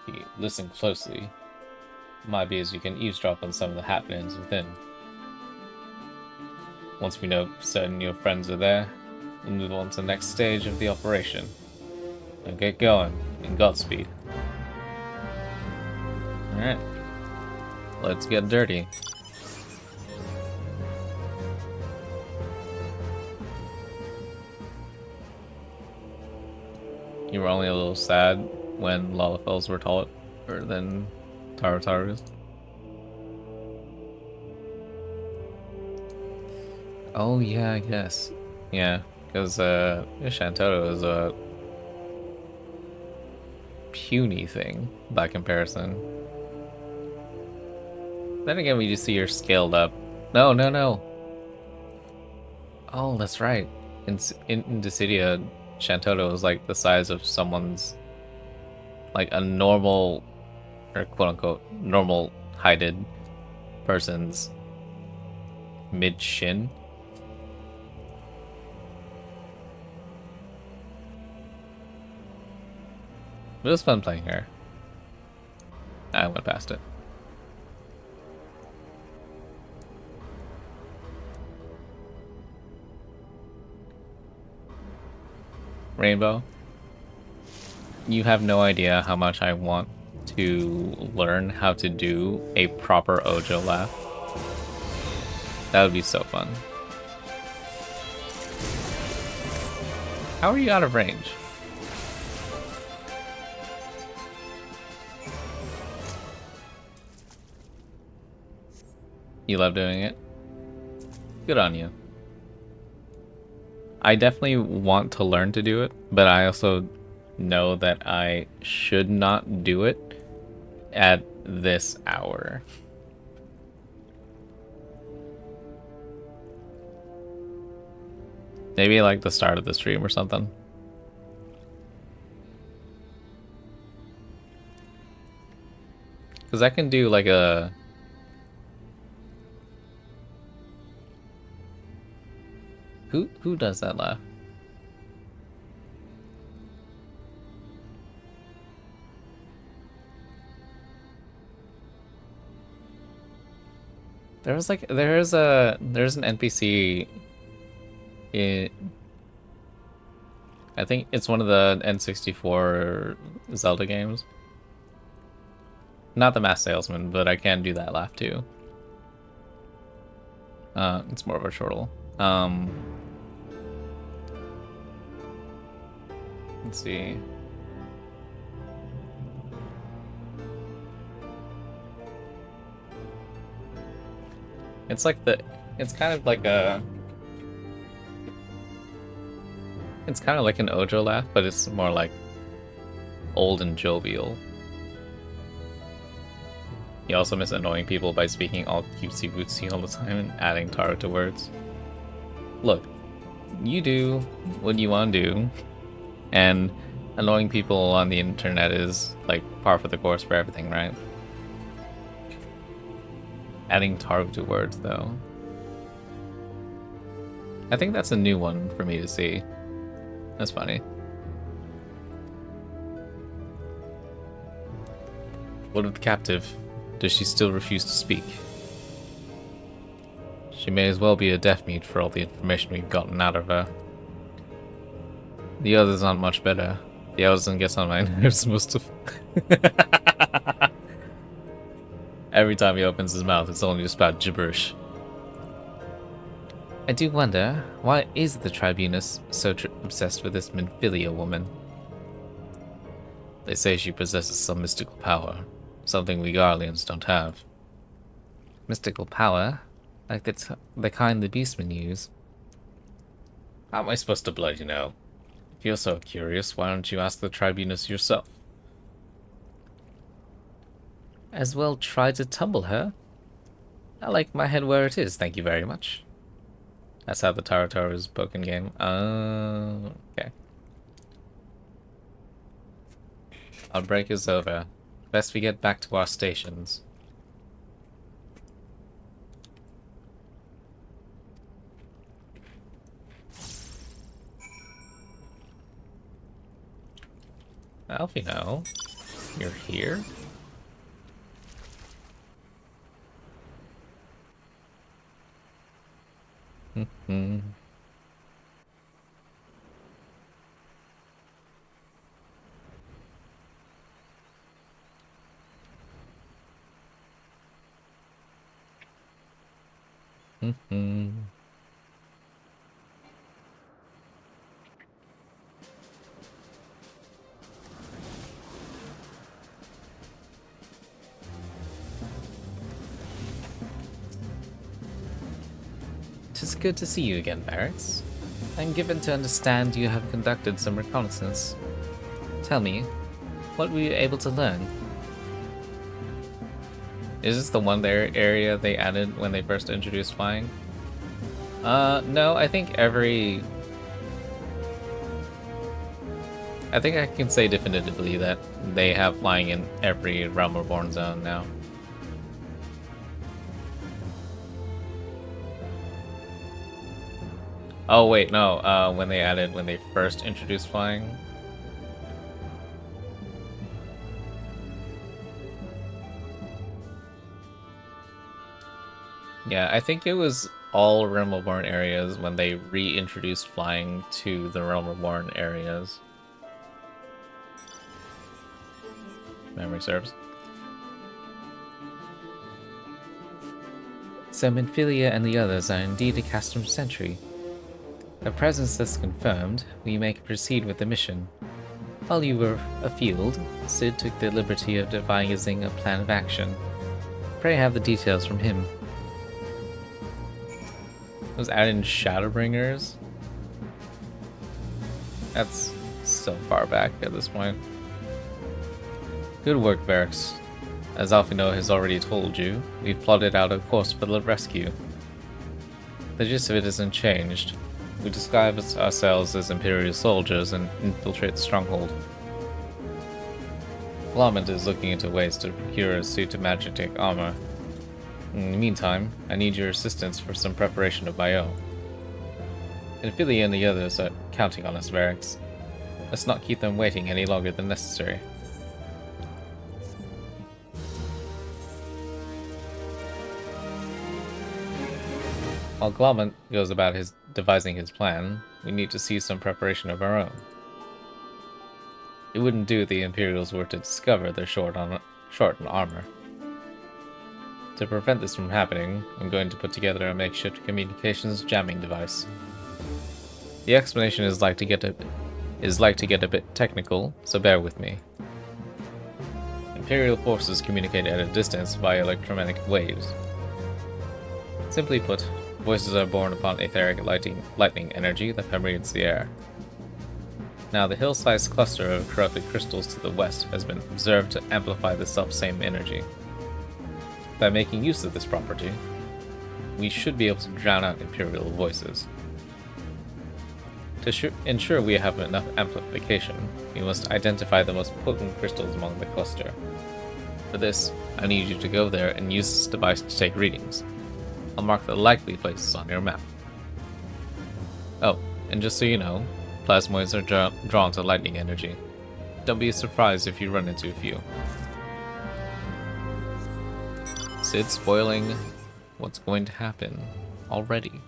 Speaker 1: If you listen closely, it might be as you can eavesdrop on some of the happenings within. Once we know for certain your friends are there, we'll move on to the next stage of the operation. Now get going, and Godspeed. Alright. Let's get dirty. You were only a little sad when Lalafels were taller than Tarotarus. Oh yeah, I guess. Yeah, because Shantotto is a puny thing by comparison. Then again, we just see her scaled up. No, no, no. Oh, that's right. In Dissidia, Shantotto is like the size of someone's, like a normal, or quote unquote, normal heighted person's mid shin. It was fun playing her. I went past it. Rainbow, you have no idea how much I want to learn how to do a proper Ojo laugh. That would be so fun. How are you out of range? You love doing it? Good on you. I definitely want to learn to do it, but I also know that I should not do it at this hour. Maybe like the start of the stream or something. Because I can do like a... Who does that laugh? There's an NPC in, I think it's one of the N64 Zelda games. Not the Masked Salesman, but I can do that laugh too. It's more of a chortle. Let's see. It's like it's kind of like an Ojo laugh, but it's more like old and jovial. You also miss annoying people by speaking all cutesy wootsy all the time and adding Taro to words. Look, you do what you want to do, and annoying people on the internet is like par for the course for everything, right? Adding Taro to words, though. I think that's a new one for me to see. That's funny. What of the captive? Does she still refuse to speak? She may as well be a deaf mute for all the information we've gotten out of her. The others aren't much better. The Elson gets on my nerves most of... Every time he opens his mouth, it's only just about gibberish. I do wonder, why is the Tribunus so obsessed with this Minfilia woman? They say she possesses some mystical power, something we Garleans don't have. Mystical power? Like the kind the beastmen use? How am I supposed to bloody know? If you're so curious, why don't you ask the Tribunus yourself? As well try to tumble her. I like my head where it is, thank you very much. That's how the Taro is broken game. Okay. Our break is over. Best we get back to our stations. Alfino, you're here? 'Tis good to see you again, Barracks. I'm given to understand you have conducted some reconnaissance. Tell me, what were you able to learn? Is this the one there area they added when they first introduced flying? No, I think I think I can say definitively that they have flying in every Realm Reborn zone now. Oh wait, no, when they first introduced flying. Yeah, I think it was all Realm Reborn areas when they reintroduced flying to the Realm Reborn areas. Memory serves. So Minfilia and the others are indeed a Castrum sentry. A presence thus confirmed, we may proceed with the mission. While you were afield, Sid took the liberty of devising a plan of action. Pray have the details from him. Was added in Shadowbringers? That's so far back at this point. Good work, Barracks. As Alphino has already told you, we've plotted out a course for the rescue. The gist of it isn't changed. We disguise ourselves as Imperial soldiers and infiltrate the stronghold. Lament is looking into ways to procure a suit of magic armor. In the meantime, I need your assistance for some preparation of my own. Ophelia and the others are counting on us, Barracks. Let's not keep them waiting any longer than necessary. While Glomant goes about devising his plan, we need to see some preparation of our own. It wouldn't do if the Imperials were to discover they're short on armor. To prevent this from happening, I'm going to put together a makeshift communications jamming device. The explanation is like to get a bit technical, so bear with me. Imperial forces communicate at a distance via electromagnetic waves. Simply put, voices are born upon etheric lightning energy that permeates the air. Now, the hill-sized cluster of corrupted crystals to the west has been observed to amplify the self-same energy. By making use of this property, we should be able to drown out Imperial voices. To ensure we have enough amplification, we must identify the most potent crystals among the cluster. For this, I need you to go there and use this device to take readings. I'll mark the likely places on your map. Oh, and just so you know, plasmoids are drawn to lightning energy. Don't be surprised if you run into a few. Sid spoiling what's going to happen already.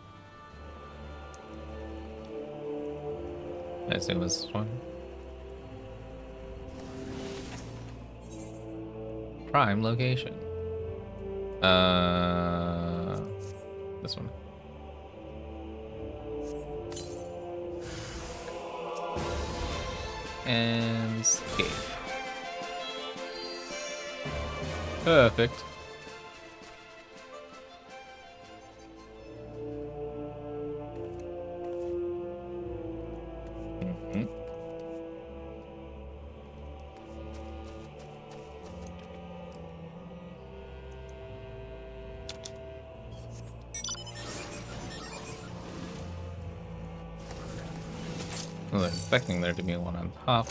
Speaker 1: I assume this one. Prime location. This one. And escape. Perfect. I was expecting there to be one on top.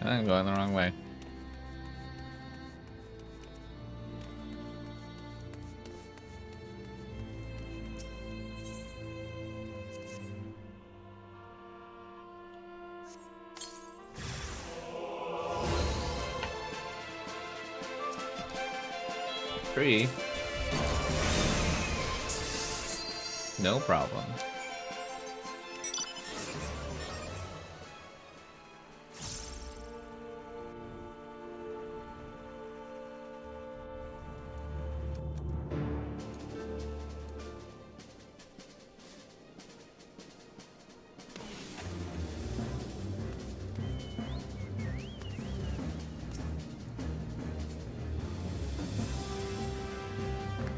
Speaker 1: I'm going the wrong way. Free. No problem.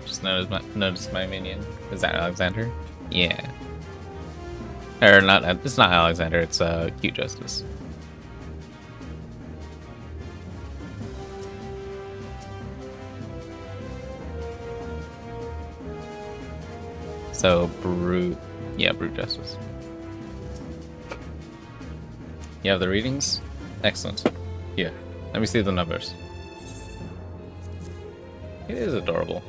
Speaker 1: Just notice my minion. Is that Alexander? Yeah. Or not, it's not Alexander, it's Q Justice. So, Brute Justice. You have the readings? Excellent. Here, let me see the numbers. It is adorable.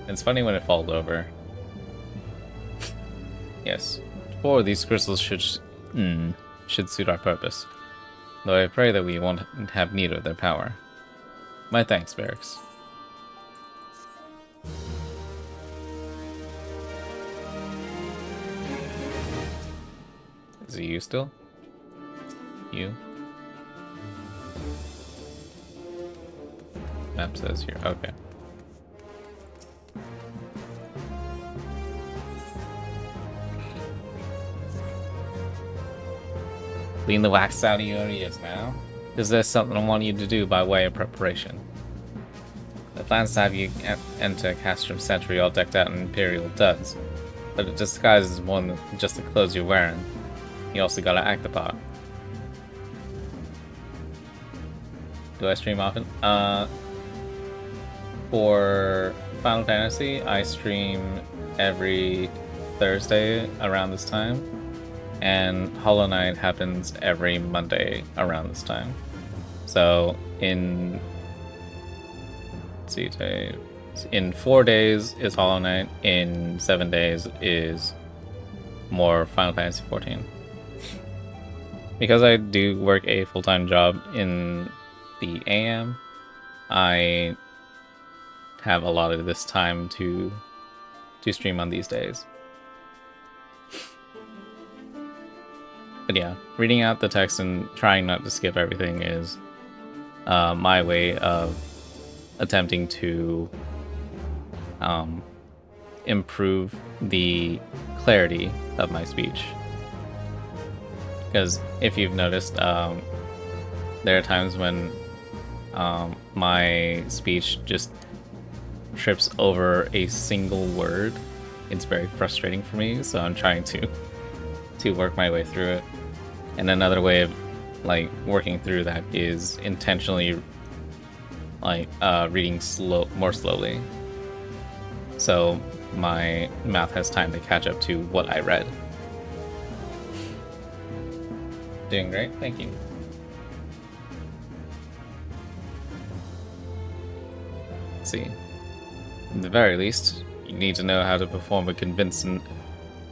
Speaker 1: It's funny when it falls over. Yes. 4 of these crystals should suit our purpose. Though I pray that we won't have need of their power. My thanks, Barracks. Is it you still? You? Map says here. Okay. Clean the wax out of your ears now, because there's something I want you to do by way of preparation. The plan's to have you enter Castrum Century all decked out in Imperial duds, but it disguises more than just the clothes you're wearing. You also gotta act the part. Do I stream often? For Final Fantasy, I stream every Thursday around this time. And Hollow Knight happens every Monday around this time. So in 4 days is Hollow Knight, in 7 days is more Final Fantasy XIV. Because I do work a full-time job in the AM, I have a lot of this time to stream on these days. But yeah, reading out the text and trying not to skip everything is my way of attempting to improve the clarity of my speech. Because if you've noticed, there are times when my speech just trips over a single word. It's very frustrating for me, so I'm trying to work my way through it. And another way of working through that is intentionally reading more slowly, so my mouth has time to catch up to what I read. Doing great, thank you. Let's see. At the very least, you need to know how to perform a convincing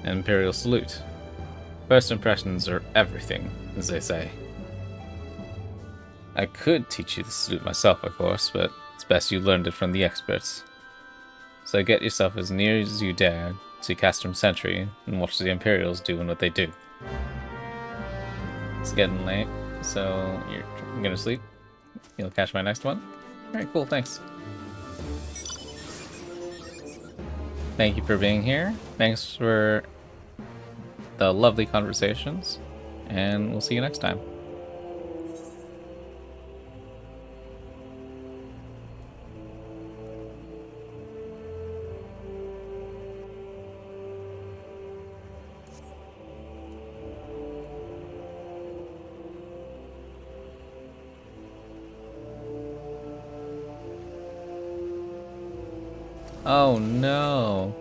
Speaker 1: Imperial salute. First impressions are everything, as they say. I could teach you the salute myself, of course, but it's best you learned it from the experts. So get yourself as near as you dare to Castrum Century and watch the Imperials doing what they do. It's getting late, so you're gonna sleep? You'll catch my next one? Alright, cool, thanks. Thank you for being here. Thanks for the lovely conversations, and we'll see you next time. Oh no.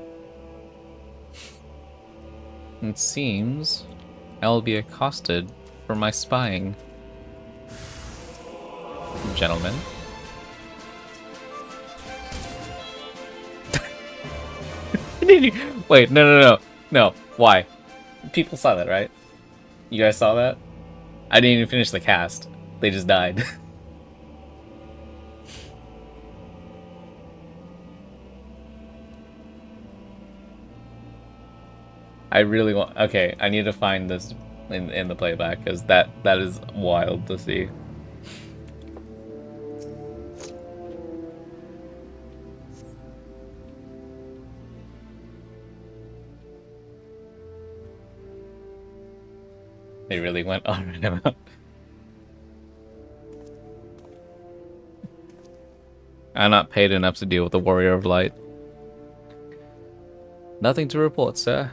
Speaker 1: It seems I will be accosted for my spying. gentlemen. Wait, no. Why? People saw that, right? You guys saw that? I didn't even finish the cast. They just died. I really want. Okay, I need to find this in the playback because that is wild to see. They really went on right about. I'm not paid enough to deal with the Warrior of Light. Nothing to report, sir.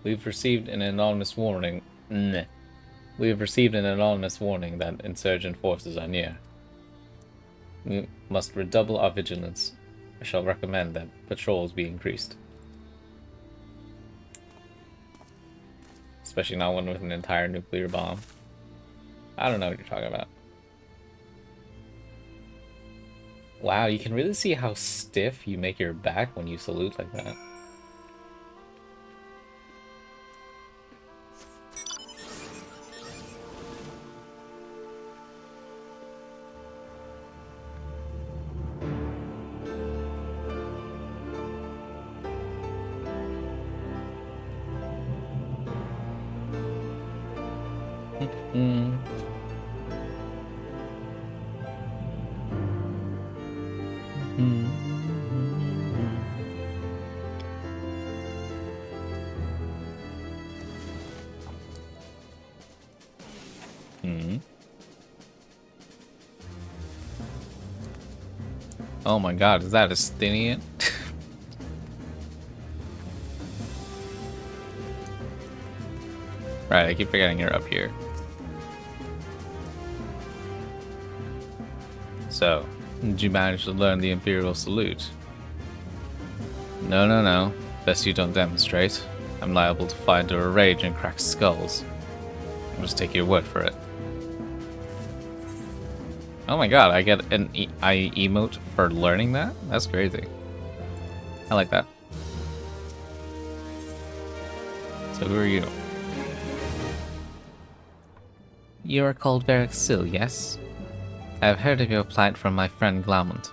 Speaker 1: We've received an anonymous warning. We have received an anonymous warning that insurgent forces are near. We must redouble our vigilance. I shall recommend that patrols be increased. Especially not one with an entire nuclear bomb. I don't know what you're talking about. Wow, you can really see how stiff you make your back when you salute like that. Oh my god, is that a Stinian? Right, I keep forgetting you're up here. So, did you manage to learn the Imperial Salute? No. Best you don't demonstrate. I'm liable to fly into a rage and crack skulls. I'll just take your word for it. Oh my god, I get an emote for learning that? That's crazy. I like that. So who are you? You are called Varric Sill, yes? I have heard of your plight from my friend Glaumont.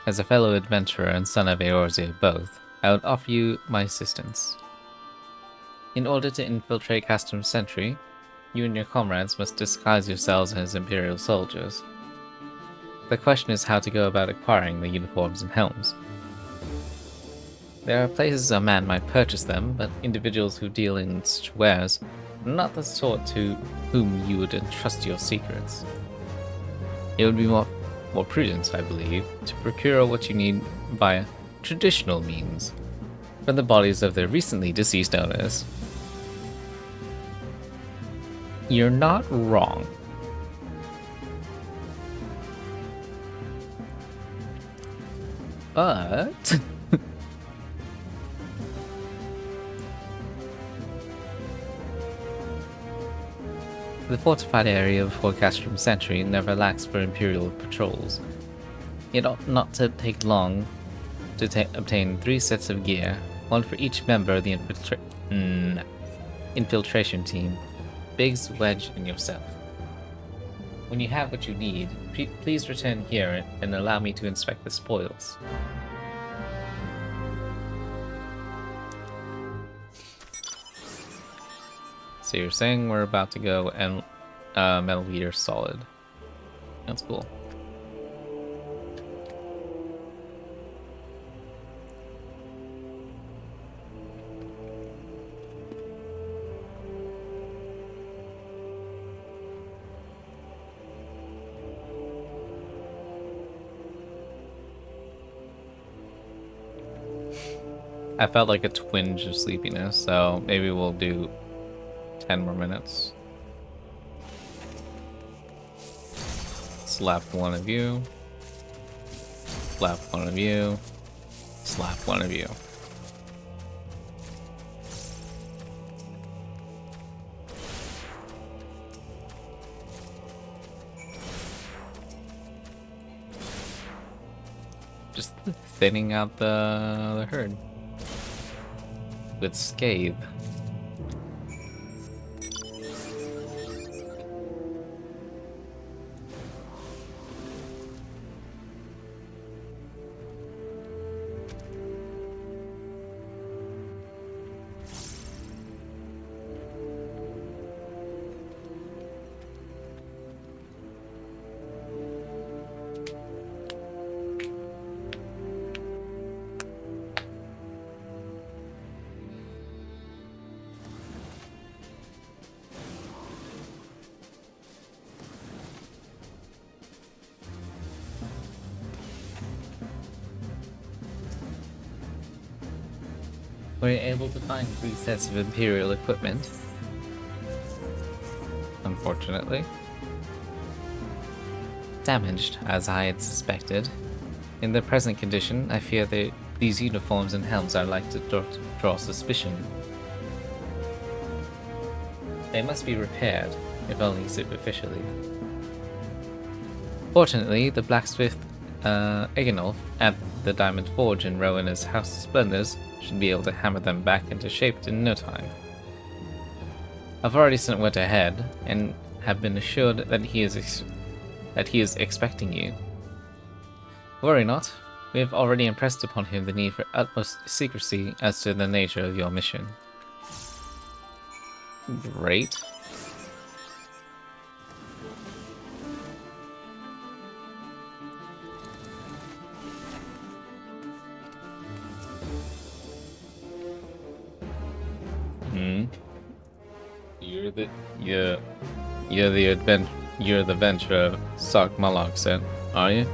Speaker 1: As a fellow adventurer and son of Eorzea both, I would offer you my assistance. In order to infiltrate Castrum Sentry, you and your comrades must disguise yourselves as Imperial soldiers. The question is how to go about acquiring the uniforms and helms. There are places a man might purchase them, but individuals who deal in such wares are not the sort to whom you would entrust your secrets. It would be more prudent, I believe, to procure what you need via traditional means from the bodies of their recently deceased owners. You're not wrong. But the fortified area before Castrum Sentry never lacks for Imperial patrols. It ought not to take long to obtain 3 sets of gear, one for each member of the infiltration team. Biggs, Wedge, and yourself. When you have what you need, please return here and allow me to inspect the spoils. So you're saying we're about to go and Metal Gear Solid. That's cool. I felt like a twinge of sleepiness, so maybe we'll do 10 more minutes. Slap one of you. Slap one of you. Slap one of you. just thinning out the herd with scathe. Were you able to find 3 sets of Imperial equipment? Unfortunately. Damaged, as I had suspected. In their present condition, I fear these uniforms and helms are like to draw suspicion. They must be repaired, if only superficially. Fortunately, the blacksmith Eganolf at the Diamond Forge in Rowena's House of Splendors should be able to hammer them back into shape in no time. I've already sent word ahead, and have been assured that he is expecting you. Worry not, we have already impressed upon him the need for utmost secrecy as to the nature of your mission. Great. You're the adventurer Sock Malak sent, are you?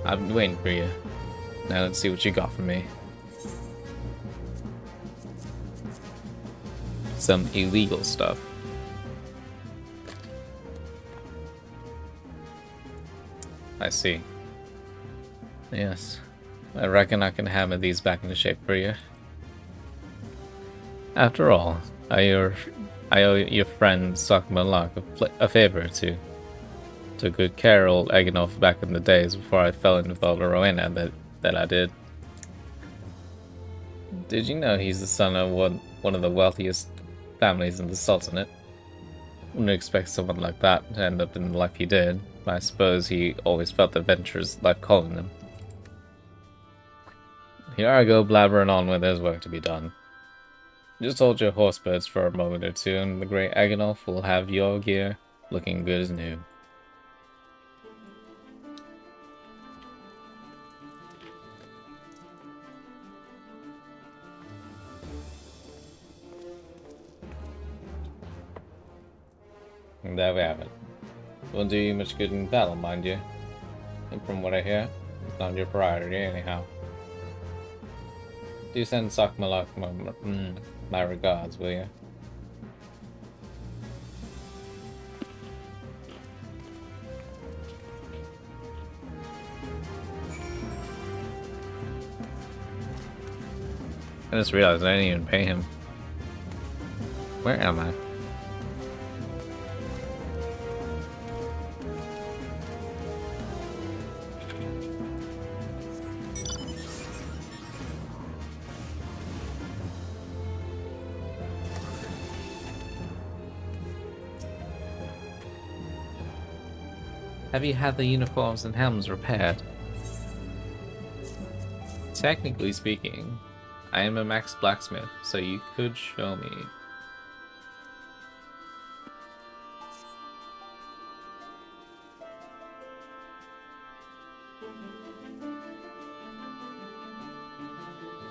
Speaker 1: I've been waiting for you. Now let's see what you got for me. Some illegal stuff. I see. Yes. I reckon I can hammer these back into shape for you. After all, I owe your friend Sock Malak a favor or two. Took good care of old Eganolf back in the days before I fell in with all the Rowena that I did. Did you know he's the son of one of the wealthiest families in the Sultanate? Wouldn't expect someone like that to end up in the life he did, but I suppose he always felt the adventurer's life calling him. Here I go blabbering on when there's work to be done. Just hold your horse birds for a moment or two, and the great Aganolf will have your gear looking good as new. And there we have it. Won't do you much good in battle, mind you. And from what I hear, it's not your priority anyhow. Do send Sock Malak my regards, will you? I just realized I didn't even pay him. Where am I? Have you had the uniforms and helms repaired? Technically speaking, I am a max blacksmith, so you could show me.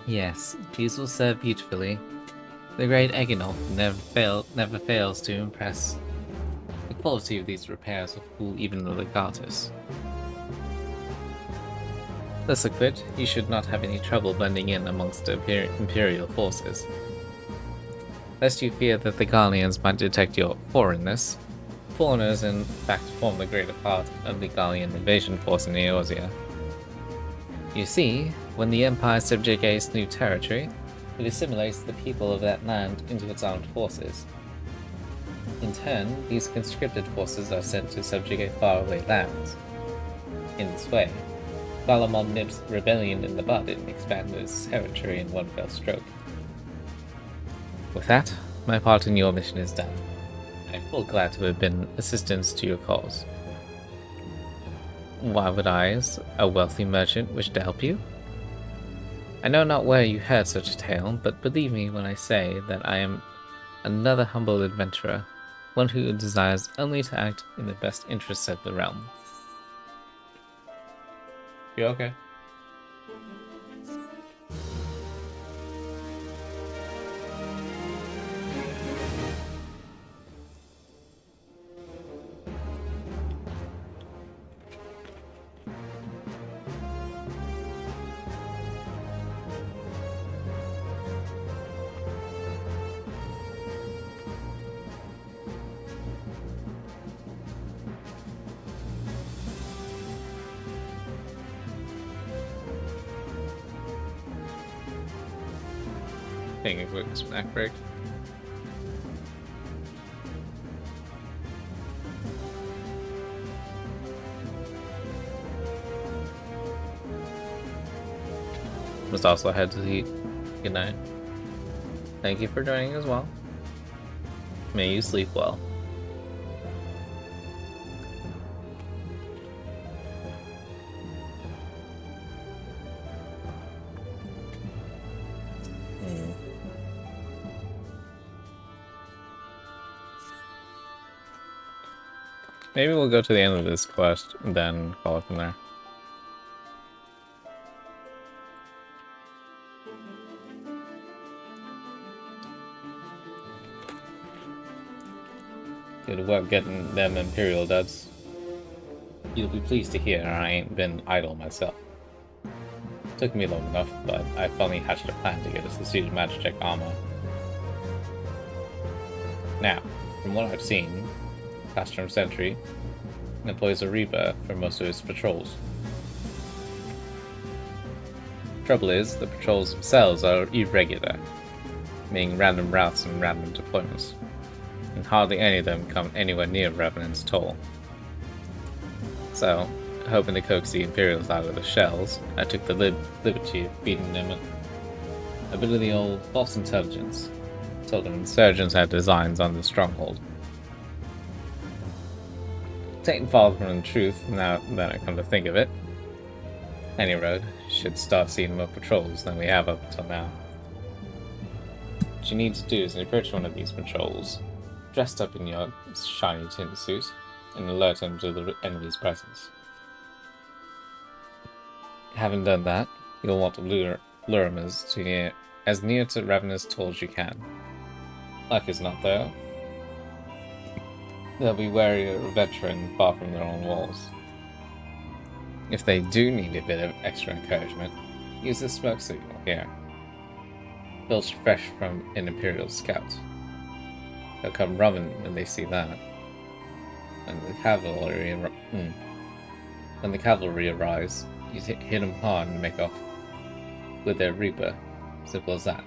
Speaker 1: Yes, these will serve beautifully. The great Eganolf never fails to impress. The quality of these repairs will fool even the legatus. Thus equipped, you should not have any trouble blending in amongst the Imperial forces. Lest you fear that the Gallians might detect your foreignness, foreigners in fact form the greater part of the Gallian invasion force in Eorzea. You see, when the Empire subjugates new territory, it assimilates the people of that land into its armed forces. In turn, these conscripted forces are sent to subjugate faraway lands. In this way, Valamon nips rebellion in the bud and expand his territory in one fell stroke. With that, my part in your mission is done. I am full glad to have been assistance to your cause. Why would I, as a wealthy merchant, wish to help you? I know not where you heard such a tale, but believe me when I say that I am another humble adventurer, one who desires only to act in the best interests of the realm. You okay? Taking a quick snack break. Must also head to eat. Good night. Thank you for joining as well. May you sleep well. Maybe we'll go to the end of this quest and then call it from there. Good work getting them Imperial duds. You'll be pleased to hear I ain't been idle myself. Took me long enough, but I finally hatched a plan to get us the suited Magitech armor. Now, from what I've seen, Castrum Sentry employs a Reaper for most of his patrols. Trouble is, the patrols themselves are irregular, meaning random routes and random deployments, and hardly any of them come anywhere near Revenant's toll. So, hoping to coax the Imperials out of the shells, I took the liberty of feeding them a bit of the old false intelligence. Told them insurgents had designs on the stronghold. Taking far from the truth, now that I come to think of it. Any road should start seeing more patrols than we have up until now. What you need to do is approach one of these patrols, dressed up in your shiny tin suit, and alert him to the enemy's presence. Having done that, you'll want to lure him as near to Ravenous Toll as you can. Luck is not there. They'll be wary of a veteran far from their own walls. If they do need a bit of extra encouragement, use this smoke signal here. Built fresh from an Imperial scout. They'll come running when they see that. When the cavalry arrives, you hit them hard and make off with their Reaper. Simple as that.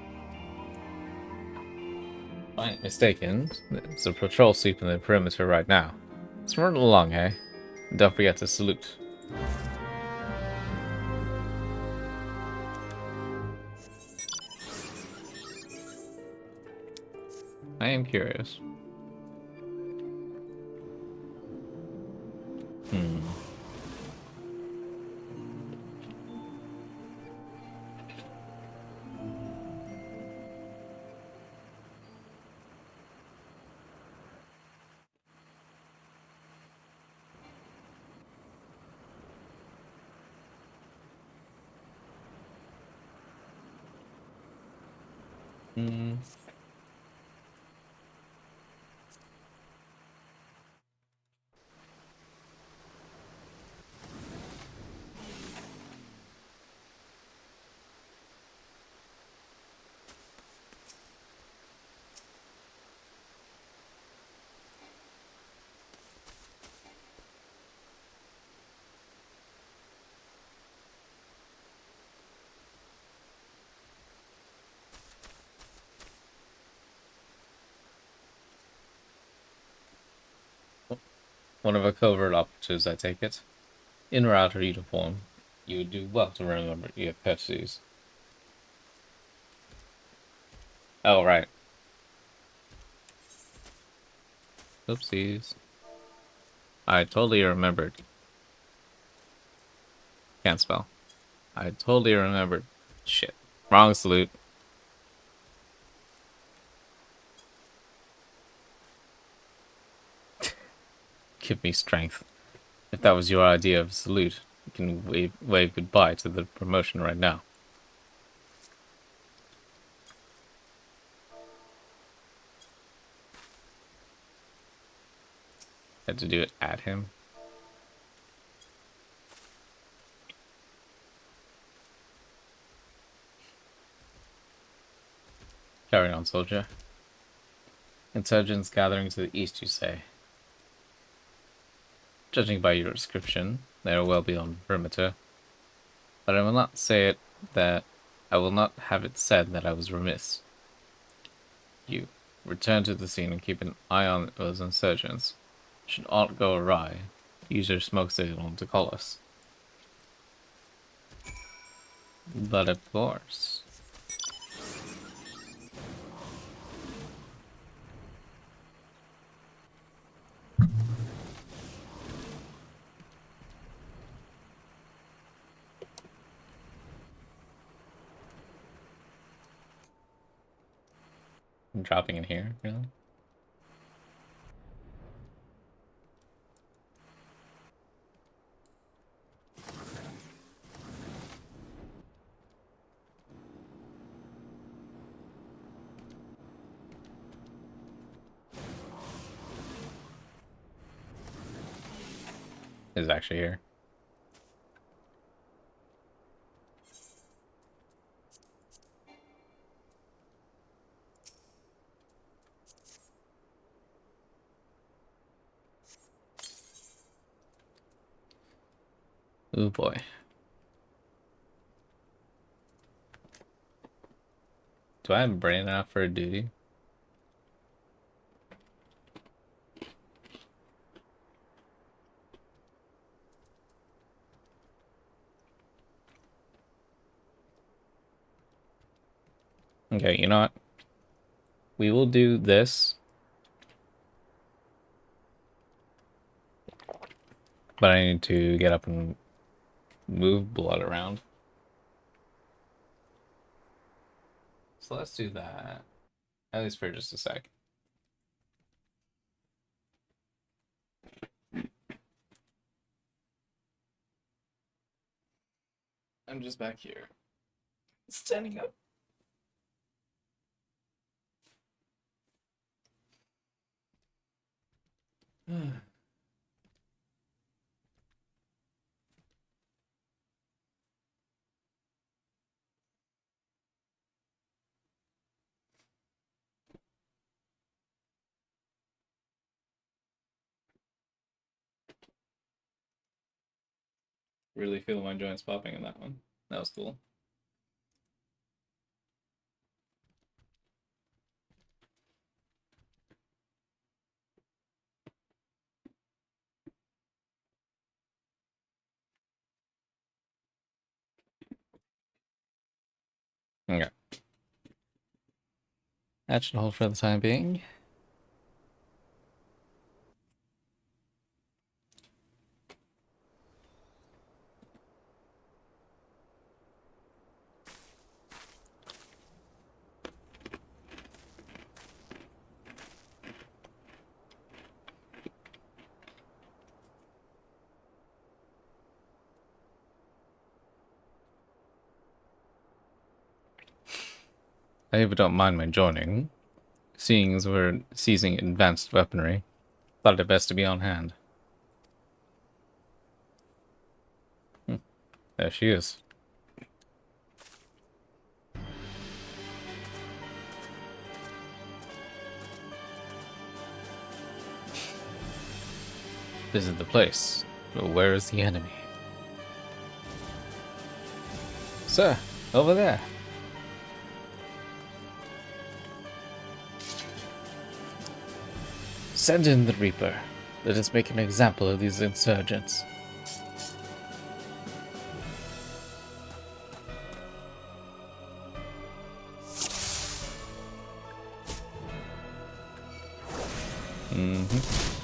Speaker 1: If I ain't mistaken, there's a patrol sweeping the perimeter right now. Let's run along, eh? And don't forget to salute. I am curious. One of our covert operatives, I take it. In or out of uniform, You would do well to remember your courtesies. Oh, right. Oopsies. I totally remembered. Can't spell. I totally remembered. Shit. Wrong salute. Give me strength. If that was your idea of salute, you can wave goodbye to the promotion right now. Had to do it at him. Carry on, soldier. Insurgents gathering to the east, you say? Judging by your description, they are well beyond the perimeter. But I will not say it that I will not have it said that I was remiss. You return to the scene and keep an eye on those insurgents. Should aught go awry, use your smoke signal to call us. But of course. I'm dropping in here, really? Is actually here. Oh boy. Do I have brain enough for a duty? Okay, you know what? We will do this. But I need to get up and move blood around. So let's do that. At least for just a sec. I'm just back here. Standing up. Really feel my joints popping in that one. That was cool. Okay. That should hold for the time being. I hope you don't mind my joining. Seeing as we're seizing advanced weaponry, thought it best to be on hand. There she is. This is the place. But where is the enemy? Sir, over there. Send in the Reaper. Let us make an example of these insurgents. Mm-hmm.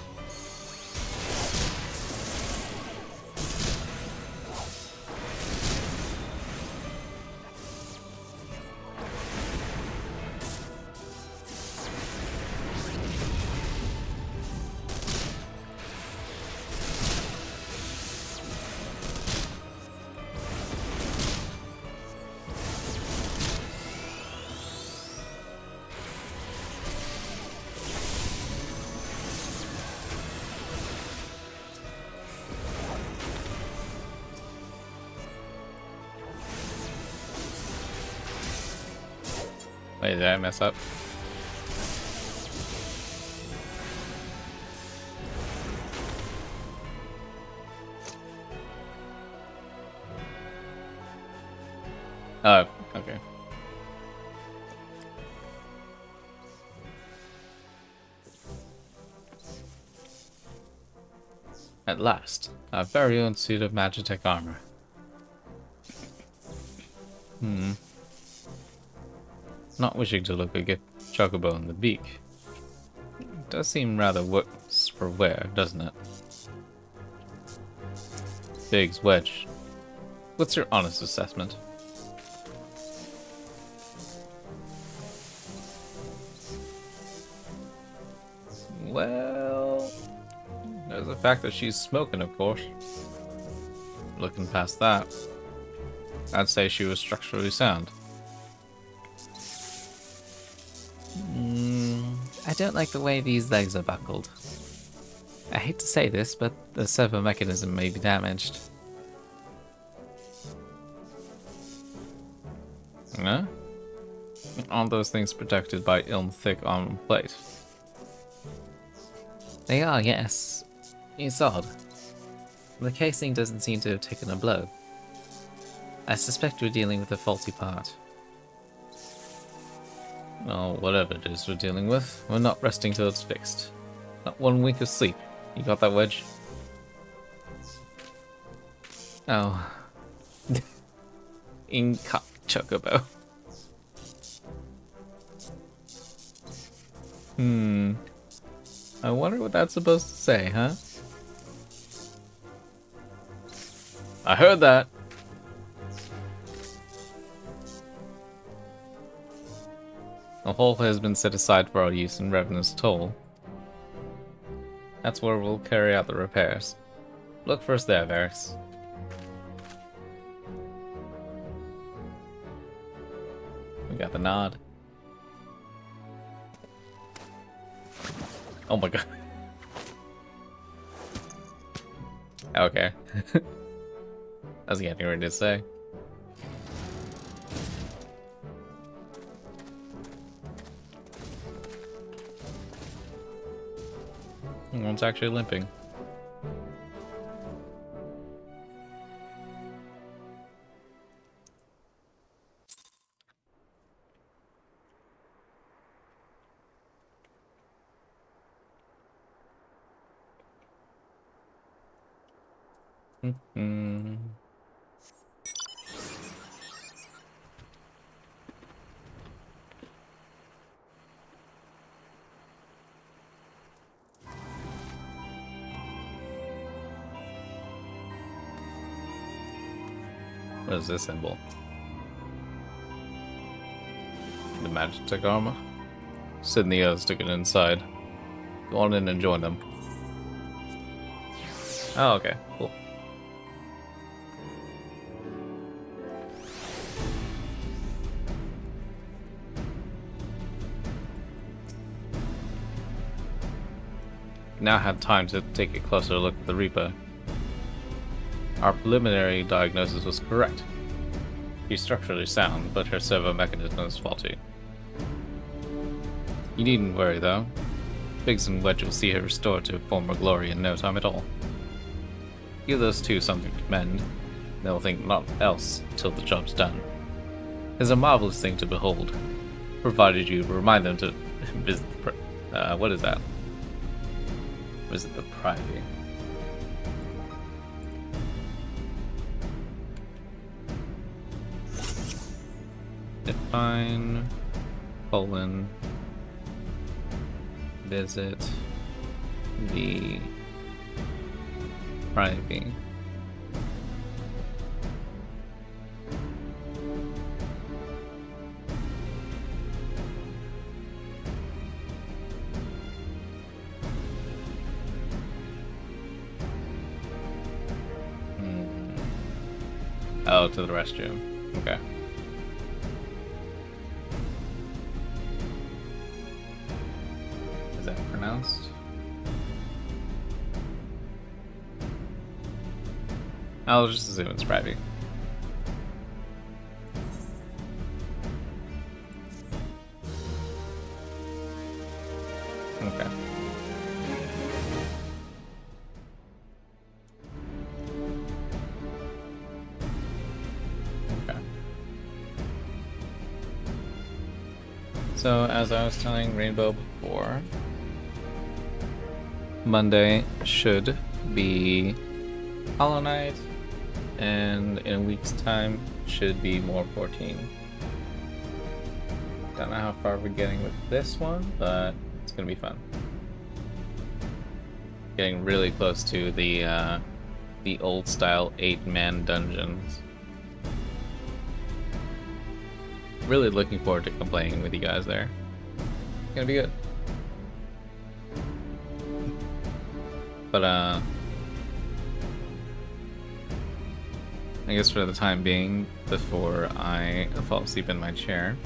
Speaker 1: Wait, did I mess up? Oh, okay. At last, our very own suit of Magitech armor. Not wishing to look like a chocobo in the beak. It does seem rather worse for wear, doesn't it? Biggs, Wedge, what's your honest assessment? Well, there's the fact that she's smoking, of course. Looking past that, I'd say she was structurally sound. I don't like the way these legs are buckled. I hate to say this, but the servo mechanism may be damaged. Huh? Aren't those things protected by thick armor plate? They are, yes. It's odd. The casing doesn't seem to have taken a blow. I suspect we're dealing with a faulty part. Oh, whatever it is we're dealing with, we're not resting till it's fixed. Not one wink of sleep. You got that, Wedge? Oh. Inca Chocobo. I wonder what that's supposed to say, huh? I heard that. A hole has been set aside for our use in Revenant's Toll. That's where we'll carry out the repairs. Look for us there, Varys. We got the nod. Oh my god. Okay. I was getting ready to say. One's actually limping. What is this symbol? The Magitech armor? Sid and the others took it inside. Go on in and join them. Oh, okay, cool. Now had time to take a closer look at the Reaper. Our preliminary diagnosis was correct. She's structurally sound, but her servo mechanism is faulty. You needn't worry though. Biggs and Wedge will see her restored to former glory in no time at all. Give those two something to mend, they'll think naught else till the job's done. It's a marvelous thing to behold, provided you remind them to visit the what is that? Visit the Privy. Define, visit, the privy. Oh, to the restroom. Okay. Is that pronounced? I'll just assume it's private. Okay. Okay. So, as I was telling Rainbow before, Monday should be Hollow Knight, and in a week's time should be more 14. Don't know how far we're getting with this one, but it's gonna be fun. Getting really close to the old style 8-man dungeons. Really looking forward to playing with you guys there. It's gonna be good. But I guess for the time being, before I fall asleep in my chair,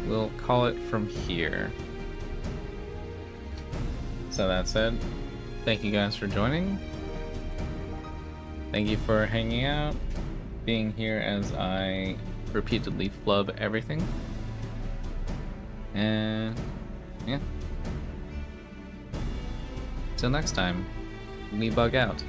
Speaker 1: we'll call it from here. So that said, thank you guys for joining. Thank you for hanging out, being here as I repeatedly flub everything. And yeah. Till next time, we bug out.